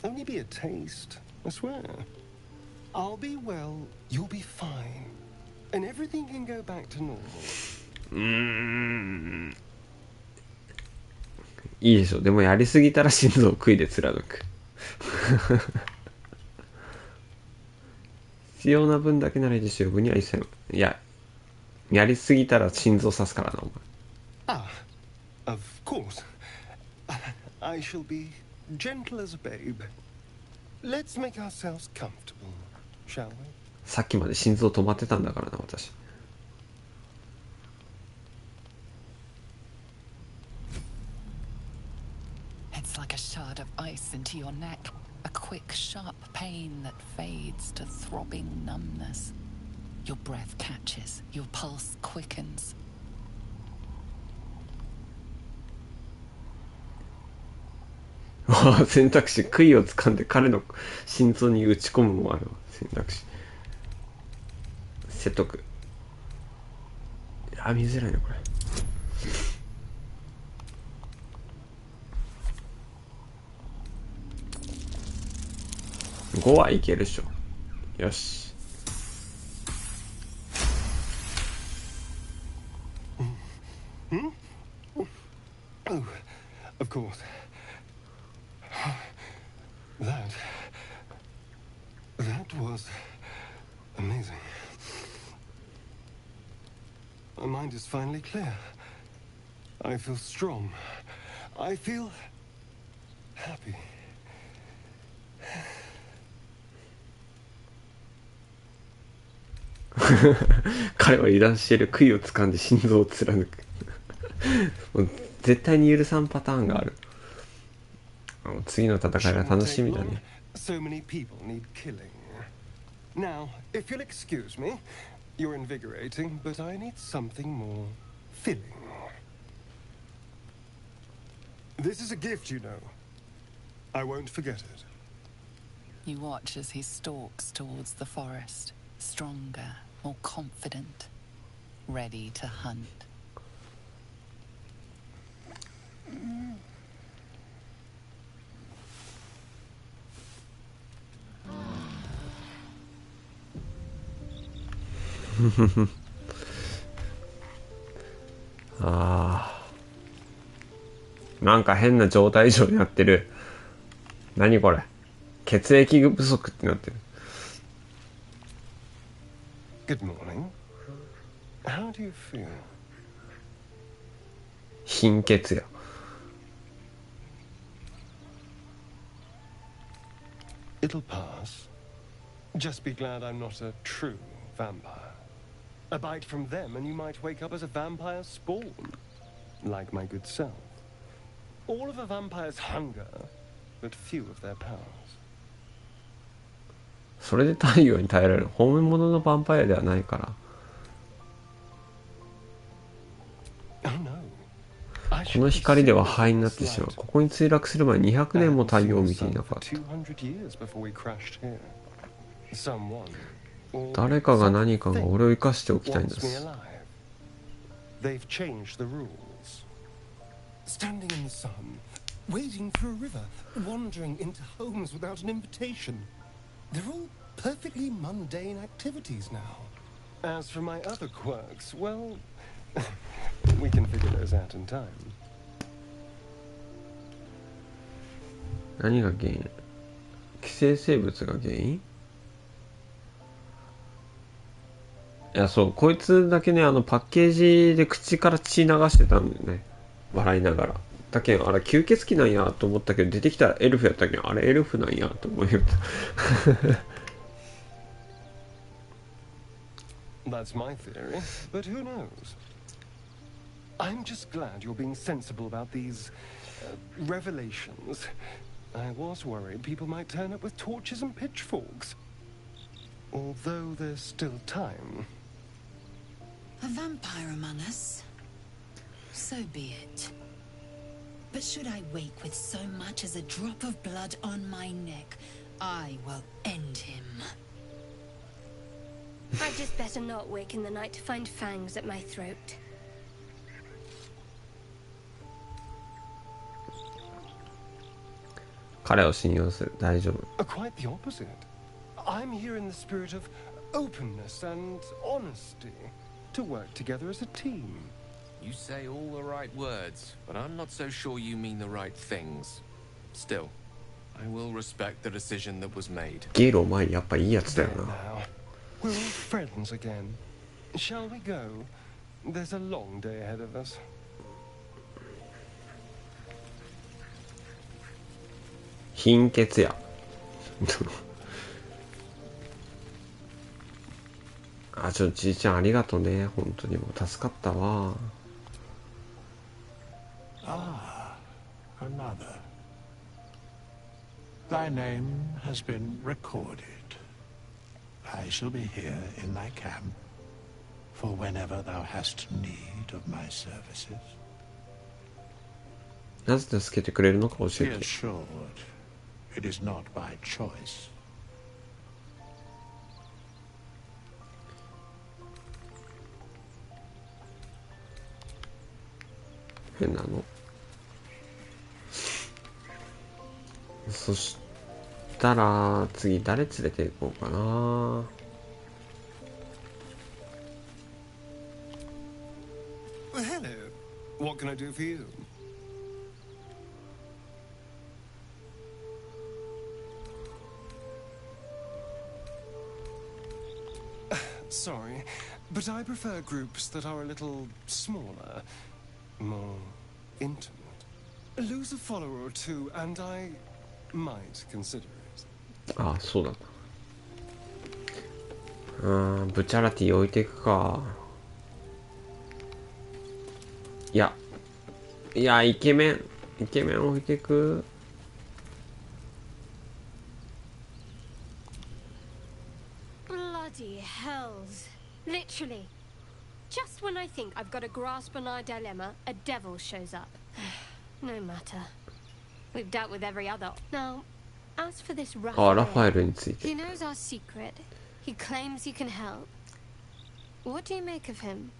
only be a taste, I swear. I'll be well, you'll be fine. And everything can go back to normal. いいでしょ。でもやりすぎたら心臓を杭で貫く。必要な分だけならいいですよ。分には一切。いや、やりすぎたら心臓刺すからな、お前。 Ah, of course. I shall be gentle as a babe. Let's make ourselves comfortable, shall we? さっきまで心臓止まってたんだからな、私。 It's like a shard of ice into your neck, a quick, sharp pain that fades to throbbing numbness. Your breath catches, your pulse quickens. 選択肢、杭を掴んで彼の心臓に打ち込むもあるわ。選択肢。説得。いや、見づらいな、これ。5はいけるでしょ。よし。Hmm? Oh, of course. That was amazing. My mind is finally clear. I feel strong. I feel happy. 彼は油断している。杭を掴んで心臓を貫く。もう絶対に許さんパターンがある。次の戦いが楽しみだね。 So many people need killing. Now, if you'll excuse me, you're invigorating, but I need something more filling. This is a gift, you know. I won't forget it. You watch as he stalks towards the forest, stronger, more confident, ready to hunt. なんか変な状態異常になってる。何これ。血液不足ってなってる。Good morning. How do you feel? 貧血や。It'll pass. Just be glad I'm not a true vampire. A bite from them and you might wake up as a vampire spawn. Like my good self. All of a vampire's hunger, but few of their powers. それで太陽に耐えられる。本物のヴァンパイアではないから。この光では灰になってしまう。ここに墜落する前に200年も太陽を見ていなかった。誰かが何かが俺を生かしておきたいんです。They've changed the rules. Standing in the sun, waiting for a river, wandering into homes without an invitation. They're all perfectly mundane activities now. As for my other quirks, well, we can figure those out in time. 何が原因？寄生生物が原因？いや、そう、こいつだけね、パッケージで口から血流してたんだよね。笑いながら。だけど、あれ、吸血鬼なんやと思ったけど、出てきたらエルフやったけど、あれ、エルフなんやと思いよった。That's my theory, but who knows? I'm just glad you're being sensible about these revelations. I was worried people might turn up with torches and pitchforks. Although there's still time. A vampire among us? So be it. But should I wake with so much as a drop of blood on my neck, I will end him. I'd just better not wake in the night to find fangs at my throat. Quite the opposite. I'm here in the spirit of openness and honesty to work together as a team. You say all the right words, but I'm not so sure you mean the right things. Still, I will respect the decision that was made. ゲイロお前やっぱいいやつだよな。We're all friends again. Shall we go? There's a long day ahead of us. 貧血や。あ、じいちゃんありがとうね。本当にもう助かったわ。Ah, another. Thy name has been recorded. I shall be here in thy camp for whenever thou hast need of my services. なぜ助けてくれるのか教えて。Be assured, it is not by choice. 変なの。そしたら次誰連れて行こうかな。Hello. What can I do for you? Sorry, but I prefer groups that are a little smaller, more intimate. Lose a follower or two, and I might consider it. ああ、そうだな。ブチャラティ置いていくか。いや、イケメン置いていく。Bloody hells. Literally. Just when I think I've got a grasp on our dilemma, a devil shows up. No matter. We've dealt with every other. Now, as for this Raphael, ラファエルについて。 he knows our secret. He claims he can help. What do you make of him?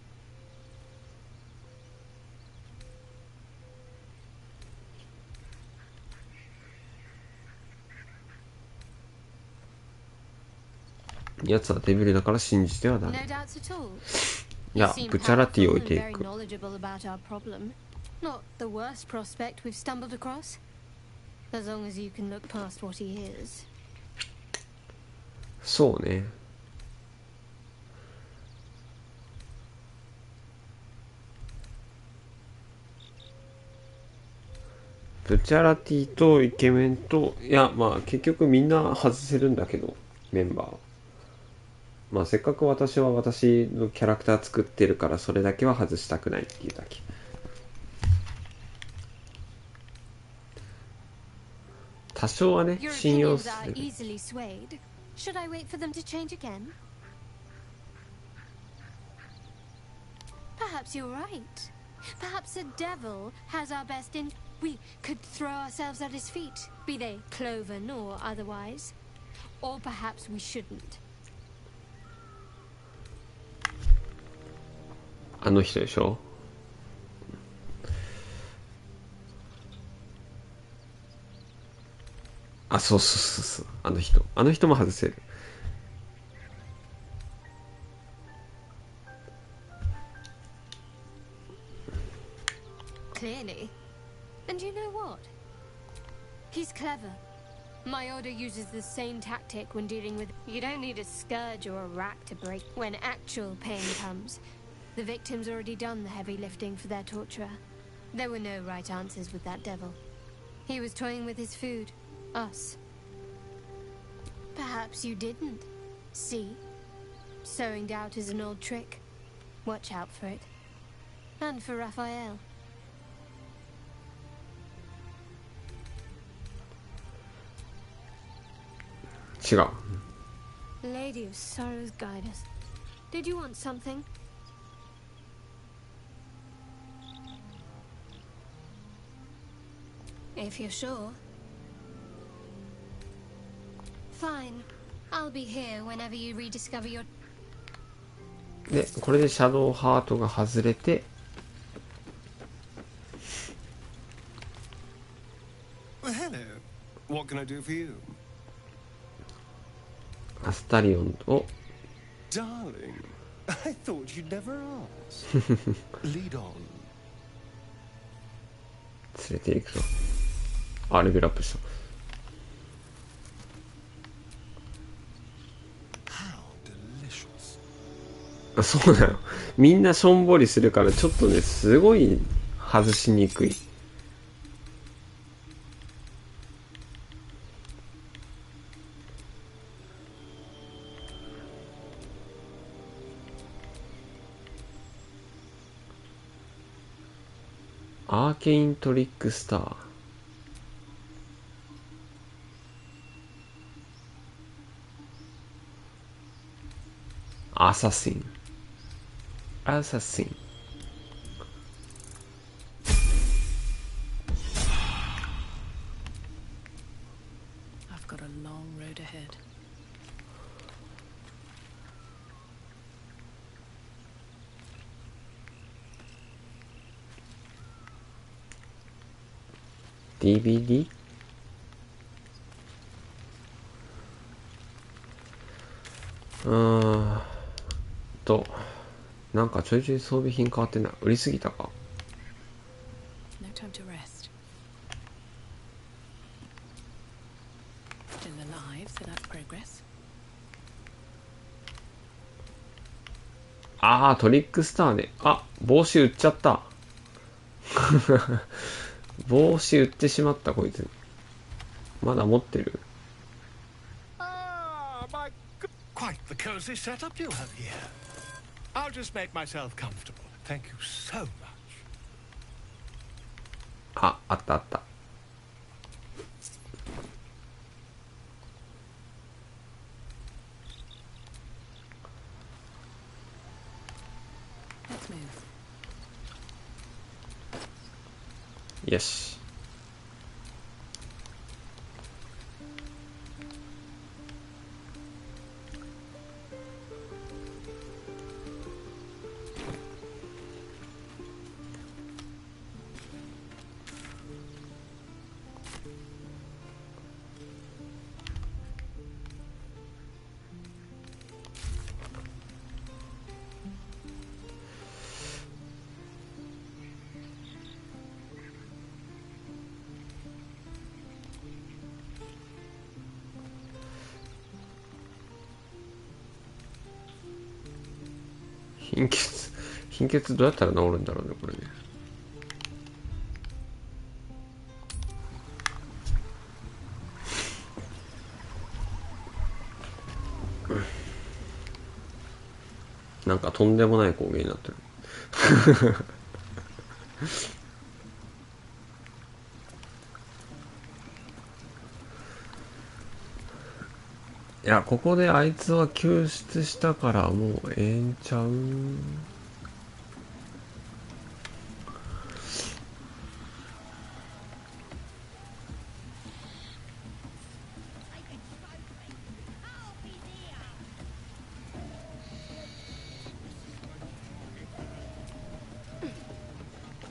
やつはデビルだから信じてはダ No メ。 doubts at all. いや、ブチャラティ置いてい Very く。 knowledgeable about our problem. Not the worst prospect we've stumbled across. As long as you can look past what he is. そうね。ブチャラティとイケメンと、いや、まあ結局みんな外せるんだけど、メンバー。まあせっかく私は私のキャラクター作ってるから、それだけは外したくないっていうだけ。多少はね、信用する。Should I wait for them to change again? Perhaps you're right. Perhaps a devil has our best in. We could throw ourselves at his feet, be they cloven or otherwise. Or perhaps we shouldn't. あの人でしょ？あ、そうそうそうそう。あの人。あの人も外せる。Clearly. And you know what? He's clever. My order uses the same tactic when dealing with... You don't need a scourge or a rack to break. When actual pain comes, the victim's already done the heavy lifting for their torturer. There were no right answers with that devil. He was toying with his food. Us. Perhaps you didn't. See? Sowing doubt is an old trick. Watch out for it. And for Raphael. Lady of Sorrows, guide us. Did you want something? If you're sure. Fine. I'll be here whenever you rediscover your... で、これでシャドウハートが外れて、Hello. What can I do for you? アスタリオンを Darling, I thought you'd never ask. Lead on. 連れていくと。あ、レベルアップした。あ、そうなの。みんなしょんぼりするからちょっとね、すごい外しにくい。アーケイントリックスター。アサシン。アサシン。I've got a long road ahead. DVD？ なんかちょいちょい装備品変わってない。売りすぎたか。 No time to rest. Still alive, so that's progress. あー、トリックスターで。あ、帽子売っちゃった。帽子売ってしまった、こいつ。まだ持ってる？ Ah, my good. Quite the cozy setup you have here. I'll just make myself comfortable. Thank you so much. あ、あったあった。Let's move. よし。貧血どうやったら治るんだろうね、これね。なんかとんでもない光景になってる。いや、ここであいつは救出したからもうええんちゃう。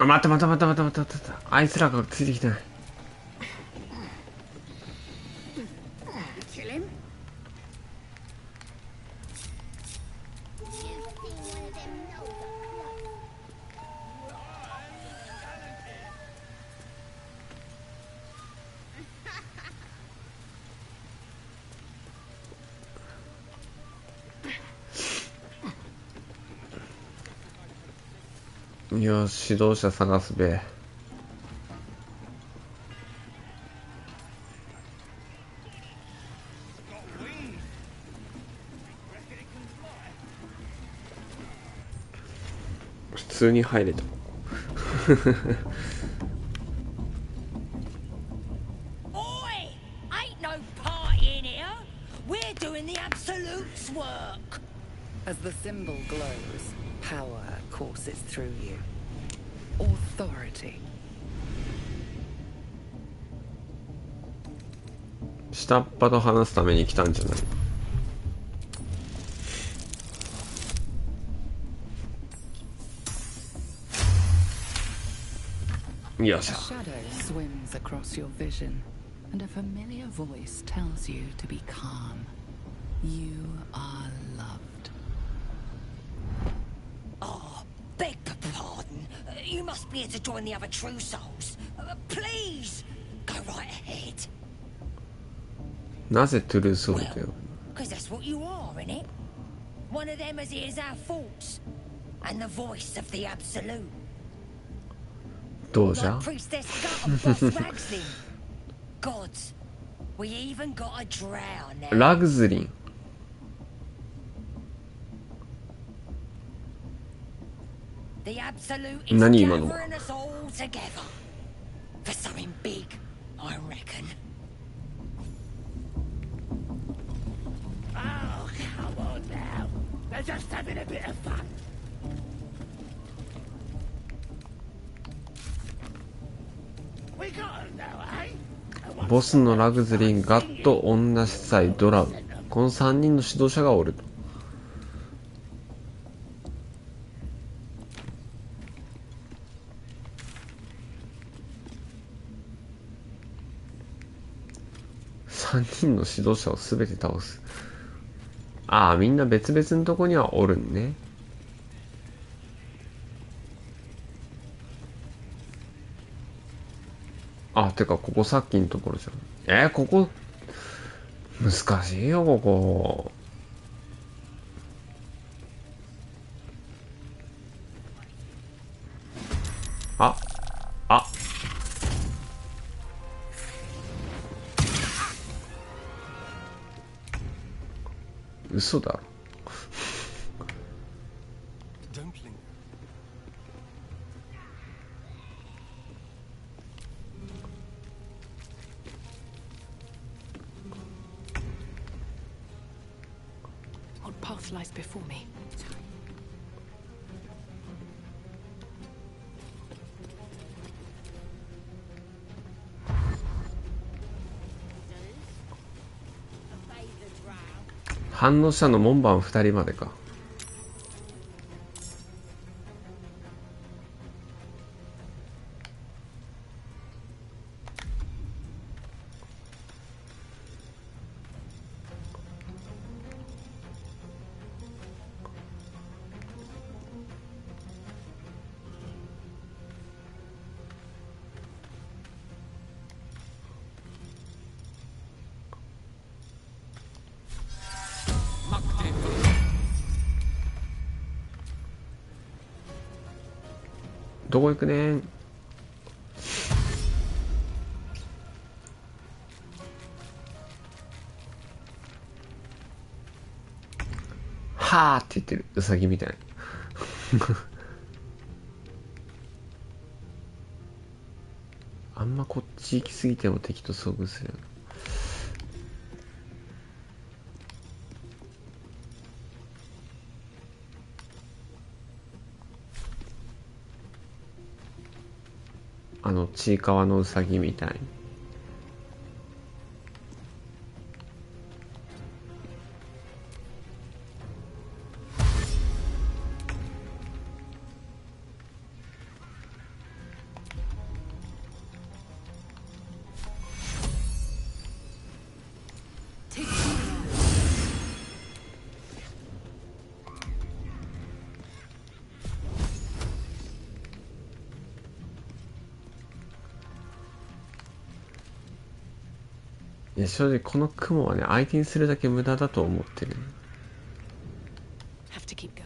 あ、待って。あいつらがついてきてない。よし、指導者探すべ。普通に入れた。Oi! Ain't no party in here. We're doing the Absolute's work. As the symbol glows, power courses through you. Authority. 下っ端と話すために来たんじゃない。よっしゃ。 A shadow swims across your vision, and a familiar voice tells you to be calm. You are loved. Oh, beg the pardon. You must be here to join the other true souls. Please, go right ahead. なぜトゥルーソウルと呼ぶ？ Because that's what you are, innit? One of them as hears our thoughts. And the voice of the Absolute. どうじゃ？ Like Priestess Gut and Boss Ragslin. Gods, we even got a drow now. ラグズリン。 The Absolute is gathering us all together. For something big, I reckon. Oh, come on now. They're just having a bit of fun. ボスのラグズリン、ガット、女司祭、ドラウ。この3人の指導者がおると。3人の指導者をすべて倒す。ああ、みんな別々のとこにはおるんね。あ、てかここさっきのところじゃん。ここ難しいよ、ここ。あ、嘘だろ。What path lies before me? 反応したの門番2人までか。どこ行くねん。はーって言ってる、ウサギみたいな。あんまこっち行き過ぎても敵と遭遇する。ちいかわのウサギみたいに。いや正直この雲はね相手にするだけ無駄だと思ってる。Have to keep going.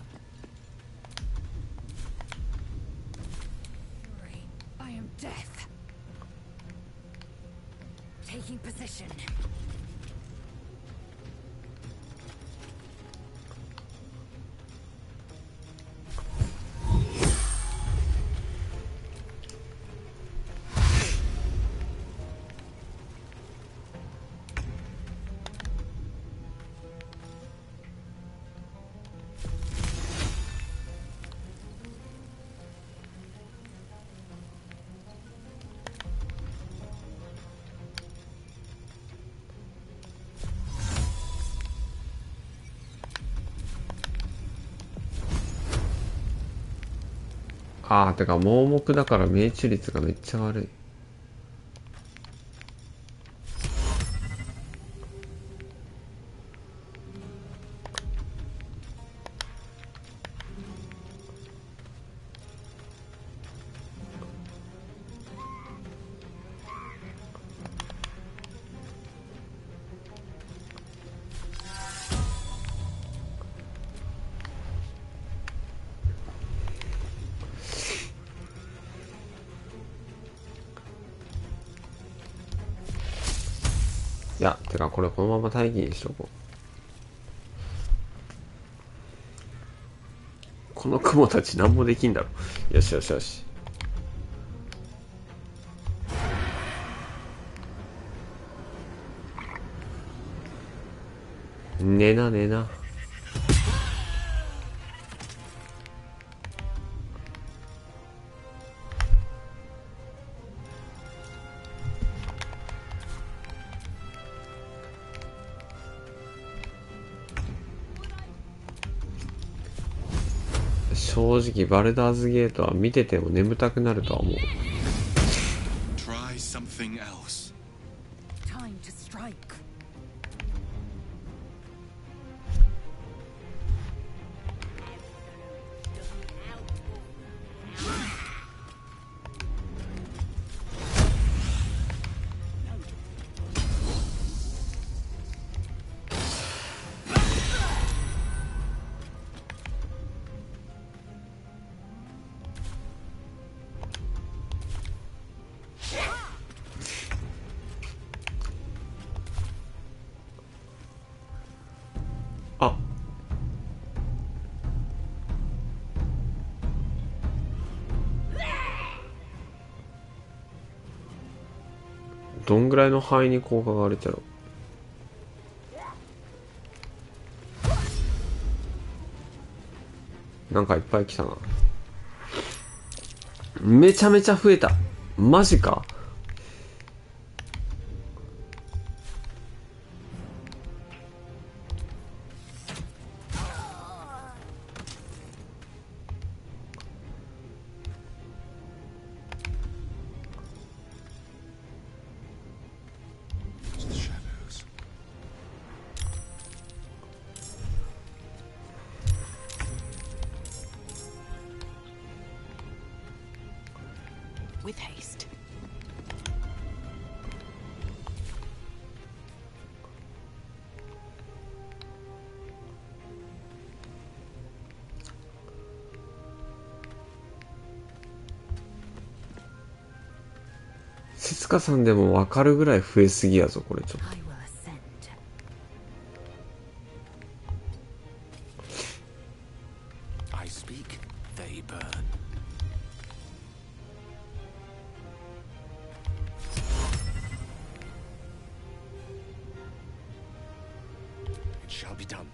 I am death. Taking position.ああ、てか盲目だから命中率がめっちゃ悪い。いや、てかこれこのまま待機にしとこう。この雲たち何もできんだろ。よしよしよし。寝な寝な。正直バルダーズゲートは見てても眠たくなるとは思う。 Try something else. Time to strike.あ、どんぐらいの範囲に効果があるっちゃろ。なんかいっぱい来たな。めちゃめちゃ増えた。マジか。With haste. カさんでも分かるぐらい増えすぎやぞこれちょっと。I speak, they burn. It shall be done.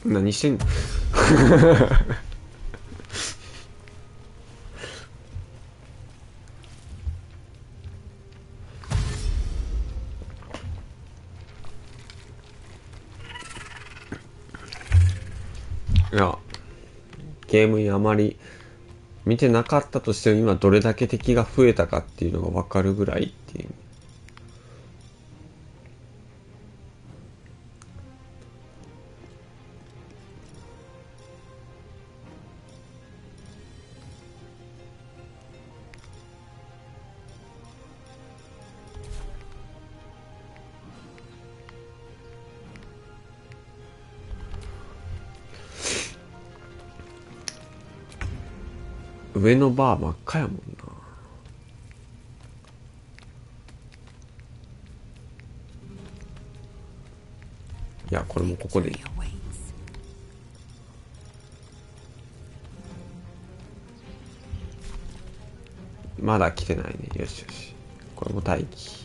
何してんのいやゲームにあまり見てなかったとしても今どれだけ敵が増えたかっていうのが分かるぐらいっていう。上のバー真っ赤やもんな。いやこれもここでいい。まだ来てないね。よしよしこれも待機。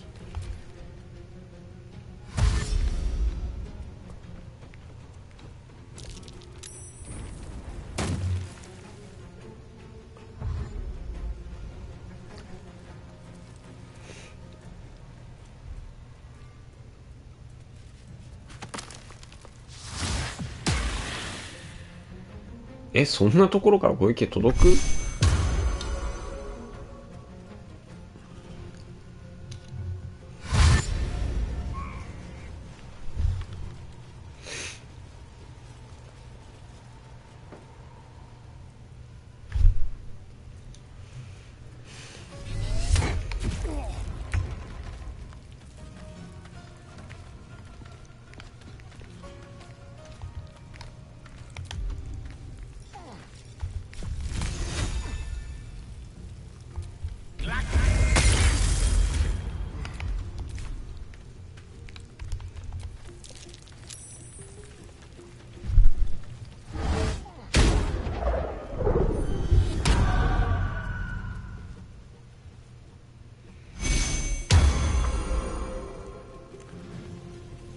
そんなところからご意見届く？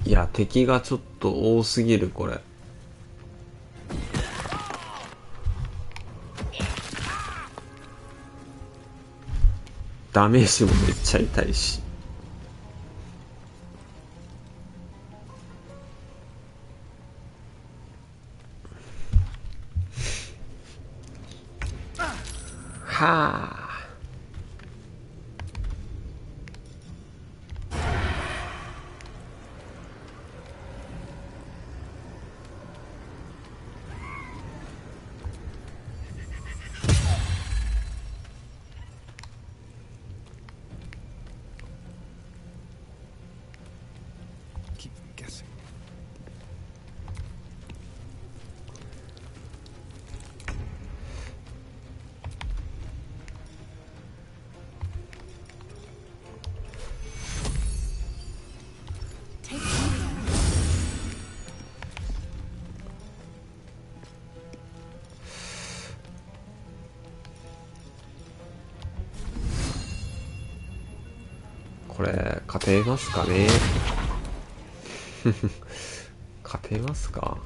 いや敵がちょっと多すぎるこれ。ダメージもめっちゃ痛いし。はあ。これ勝てますかね勝てますか。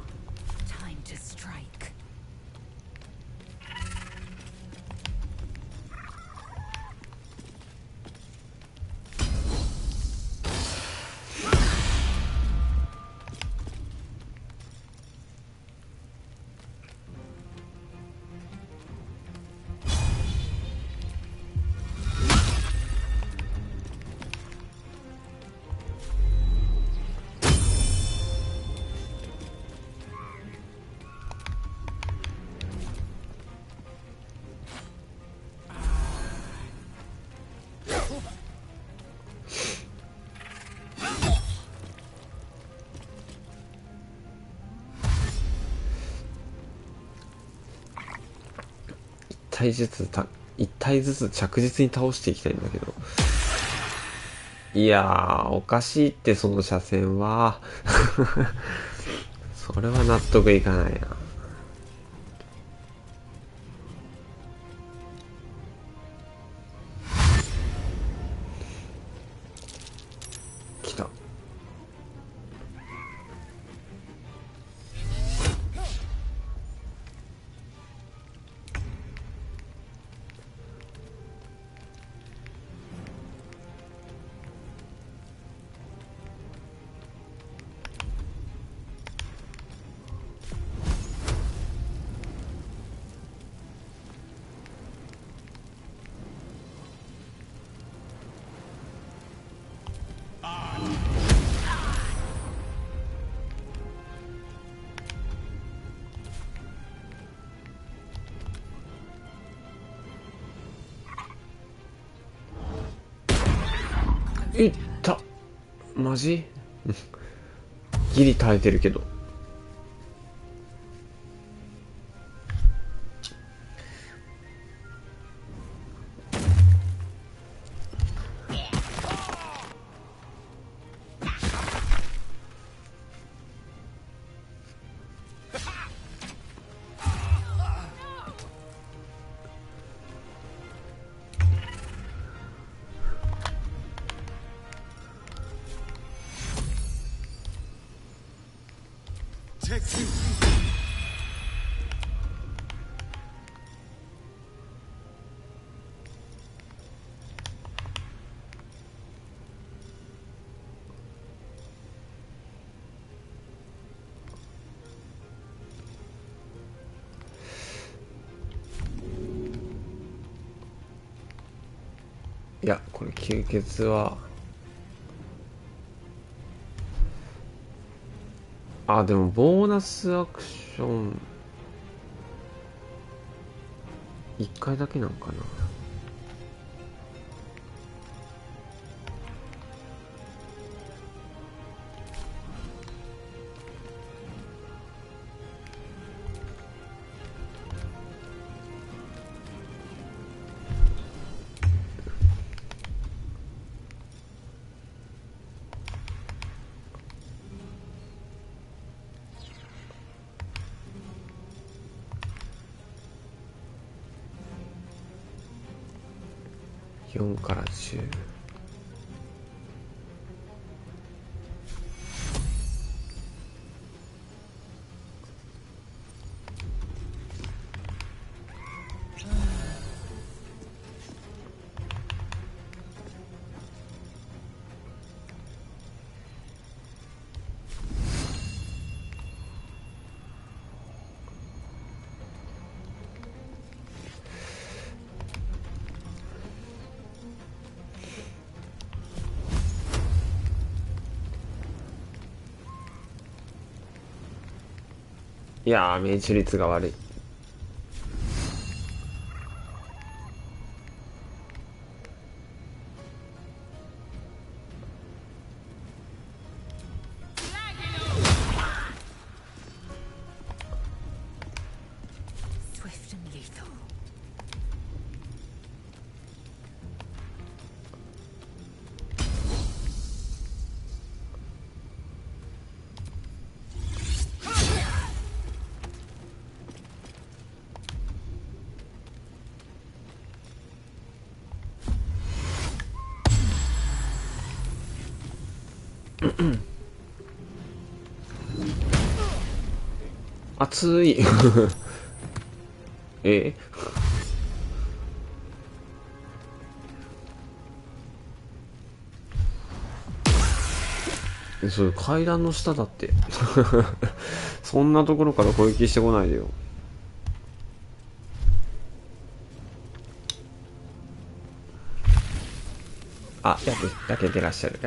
一体ずつ着実に倒していきたいんだけど。いやー、おかしいって、その車線は。それは納得いかないな。来た。いった。マジギリ耐えてるけど。いや、これ吸血はでもボーナスアクション1回だけなんかな。4から10。いやー、命中率が悪い。Swift and lethal.熱いそれ階段の下だってそんなところから攻撃してこないでよ。焼けてらっしゃる。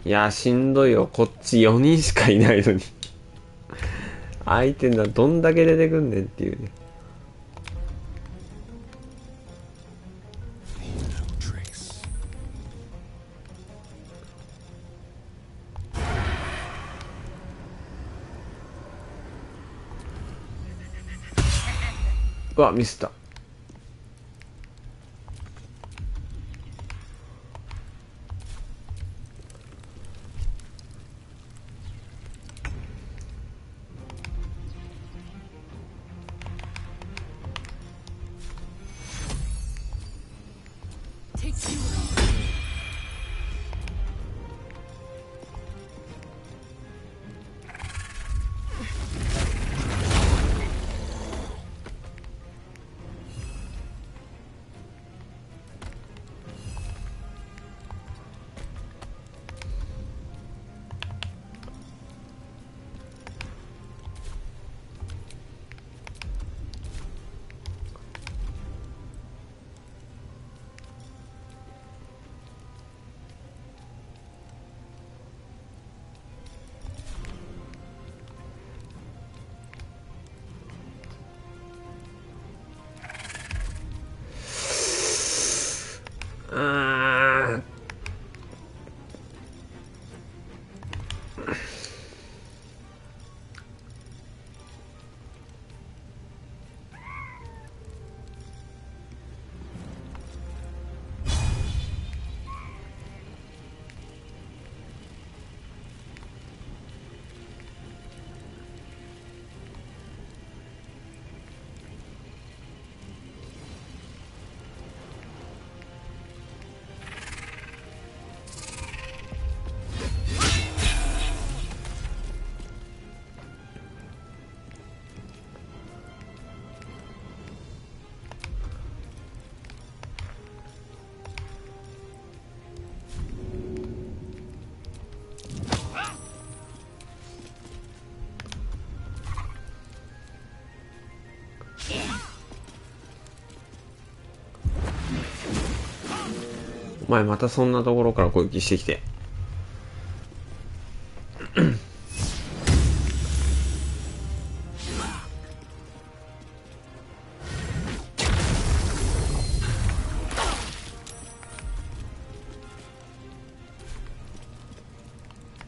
いやしんどいよ、こっち4人しかいないのに相手などんだけ出てくんねんっていうね。うわミスった。お前またそんなところから攻撃してきて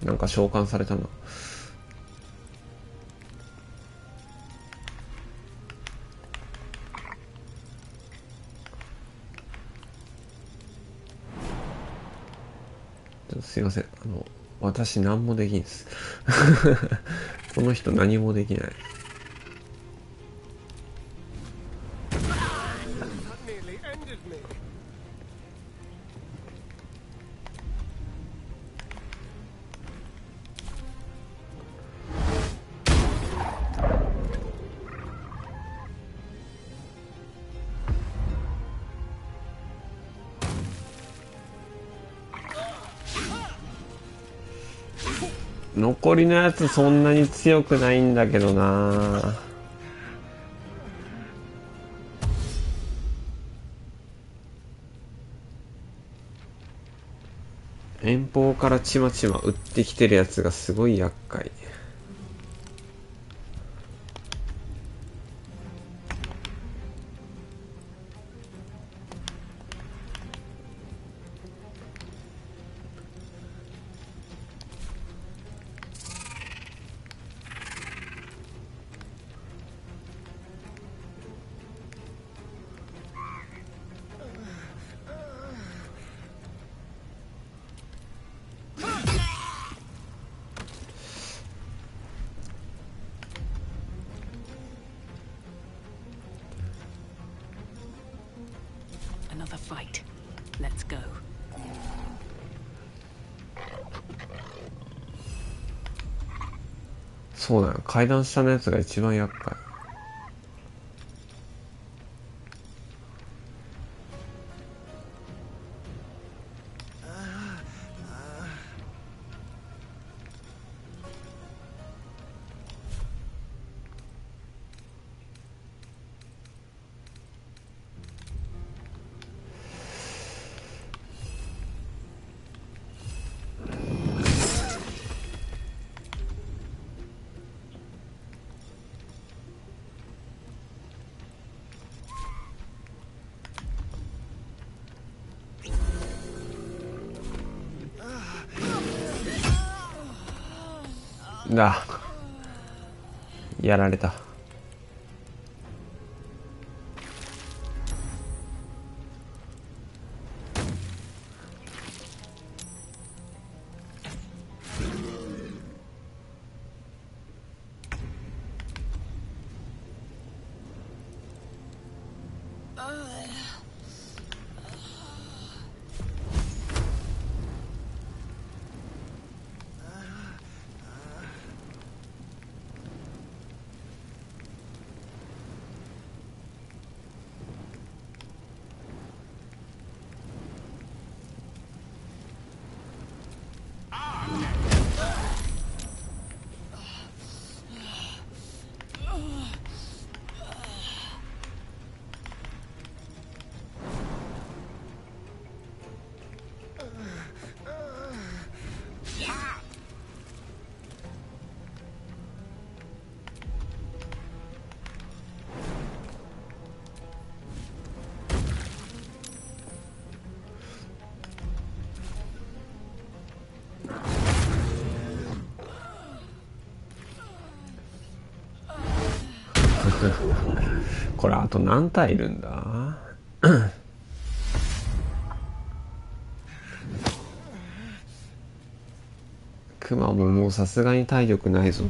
なんか召喚されたな。すいません、私何もできんすこの人何もできない。残りのやつそんなに強くないんだけどな。遠方からちまちま撃ってきてるやつがすごい厄介。Another fight. Let's go. そうだよ、階段下のやつが一番厄介。だ、やられた。これあと何体いるんだ？クマももうさすがに体力ないぞ。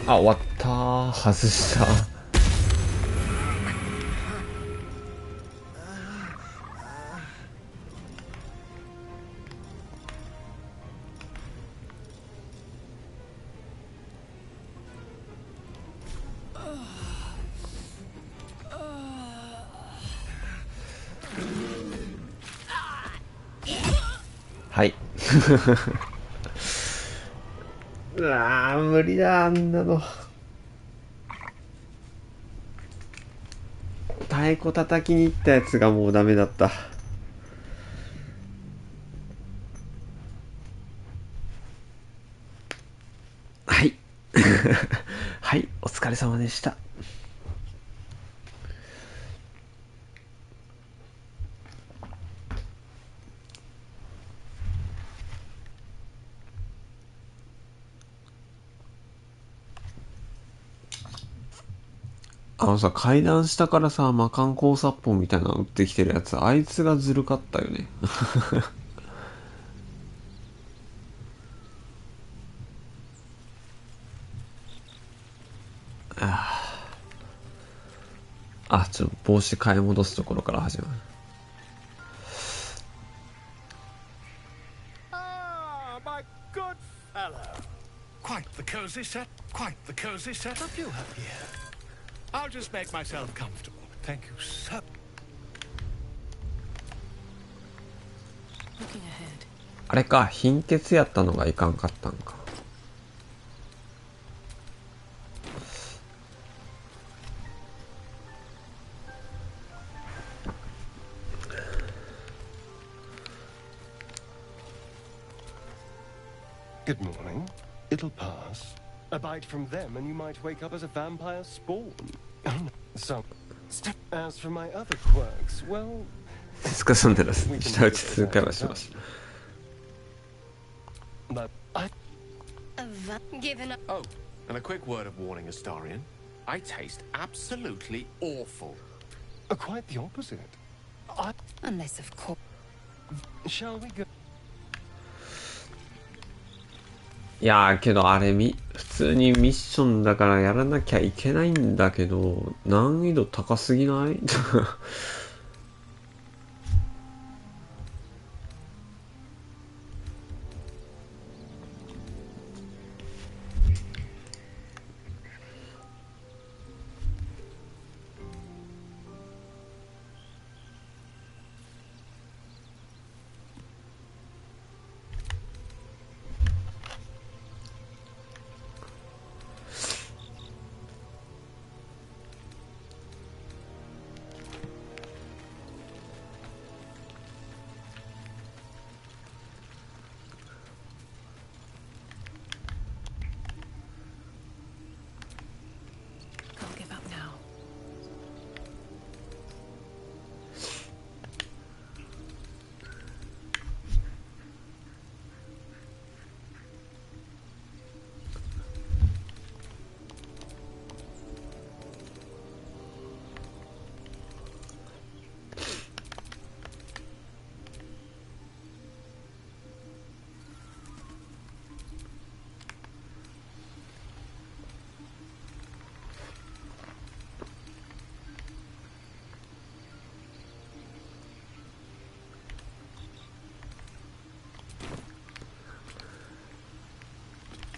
あ、終わったー。外した。はい。うわー、無理だ、あんなの。太鼓叩きに行ったやつがもうダメだった。はい。はい、お疲れ様でした。あのさ、階段下からさ、魔漢光殺法みたいなの撃ってきてるやつ、あいつがずるかったよね。あ、ちょっと帽子買い戻すところから始まる。Ah, my good fellow. Quite the cozy set. Quite the cozy setup you have here. I'll just make myself comfortable. Thank you so. Looking ahead. あれか、貧血やったのがいかんかったんか。Good morning. It'll pass. A bite from them and you might wake up as a vampire spawn. So, as for my other quirks, well... 手つかさんでら舌打ち数回はしました。Oh, and a quick word of warning, Astarion. I taste absolutely awful. Quite the opposite. Unless, of course. Shall we go? いやーけどあれ普通にミッションだからやらなきゃいけないんだけど、難易度高すぎない？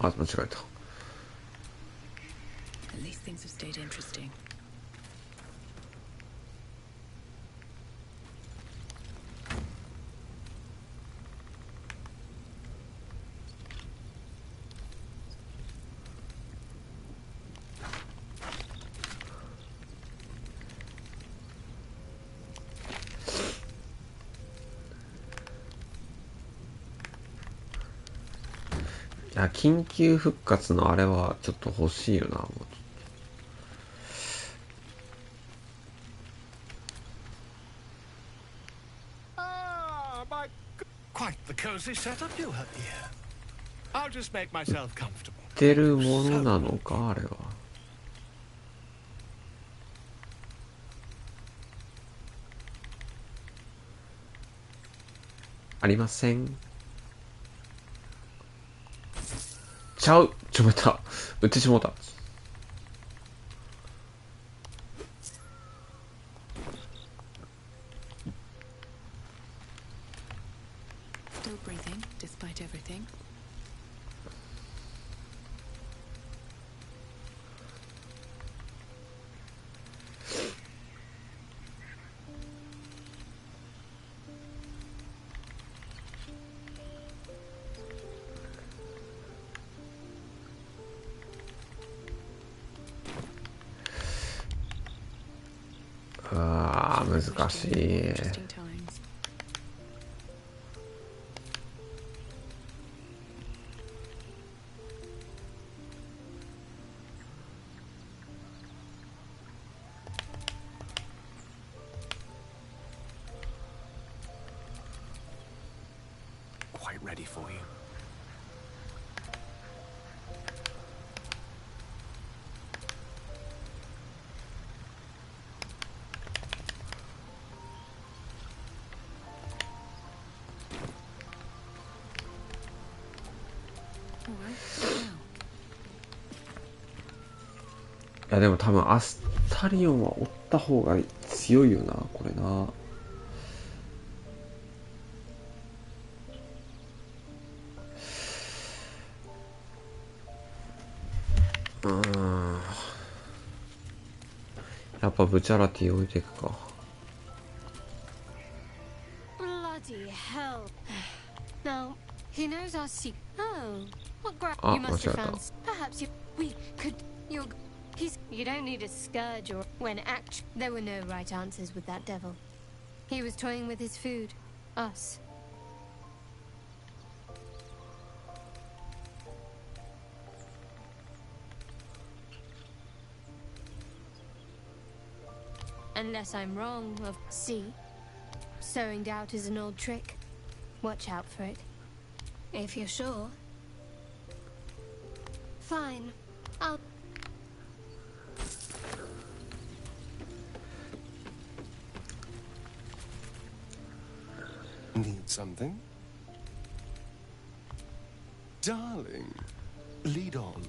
あ、間違えた。At least things have stayed interesting.いや、緊急復活のあれはちょっと欲しいよな、もう。Quite the cozy setup you have here. I'll just make myself comfortable. 出るものなのか、あれは。ありません。ちゃう。待った。売ってしもうた。Still breathing, despite everything.難しい。Interesting times. Quite ready for you. All right, so now. いや、でも多分アスタリオンは追った方が強いよな、これな。やっぱブチャラティ置いていくか。Bloody hell. Now, he knows our secret. Oh, what Ah, you must have 맞았다. found. Perhaps we could. You don't need a scourge or when there were no right answers with that devil. He was toying with his food. Us. Unless I'm wrong, see? Sowing doubt is an old trick. Watch out for it. If you're sure. Fine. I'll... Need something? Darling, lead on.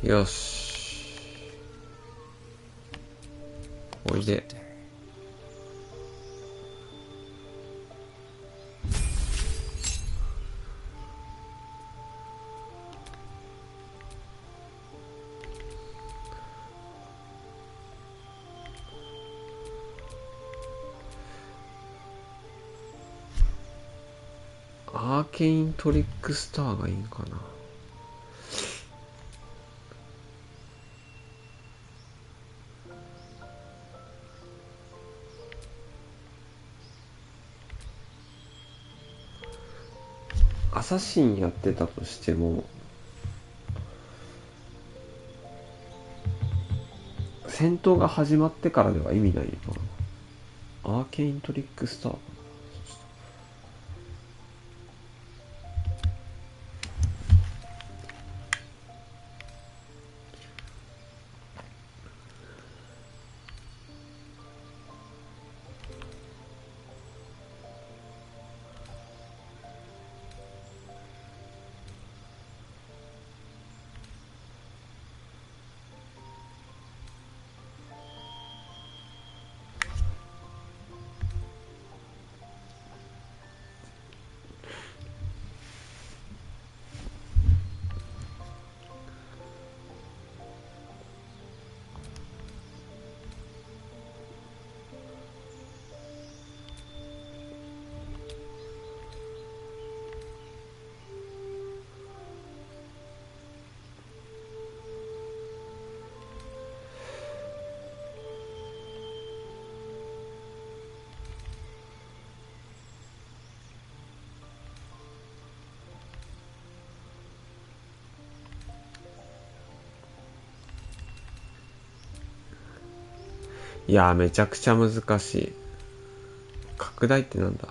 よし。おいで。アーケイントリックスターがいいんかな。アサシンやってたとしても戦闘が始まってからでは意味ないのかな。アーケイントリックスター。いやー、めちゃくちゃ難しい。拡大ってなんだ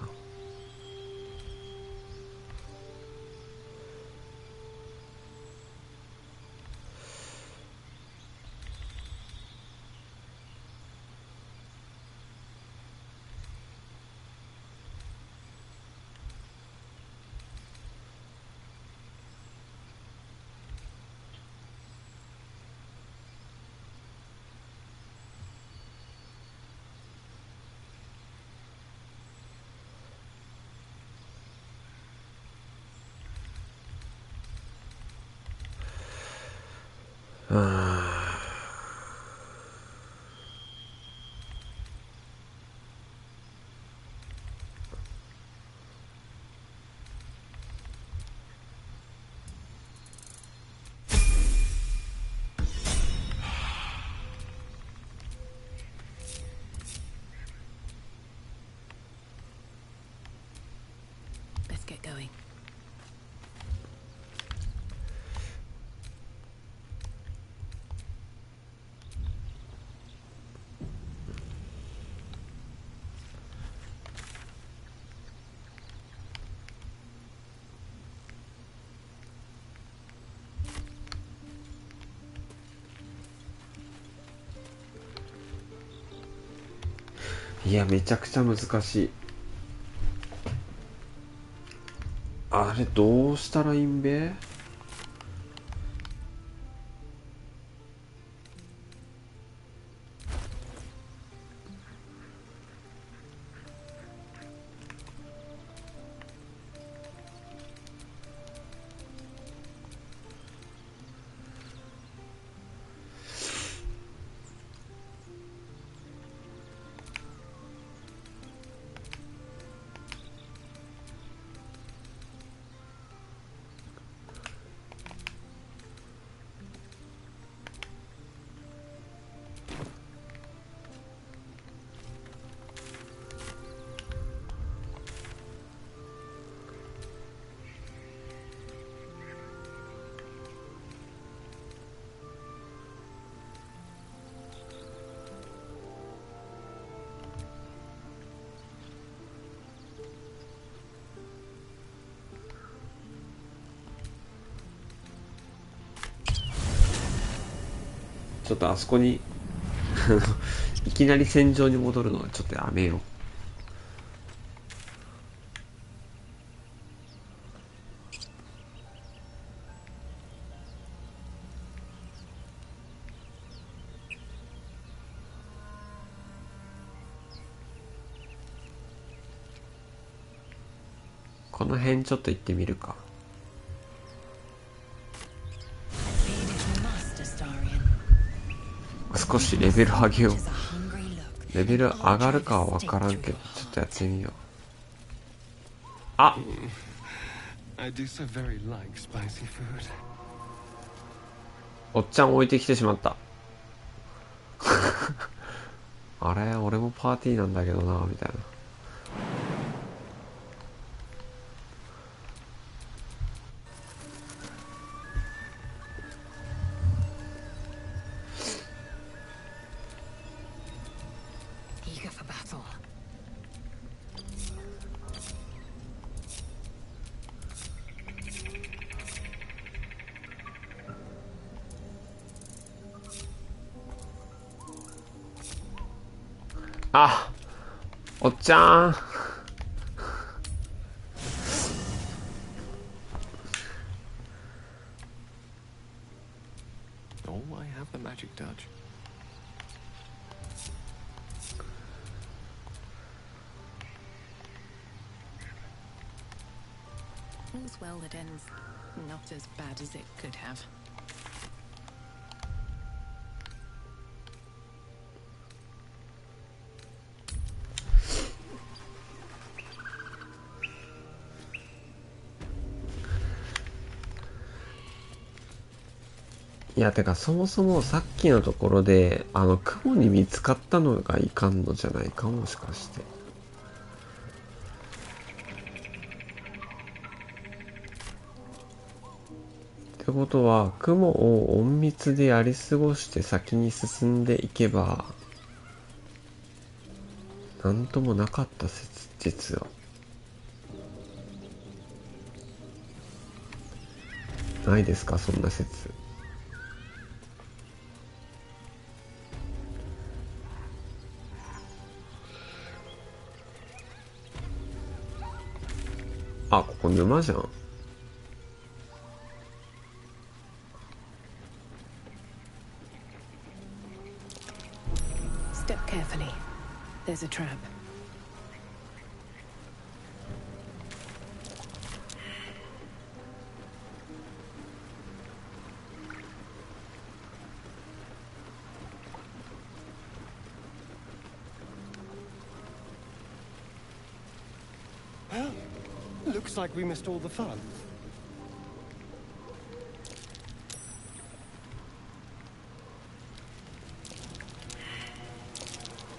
？Let's get going. いや、めちゃくちゃ難しい。あれ、どうしたらいいんべ？ちょっとあそこにいきなり戦場に戻るのはちょっとやめよう。この辺ちょっと行ってみるか。少しレベル上げよう。レベル上がるかは分からんけど、ちょっとやってみよう。あ、おっちゃん置いてきてしまった。あれ、俺もパーティーなんだけどな、みたいな。あ、おっちゃん。Oh, I have the magic touch. All's well that ends not as bad as it could have. いや、てかそもそもさっきのところで雲に見つかったのがいかんのじゃないか、もしかして。ってことは雲を隠密でやり過ごして先に進んでいけばなんともなかった説、実は。ないですか、そんな説。あ、ここ沼じゃん。Step carefully. There's a trap. Looks like we missed all the fun.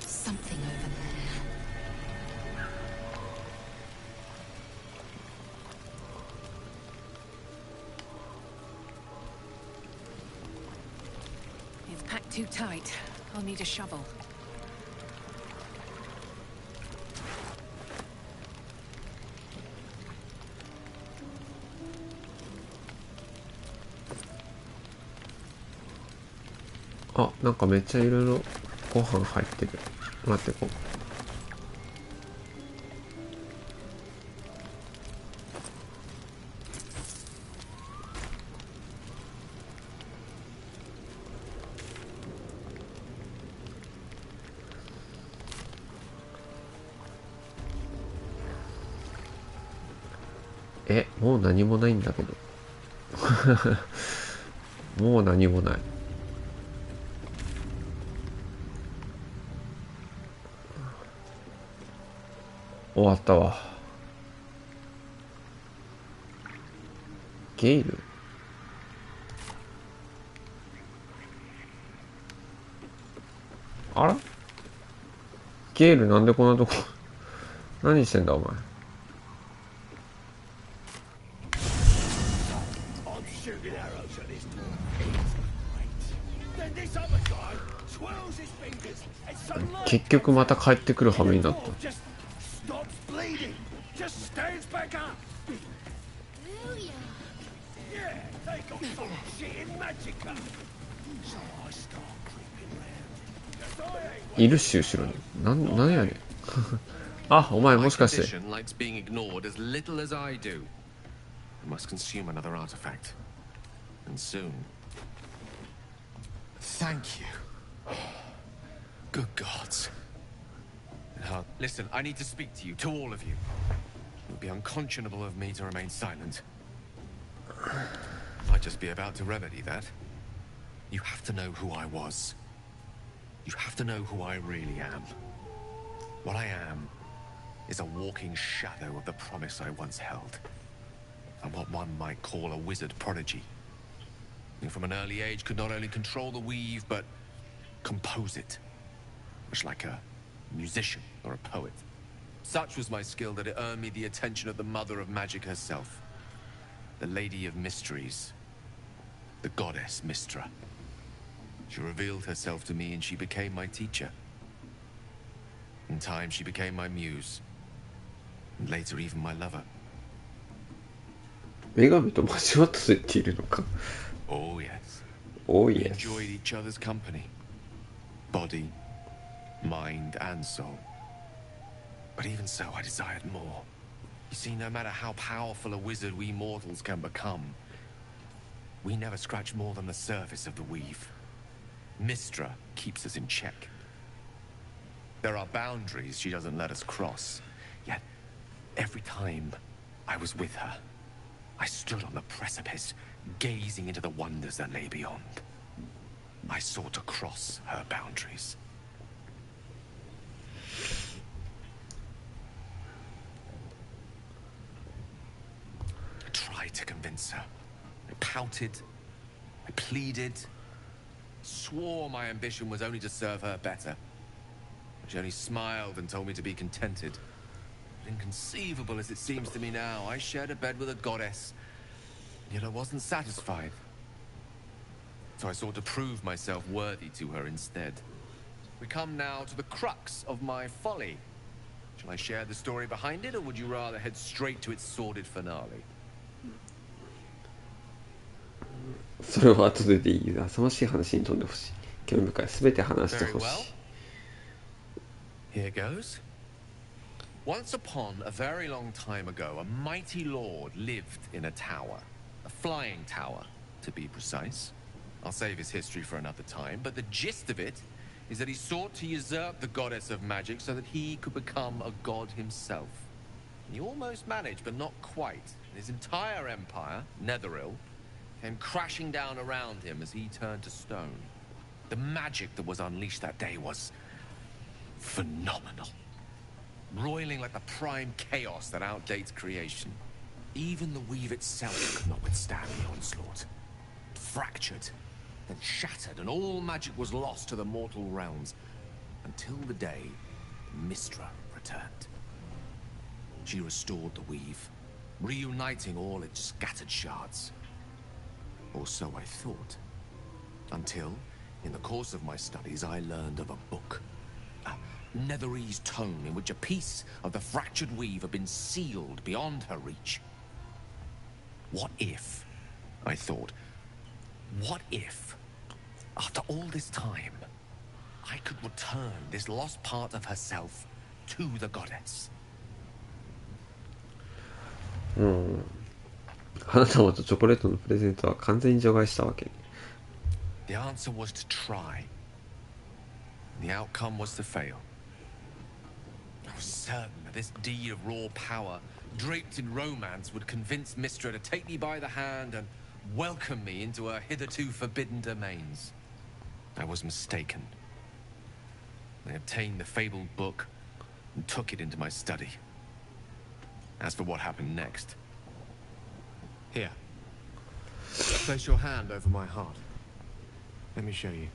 Something over there. It's packed too tight. I'll need a shovel.あ、なんかめっちゃいろいろご飯入ってる。待って、もう何もないんだけど。もう何もない。終わったわ。ゲイル？あら？ゲイルなんでこんなとこ何してんだお前。結局また帰ってくる羽目になった。いるし後ろに。なんやねん。あ、お前もしかして。Thank you. Good gods. Listen, I need to speak to you, to all of you. It would be unconscionable of me to remain silent. I'd just be about to remedy that. You have to know who I was. You have to know who I really am. What I am is a walking shadow of the promise I once held. I'm what one might call a wizard prodigy. Who from an early age could not only control the weave, but compose it. Much like a musician or a poet. Such was my skill that it earned me the attention of the mother of magic herself. The Lady of Mysteries. The goddess Mystra. She revealed herself to me and she became my teacher. In time she became my muse. And later even my lover. 女神と交わって言っているのか。Oh yes. Oh We yes. enjoyed each other's company. Body, mind, and soul. But even so, I desired more. You see, no matter how powerful a wizard we mortals can become, we never scratch more than the surface of the weave. Mystra keeps us in check. There are boundaries she doesn't let us cross. Yet, every time I was with her, I stood on the precipice, gazing into the wonders that lay beyond. I sought to cross her boundaries. I tried to convince her. I pouted. I pleaded. Swore my ambition was only to serve her better. She only smiled and told me to be contented. Inconceivable as it seems to me now, I shared a bed with a goddess, yet I wasn't satisfied. So I sought to prove myself worthy to her instead. We come now to the crux of my folly. Shall I share the story behind it, or would you rather head straight to its sordid finale? それは後ででいい。浅ましい話に飛んでほしい。興味深い。すべて話して Very ほし well. い。 Here goes. Once upon a very long time ago, a mighty lord lived in a tower. A flying tower, to be precise. I'll save his history for another time, but the gist of it is that he sought to usurp the goddess of magic so that he could become a god himself. And he almost managed, but not quite. His entire empire, Netheril, came crashing down around him as he turned to stone. The magic that was unleashed that day was phenomenal. Roiling like the prime chaos that outdates creation. Even the weave itself could not withstand the onslaught. It fractured, then shattered, and all magic was lost to the mortal realms. Until the day Mystra returned. She restored the weave, reuniting all its scattered shards. Or so I thought. Until, in the course of my studies, I learned of a book. A Netherese tome in which a piece of the fractured weave had been sealed beyond her reach. What if, I thought, what if, after all this time, I could return this lost part of herself to the goddess? 花束とチョコレートのプレゼントは完全に除外したわけ。 The answer was to try. The outcome was to fail. I was certain that this deed of raw power, draped in romance, would convince Mystra to take me by the hand and welcome me into her hitherto forbidden domains. I was mistaken. I obtained the fabled book and took it into my study. As for what happened next... Here. Place your hand over my heart. Let me show you.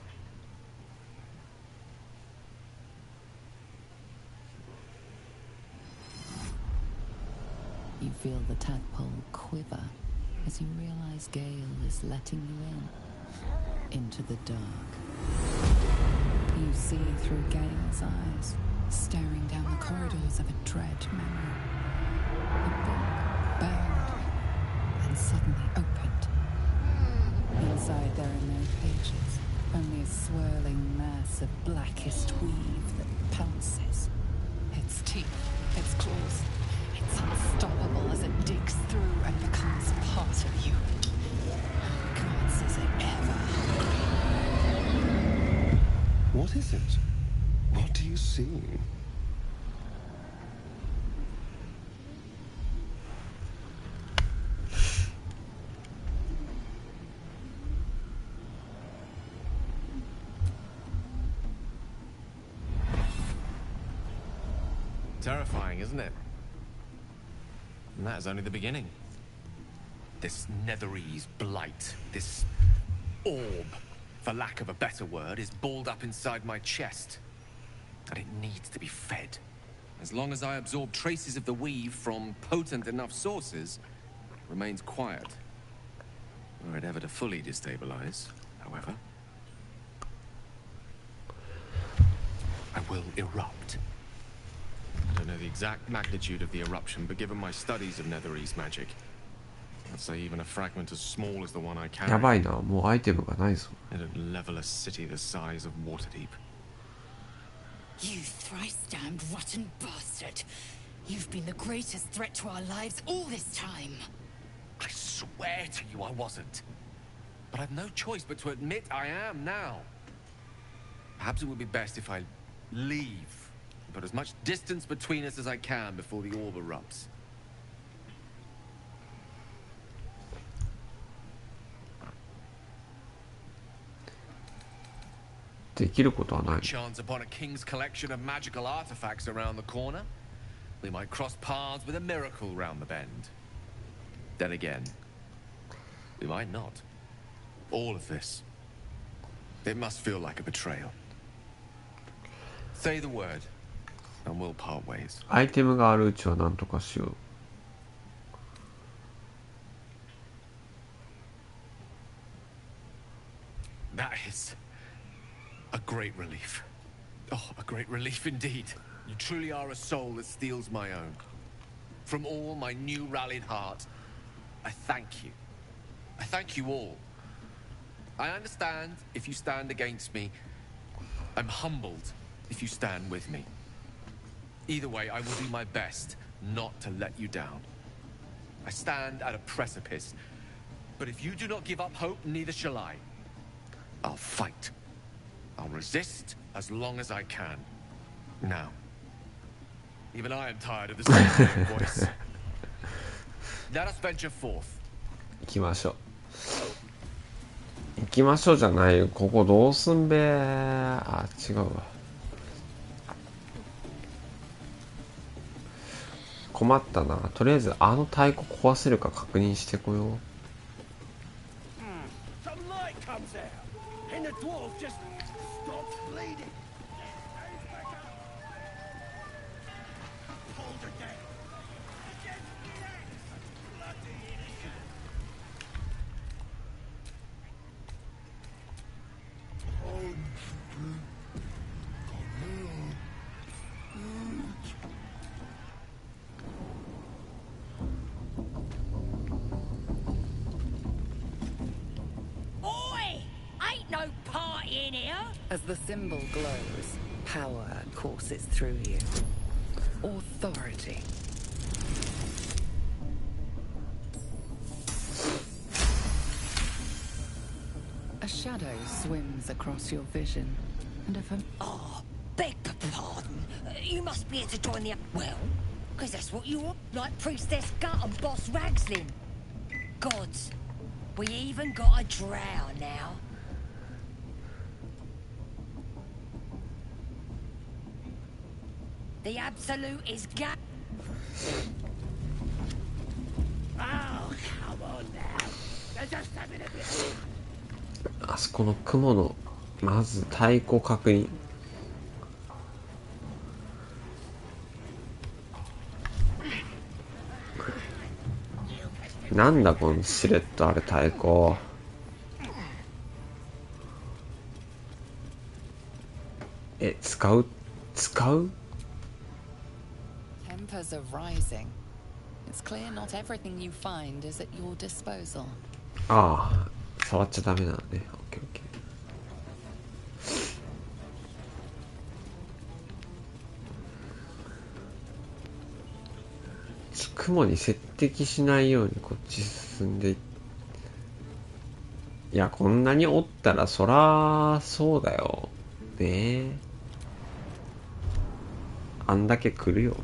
You feel the tadpole quiver as you realize Gale is letting you into the dark. You see through Gale's eyes, staring down the corridors of a dread memory. The book burned and suddenly opened. Inside there are no pages, only a swirling mass of blackest weave that pounces. Its teeth, its claws, it's unstoppable as it digs through and becomes part of you. Gods, is it ever hungry? What is it? What do you see? Terrifying, isn't it? And that is only the beginning. This Netherese blight, this orb, for lack of a better word, is balled up inside my chest. And it needs to be fed. As long as I absorb traces of the weave from potent enough sources, it remains quiet. Were it ever to fully destabilize, however, I will erupt. I don't know the exact magnitude of the eruption, but given my studies of Netherese magic, I'd say even a fragment as small as the one I carry, やばいな、もうアイテムがないぞ。 it'd level a city the size of Waterdeep. You thrice-damned rotten bastard! You've been the greatest threat to our lives all this time! I swear to you I wasn't. But I've no choice but to admit I am now. Perhaps it would be best if I leave. Put as much distance between us as I can before the orb erupts. Chance upon a king's collection of magical artifacts around the corner. We might cross paths with a miracle round the bend. Then again, we might not. All of this. It must feel like a betrayal. Say the word, and we'll part ways. アイテムがあるうちは何とかしよう。That is a great relief. Oh, a great relief indeed. You truly are a soul that steals my own. From all my new rallied heart, I thank you. I thank you all. I understand if you stand against me. I'm humbled if you stand with me. Either way, I will do my best not to let you down. I stand at a precipice, but if you do not give up hope, neither shall I. I'll fight. I'll resist as long as I can. Now, even I am tired of the same voice. Let us venture forth. 行きましょう。行きましょうじゃないよ。ここどうすんべー。あ、違うわ。困ったな。とりあえずあの太鼓壊せるか確認してこよう。Some light comes out, and the dwarf just stops bleeding. Hold her down. Bloody idiot. Oi! Ain't no party in here! As the symbol glows, power courses through you. Authority. A shadow swims across your vision, and of a... Oh, beg pardon. You must be here to join the... Well, because that's what you are. Like Priestess Gut and Boss Ragslin. Gods, we even got a drow now. The Absolute is ga... Oh, come on now. They're just having a bit. あそこの雲のまず太鼓確認。なんだこのシレットあれ太鼓。え、使う？ Tempers are rising. It's clear not everything you find is at your disposal. ああ、触っちゃダメなのね。オッケーオッケー。雲に接敵しないようにこっち進んでいや、こんなにおったらそらそうだよねえ。あんだけ来るよ。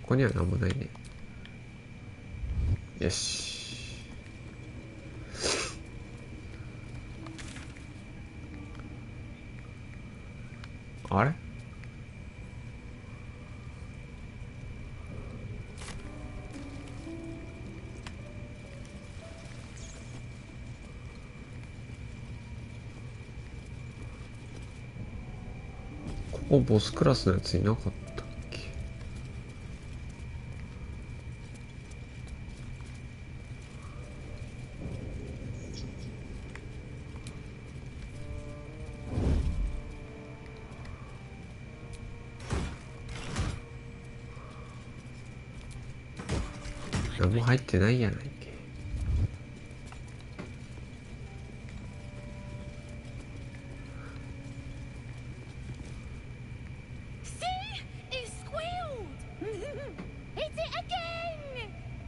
ここには何もないね。よし。あれ？ここボスクラスのやついなかった？ 何も入ってないやないけ。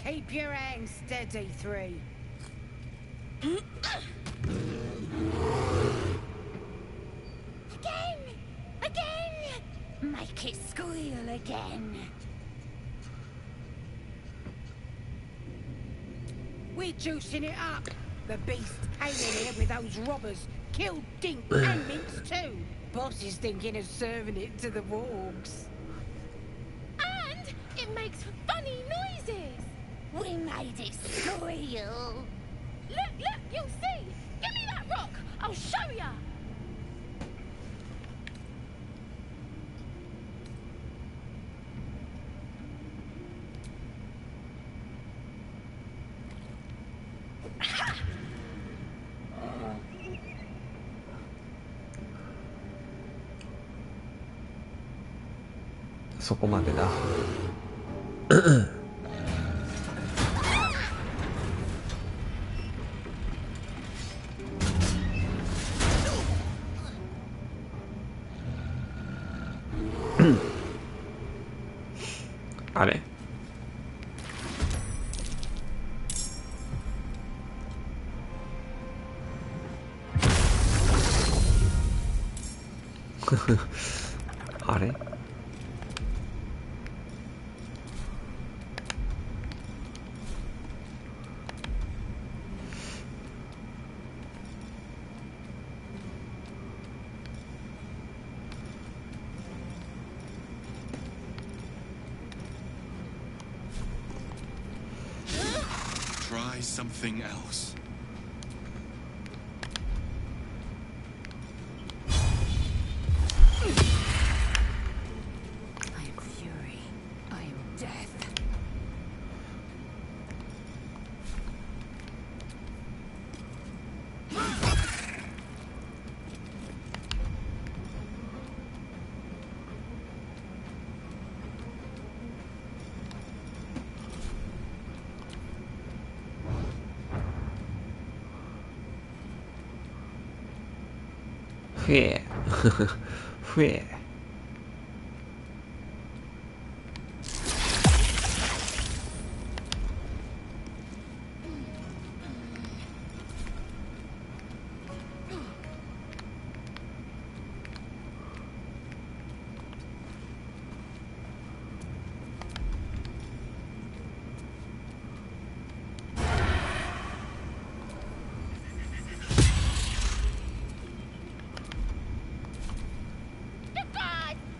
Keep your hands steady, three. Again! Make it squeal again. We're juicing it up. The beast came in here with those robbers, killed Dink and Minx too. Boss is thinking of serving it to the wargs. And it makes funny noises. We made it squeal. Look, you'll see. Give me that rock. I'll show ya.そこまでだ。あれあれTry something else. I am fury. I am death. Fear. Fear.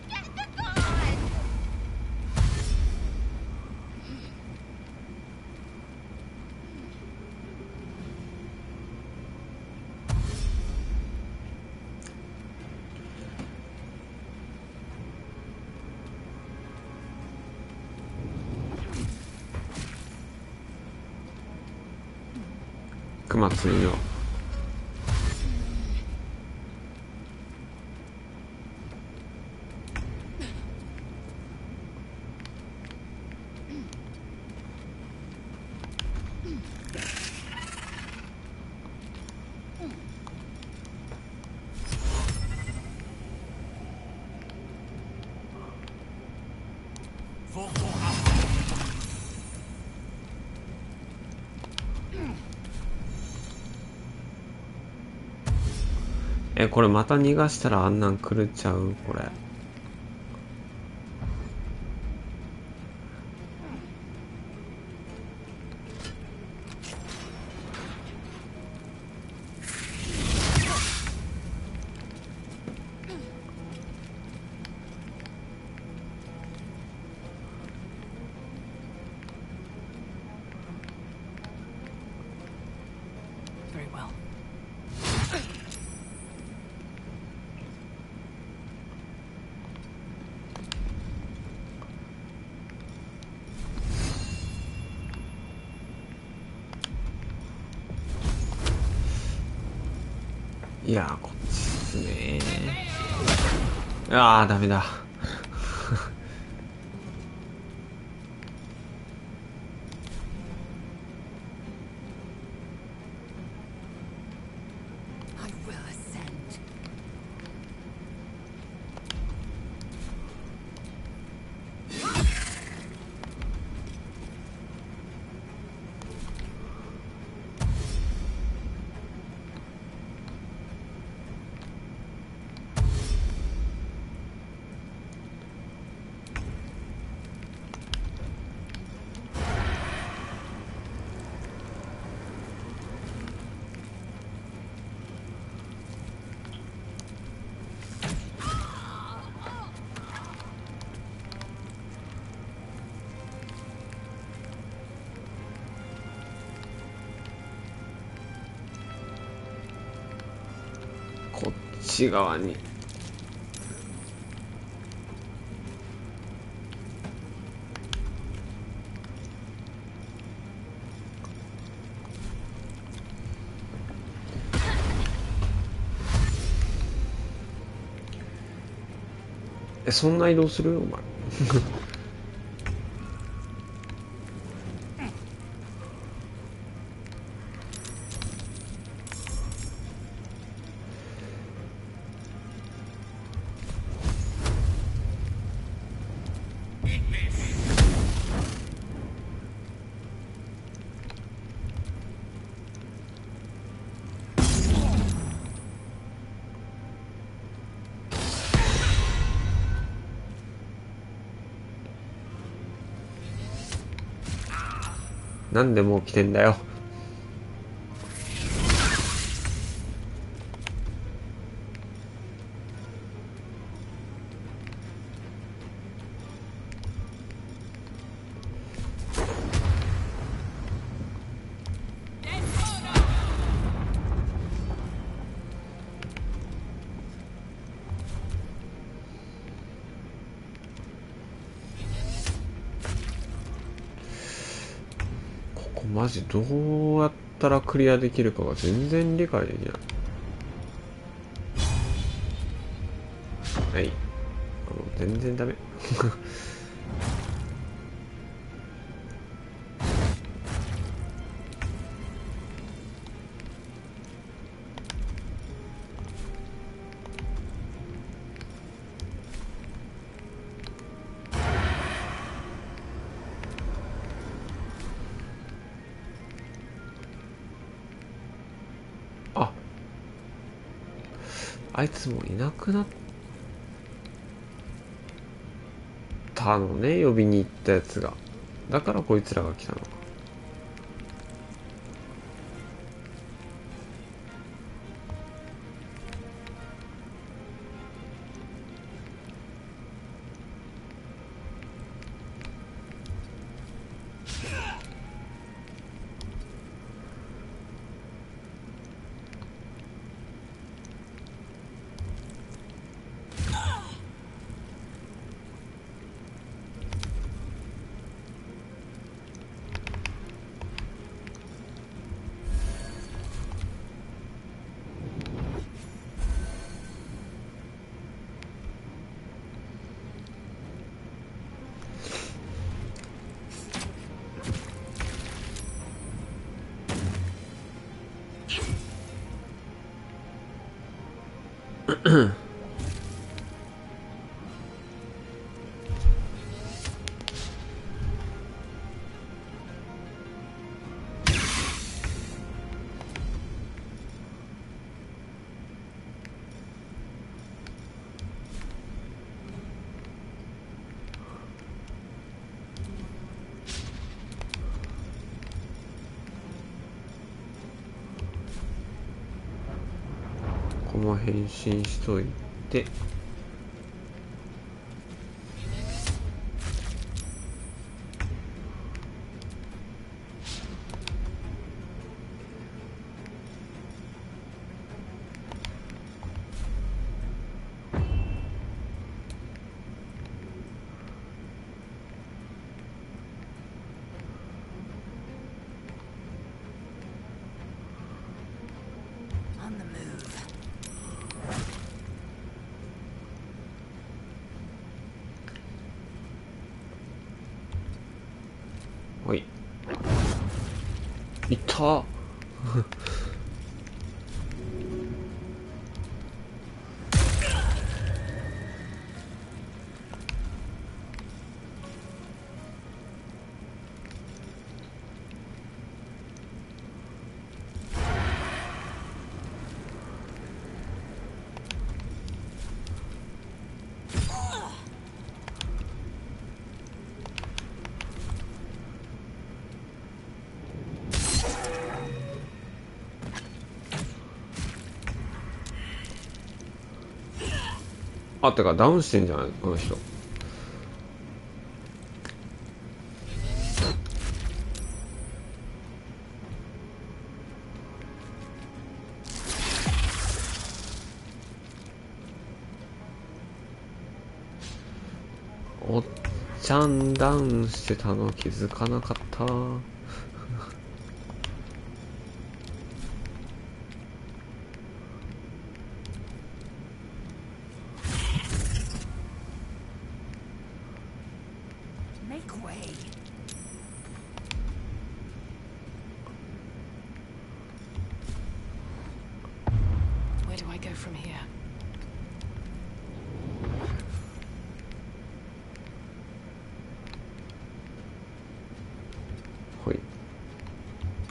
Get the guard! 熊追よ。これまた逃がしたらあんなん狂っちゃうこれ。Very well. いやーこっちっすねー。あーダメだ。I will ascend. こっち側に。そんな移動するお前。なんでもう来てんだよ。マジどうやったらクリアできるかが全然理解できない。はい、全然ダメ。あいつもいなくなったのね、呼びに行ったやつが。だからこいつらが来たのか。ここも変身しといて。はい。いったあ、てかダウンしてんじゃないこの人。ちゃんダウンしてたの気づかなかった。Make way. Where do I go from here?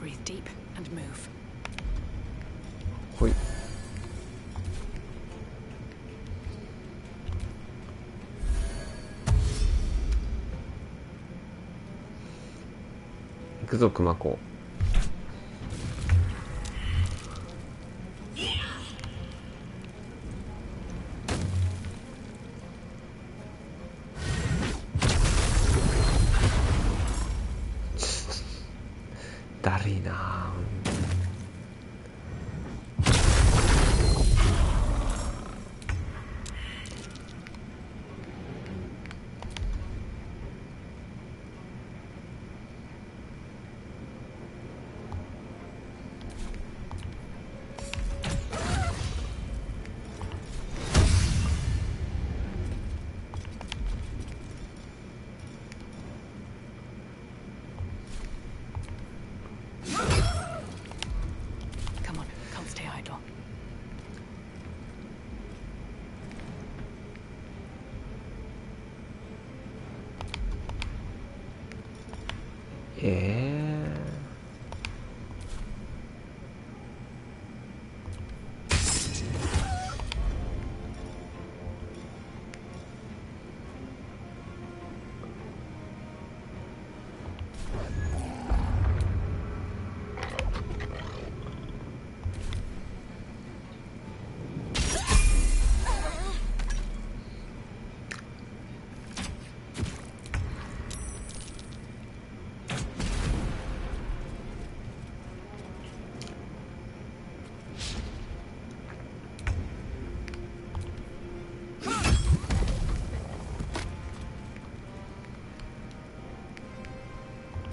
Breathe deep and move. ほい。行くぞ熊子。だるいなぁ。Come on, can't stay idle.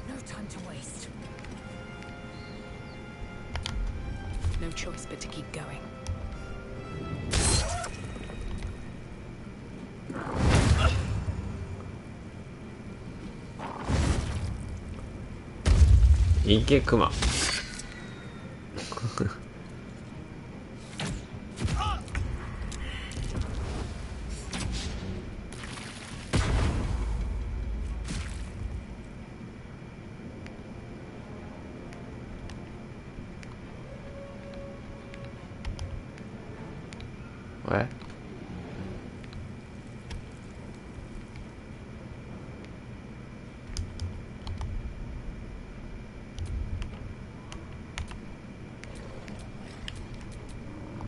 No time to waste. No choice but to keep going.いけ熊。え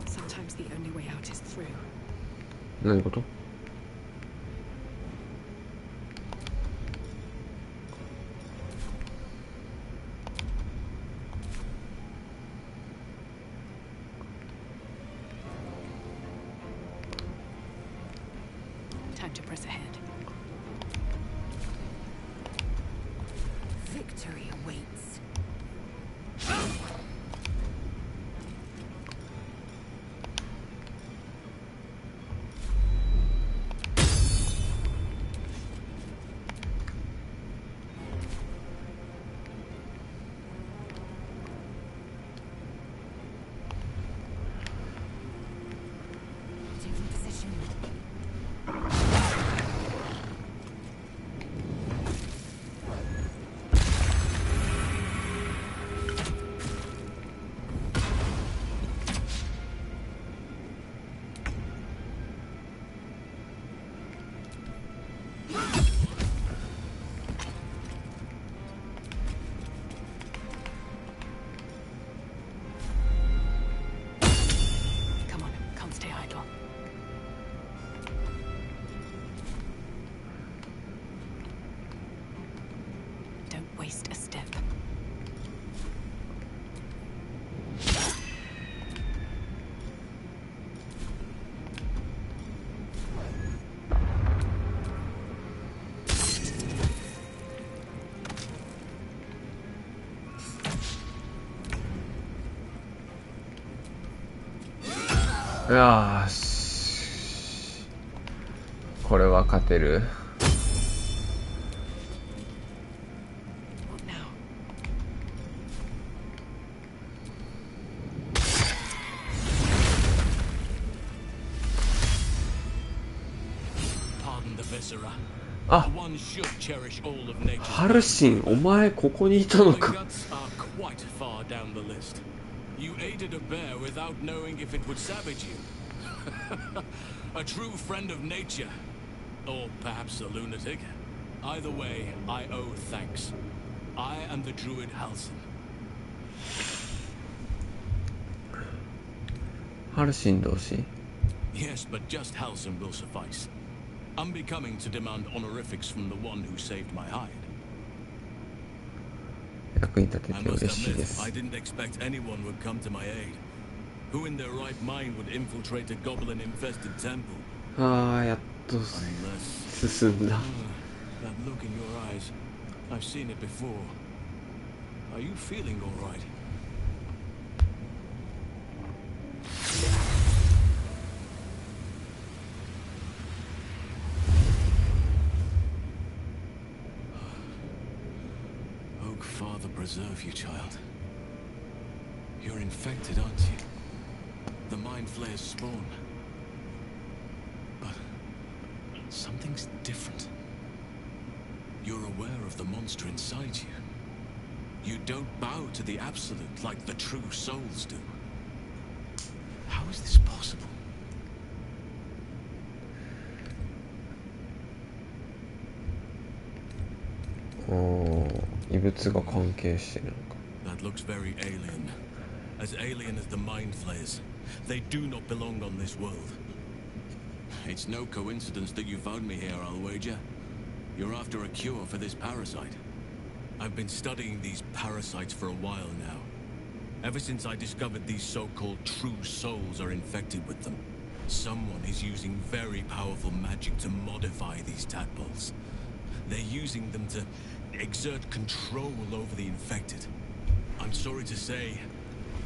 ？Sometimes the only way out is through. 何いうこと？Time to press ahead. Victory awaits. Taking position. Come on, can't stay idle. Don't waste a step. よし、これは勝てる。あ、ハルシン、お前ここにいたのか。You aided a bear without knowing if it would savage you. A true friend of nature. Or perhaps a lunatic. Either way, I owe thanks. I am the druid Halsin. ハルシン同士 Yes, but just Halsin will suffice. Unbecoming to demand honorifics from the one who saved my hide. 役に立て I て must 嬉しいで admit, す。 I didn't expect anyone would come to my aid. Who in their right mind would infiltrate a goblin-infested temple? ああ、やっと進んだ。 That look in your eyes. I've seen it before. Are you feeling all right? Oak Father preserve you, child. You're infected, aren't you? The Mind Flayer's spawn. But something's different. You're aware of the monster inside you. You don't bow to the Absolute like the true souls do. How is this possible? おー、異物が関係してるのか。 That looks very alien. As alien as the Mind Flayers. They do not belong on this world. It's no coincidence that you found me here, I'll wager. You're after a cure for this parasite. I've been studying these parasites for a while now. Ever since I discovered these so-called true souls are infected with them. Someone is using very powerful magic to modify these tadpoles. They're using them to exert control over the infected. I'm sorry to say,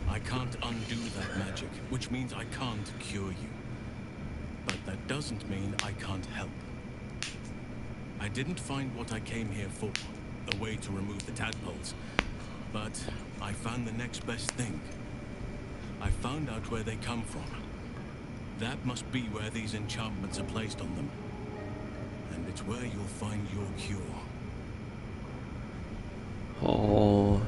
I can't undo that magic, which means I can't cure you. But that doesn't mean I can't help. I didn't find what I came here for, a way to remove the tadpoles. But I found the next best thing. I found out where they come from. That must be where these enchantments are placed on them. And it's where you'll find your cure. Oh.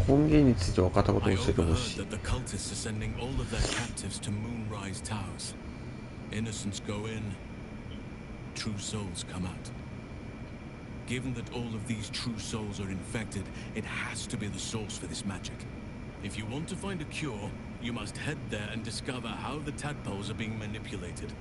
根源について分かったことを教えてほしい。 I overheard that the cultists are sending all of their captives to Moonrise Towers. Innocents go in, true souls come out. Given that all of these true souls are infected, it has to be the source for this magic. If you want to find a cure, you must head there and discover how the tadpoles are being manipulated.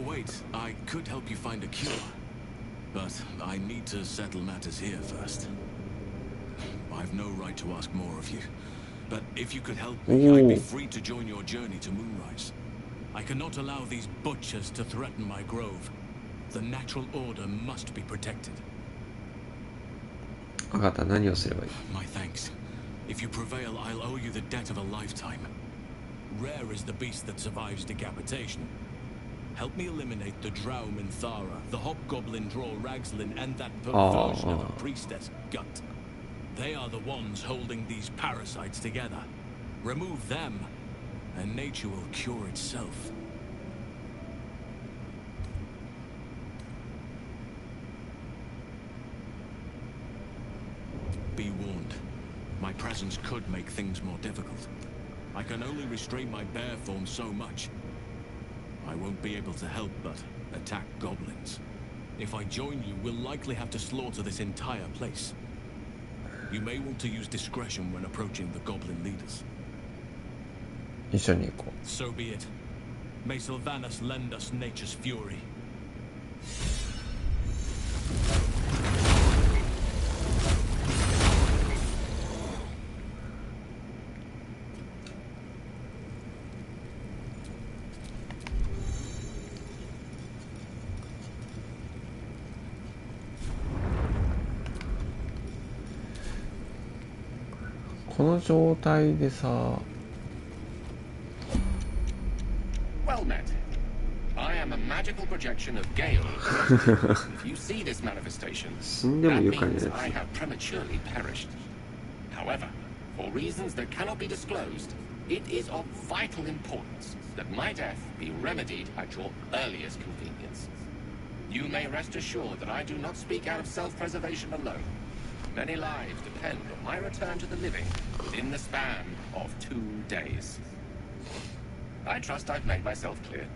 Wait, I could help you find a cure. But I need to settle matters here first. I've no right to ask more of you. But if you could help me, I'd be free to join your journey to Moonrise. I cannot allow these butchers to threaten my grove. The natural order must be protected. 分かった、何をすればいい？ My thanks. If you prevail, I'll owe you the debt of a lifetime. Rare is the beast that survives decapitation. Help me eliminate the Drow Minthara, the Hobgoblin Draw Ragslin, and that perversion of a priestess gut. They are the ones holding these parasites together. Remove them, and nature will cure itself. Be warned. My presence could make things more difficult. I can only restrain my bear form so much. I won't be able to help but attack goblins. If I join you, we'll likely have to slaughter this entire place. You may want to use discretion when approaching the goblin leaders. 一緒に行こう。 So be it. May Sylvanas lend us nature's fury. この状態でさ Well met. I am a magical projection of Gale. If you see this manifestation, that means I have prematurely perished. However, for reasons that cannot be disclosed, it is of vital importance that my death be remedied at your earliest convenience. You may rest assured that I do not speak out of self-preservation alone. Many lives depend on my return to the living within the span of 2 days. I trust I've made myself clear.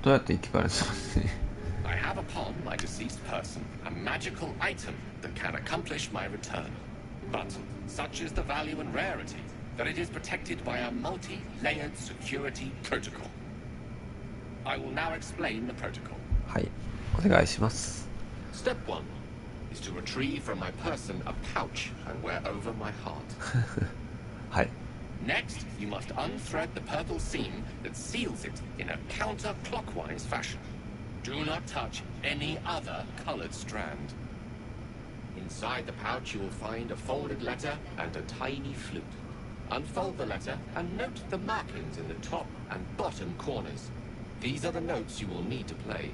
どうやって生き返らせますね I have upon my deceased person a magical item that can accomplish my return. But such is the value and rarity that it is protected by a multi-layered security protocol. I will now explain the protocol. はい、お願いします Step 1 is to retrieve from my person a pouch and wear over my heart. はい Next, you must unthread the purple seam that seals it in a counterclockwise fashion. Do not touch any other colored strand. Inside the pouch, you will find a folded letter and a tiny flute. Unfold the letter and note the markings in the top and bottom corners. These are the notes you will need to play.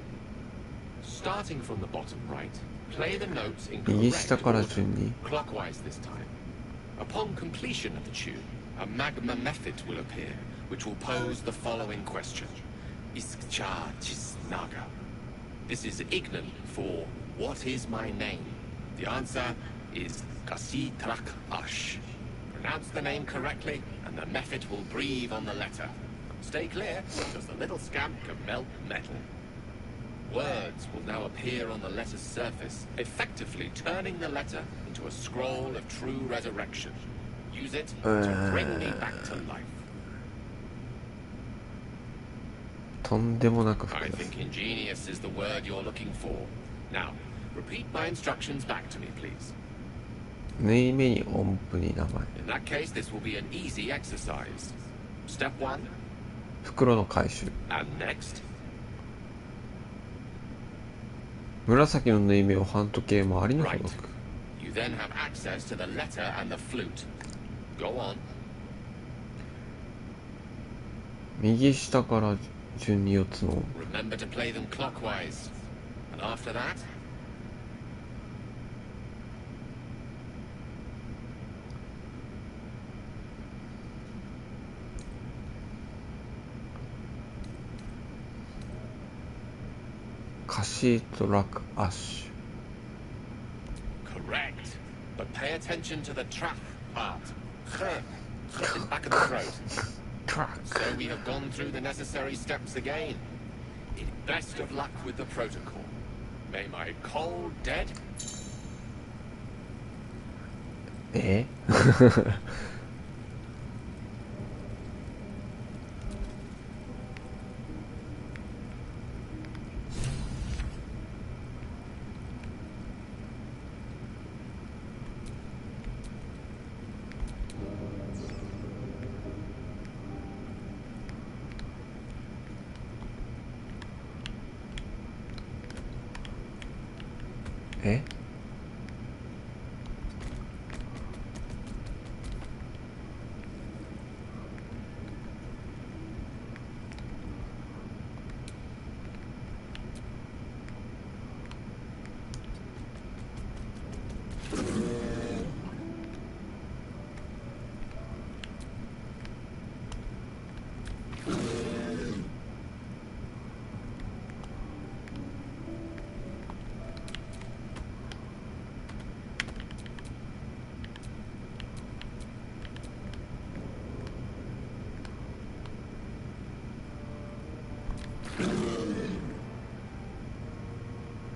Starting from the bottom right, play the notes in correct order, clockwise this time. Upon completion of the tune, a magma method will appear, which will pose the following question. Iskcha Chisnaga. This is Ignan for what is my name? The answer is Kasitrak Ash. Pronounce the name correctly, and the method will breathe on the letter. Stay clear, because the little scamp can melt metal. Words will now appear on the letter's surface, effectively turning the letter into a scroll of true resurrection. Use it to bring me back to life. とんでもなく I think ingenious is the word you're looking for. Now, repeat my instructions back to me, please. 縫い目に音符に名前 In that case, this will be an easy exercise. Step 1. 袋の回収 And next. 紫の縫い目を半時計回りにほどく You then have access to the letter and the flute. Go on. 右下から順に4つの Remember to play them clockwise. And after that, カシートラックアッシ correct. But pay attention to the trap part. In back of the throat. So we have gone through the necessary steps again. Best of luck with the protocol. May my cold dead. え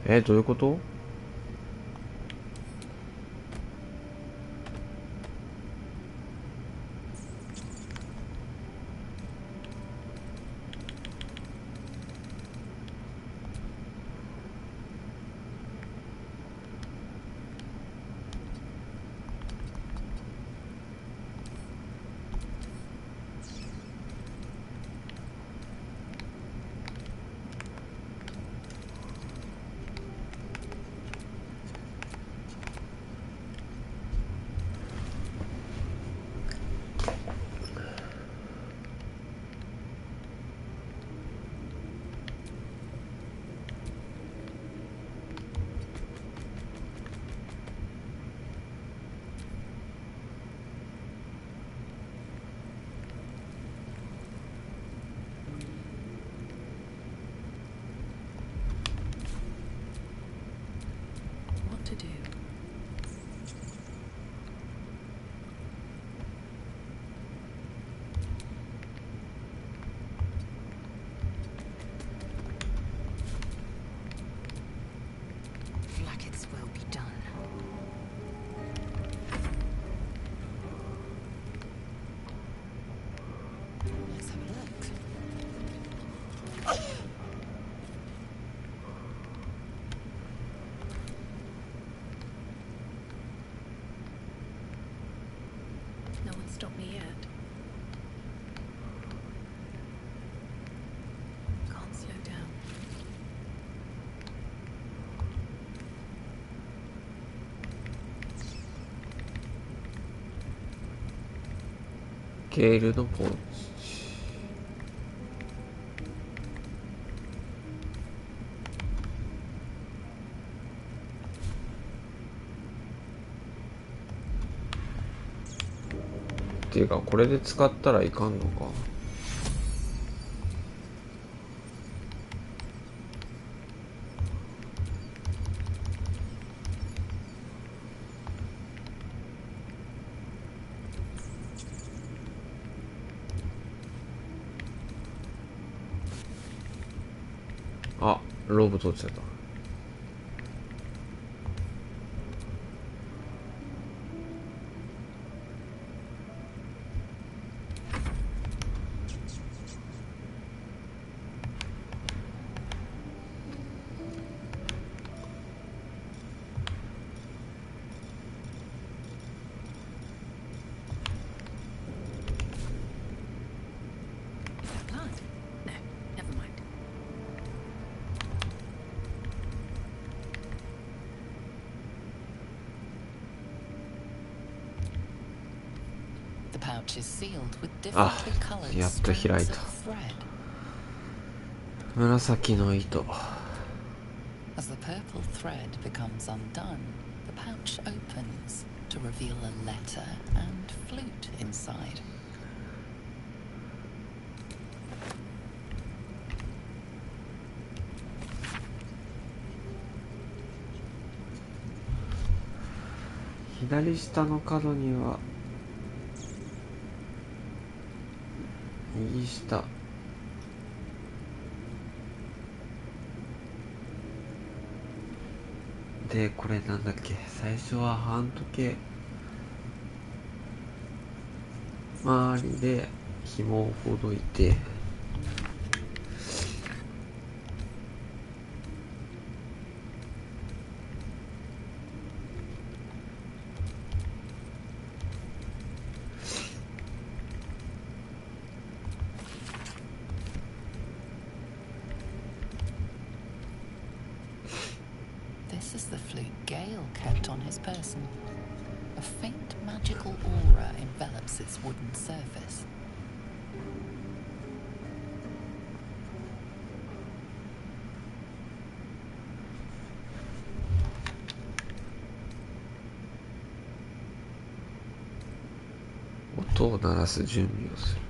えどういうこと？ stop me yet. Can't slow down. ゲールのポーチ。っていうか、これで使ったらいかんのか。あ、ローブ取っちゃった。Plant? No, never mind. The pouch is sealed with あ、 differently colored やっと開い strands た。 of thread. 紫の糸。 As the purple thread becomes undone, the pouch opens to reveal a letter and flute inside.「左下の角には右下」で、これなんだっけ、最初は半時計周りで紐をほどいて、This is the flute Gale kept on his person. A faint magical aura envelops its wooden surface. 音を鳴らす準備をする。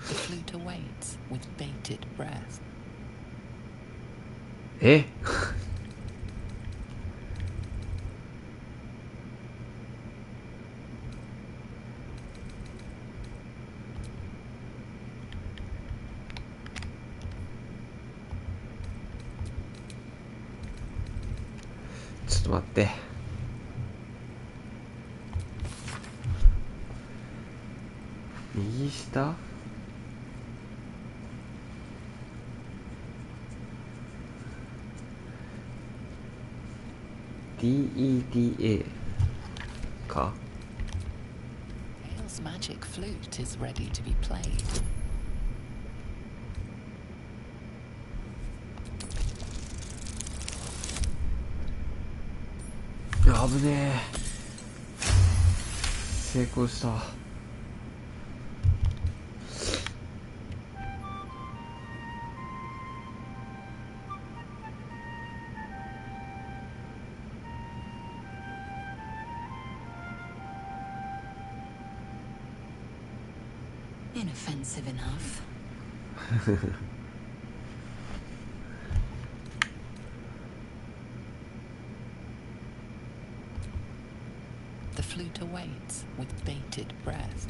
The flute awaits with bated breath. えちょっと待って。右下DEDA か。 Gale's magic flute is ready to be played. 危ねえ。成功した。Inoffensive enough. The flute awaits with bated breath.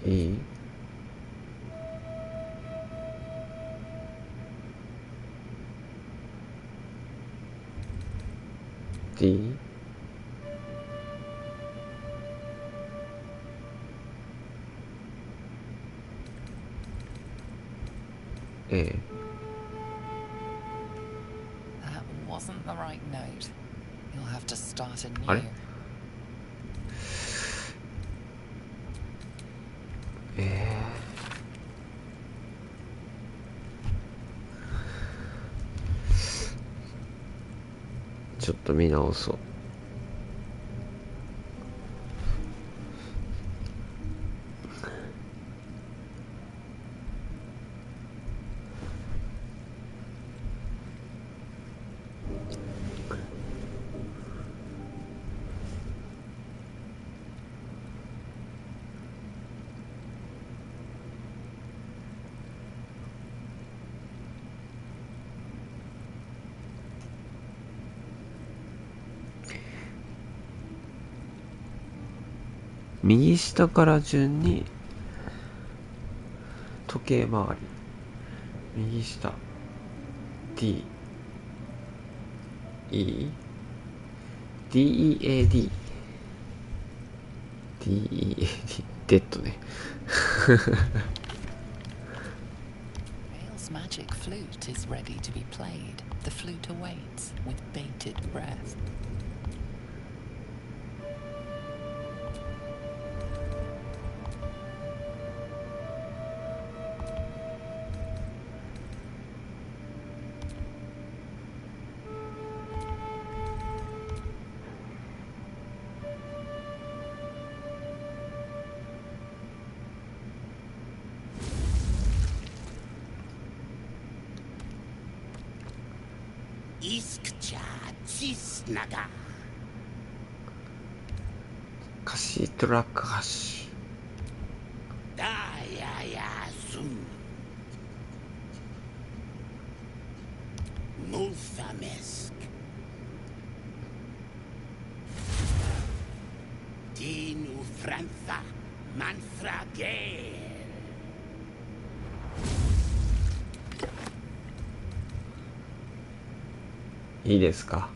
E D ええ。 That wasn't the right note. You'll have to start あれ anew. ちょっと見直そう。右下から順に時計回り、右下 D E D E A D D E A D デッドね。Hale's magic flute is ready to be played. The flute awaits with bated breath. Iskcha Cisnaga. カシートラックハッシュ。Dayayazu. Multhamesk. Dinu Frantha Manfragel. いいですか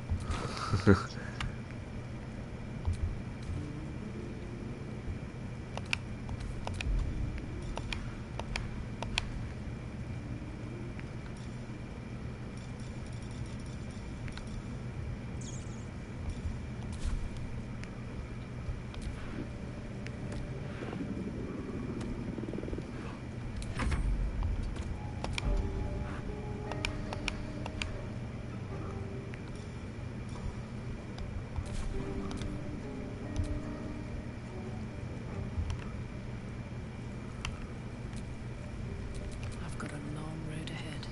？I've got a long road ahead.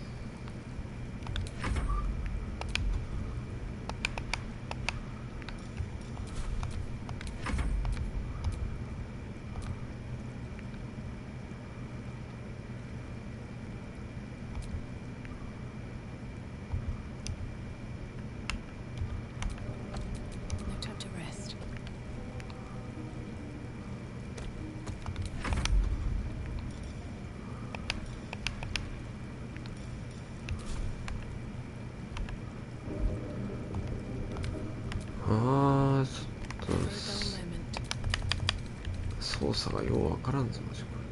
No time to rest. Ah, ちょっと操作がようわからんぞマジこれ。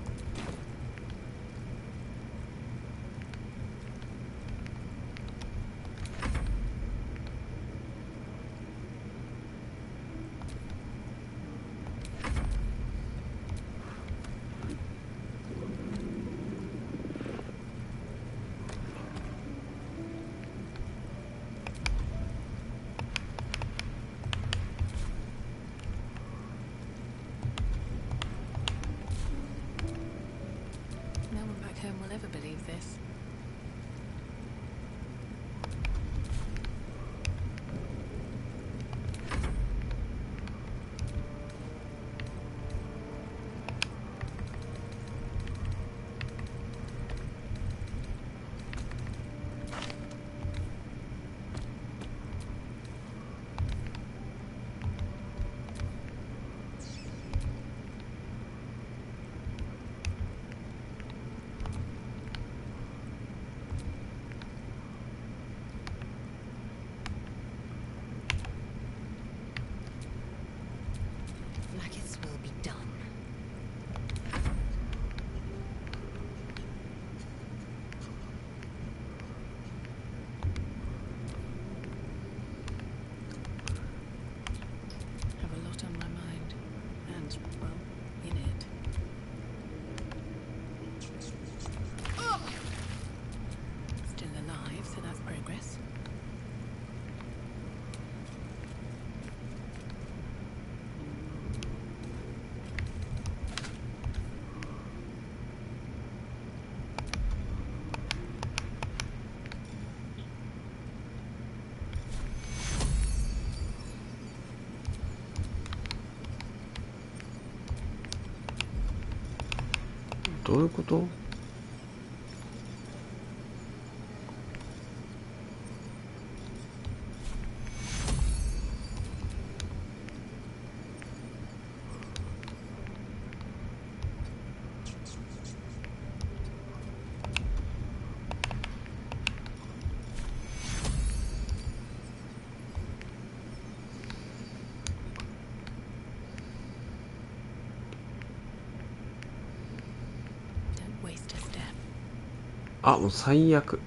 No one back home will ever believe this. どういうこと？あ、もう最悪。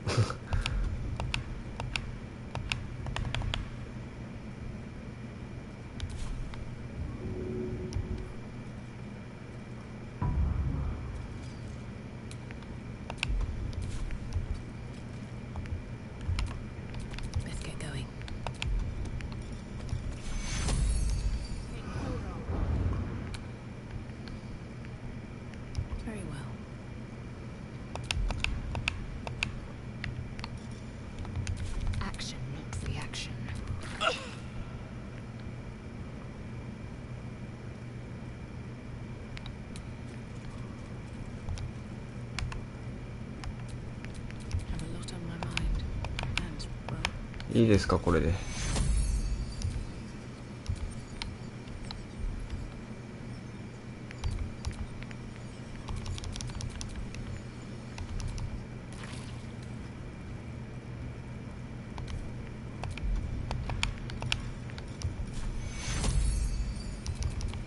いいですかこれで。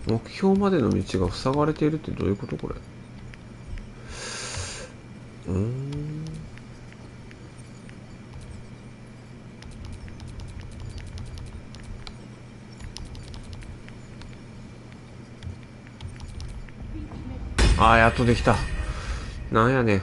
目標までの道が塞がれているってどういうことこれ？ああ、やっとできた。なんやねん。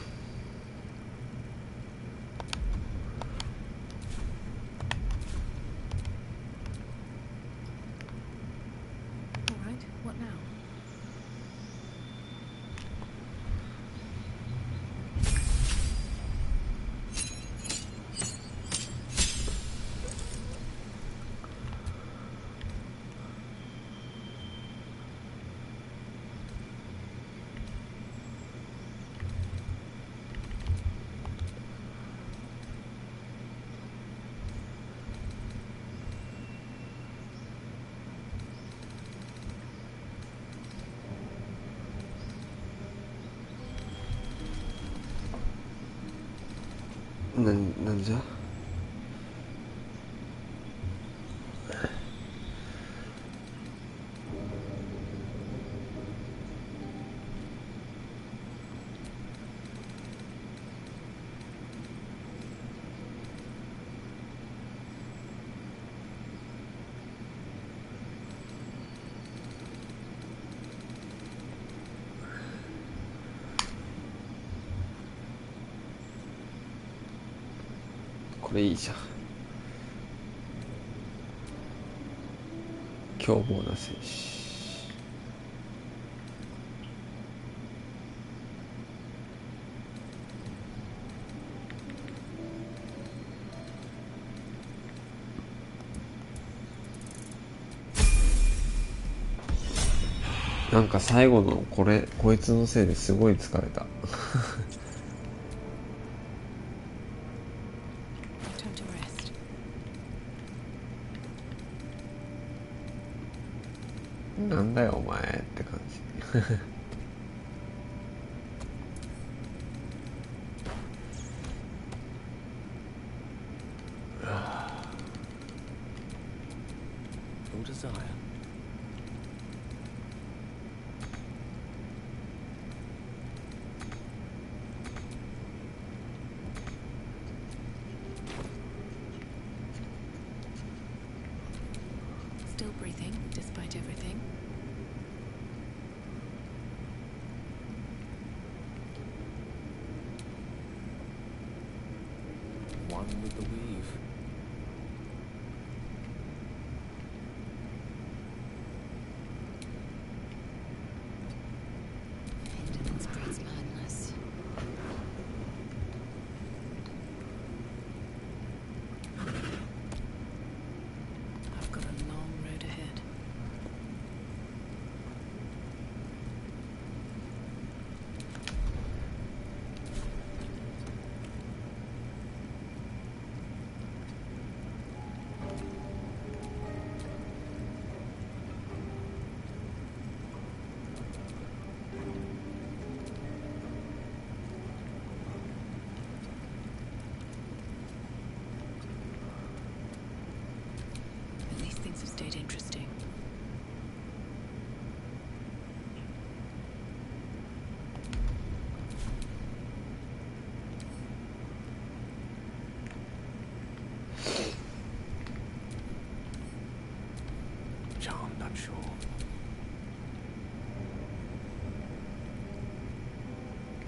なんじゃ？これいいじゃん。凶暴な戦士。なんか最後のこいつのせいですごい疲れた。なんだよお前って感じ。No desire. Still breathing, despite everything. One with the weave. Hindrance breeds madness. I've got a long road ahead.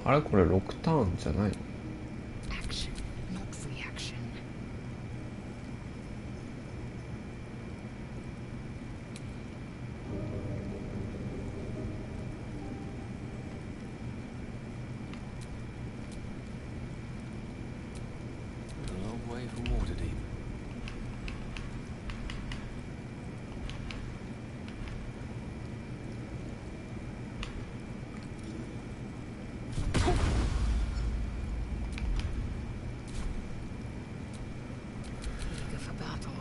あれこれ6ターンじゃないの？ Action, not reaction. A long way from Waterdeep. Eager for battle.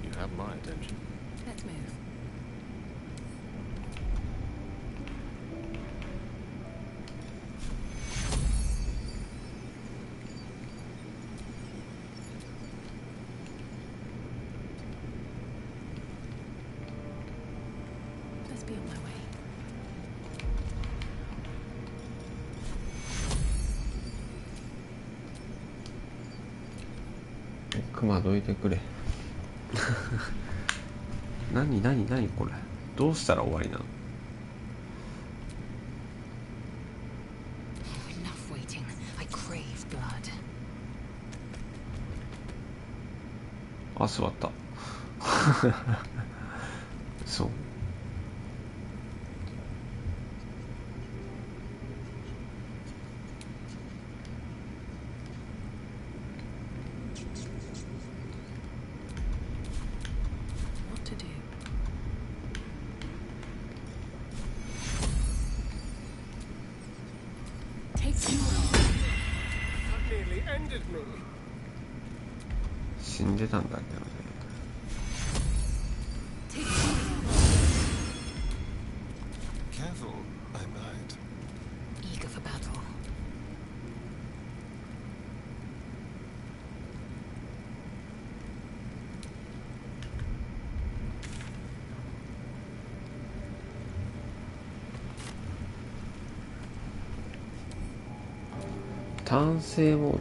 You have my attention. Let's move. Let's be on my way. 熊どいてくれ。何これ、どうしたら終わりなの？ Enough waiting. I crave blood. あ、座った。そう。What to do? Take you out. That nearly ended me. 死んでたんだけどね。 Take you Careful, I might. Eager for battle. 単性モード。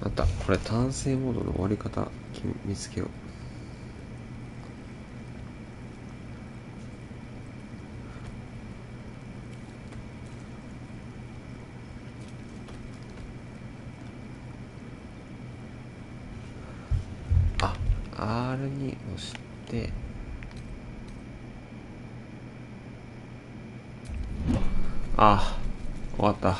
あった。これ単性モードの終わり方見つけよう。R に押して、あ、終わった。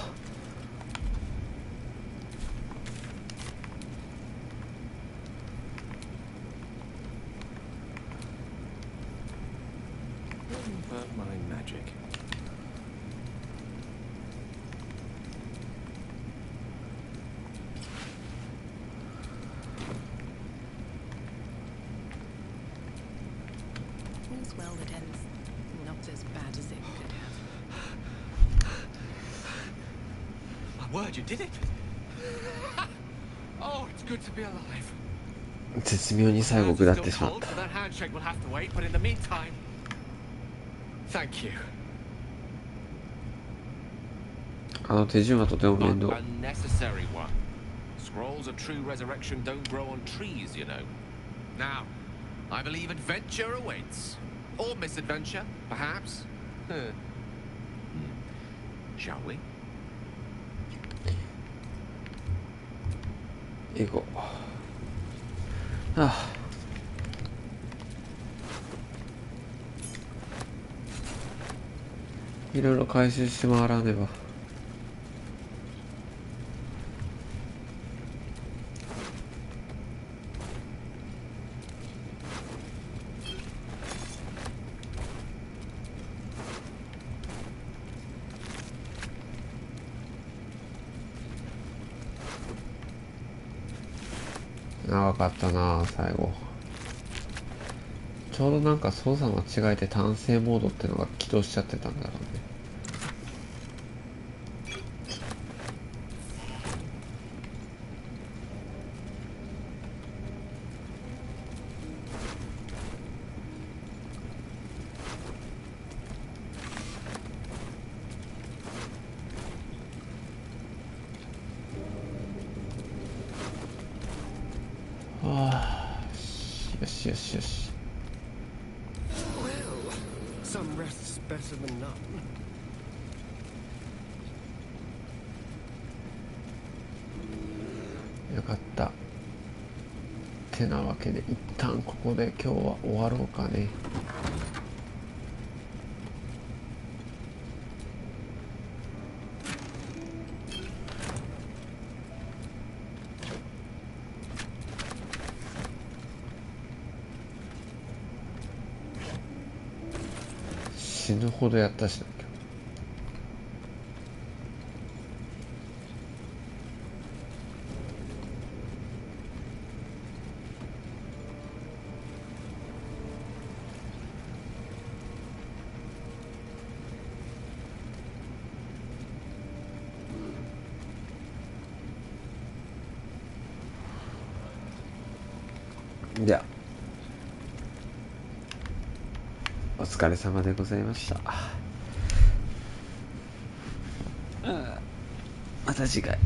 But my magic. all's well that ends not as bad as it could have. My word, you did it! Oh, it's good to be alive. 絶妙に最後下ってしまった。 That handshake will have to wait, but in the meantime, thank you. あの手順はとても面倒。 But a necessary one. Scrolls of true resurrection don't grow on trees, you know. Now, I believe adventure awaits. Or misadventure, perhaps. Shall we? 行こう。はあ。いろいろ回収して回らねば。長かったな最後。ちょうどなんか操作間違えて単性モードってのが起動しちゃってたんだろうね。ああ、よしよしよし。 Well, some rest's better than none. よかった。てなわけで一旦ここで今日は終わろうかね。死ぬほどやったしな。ではお疲れ様でございました。また次回。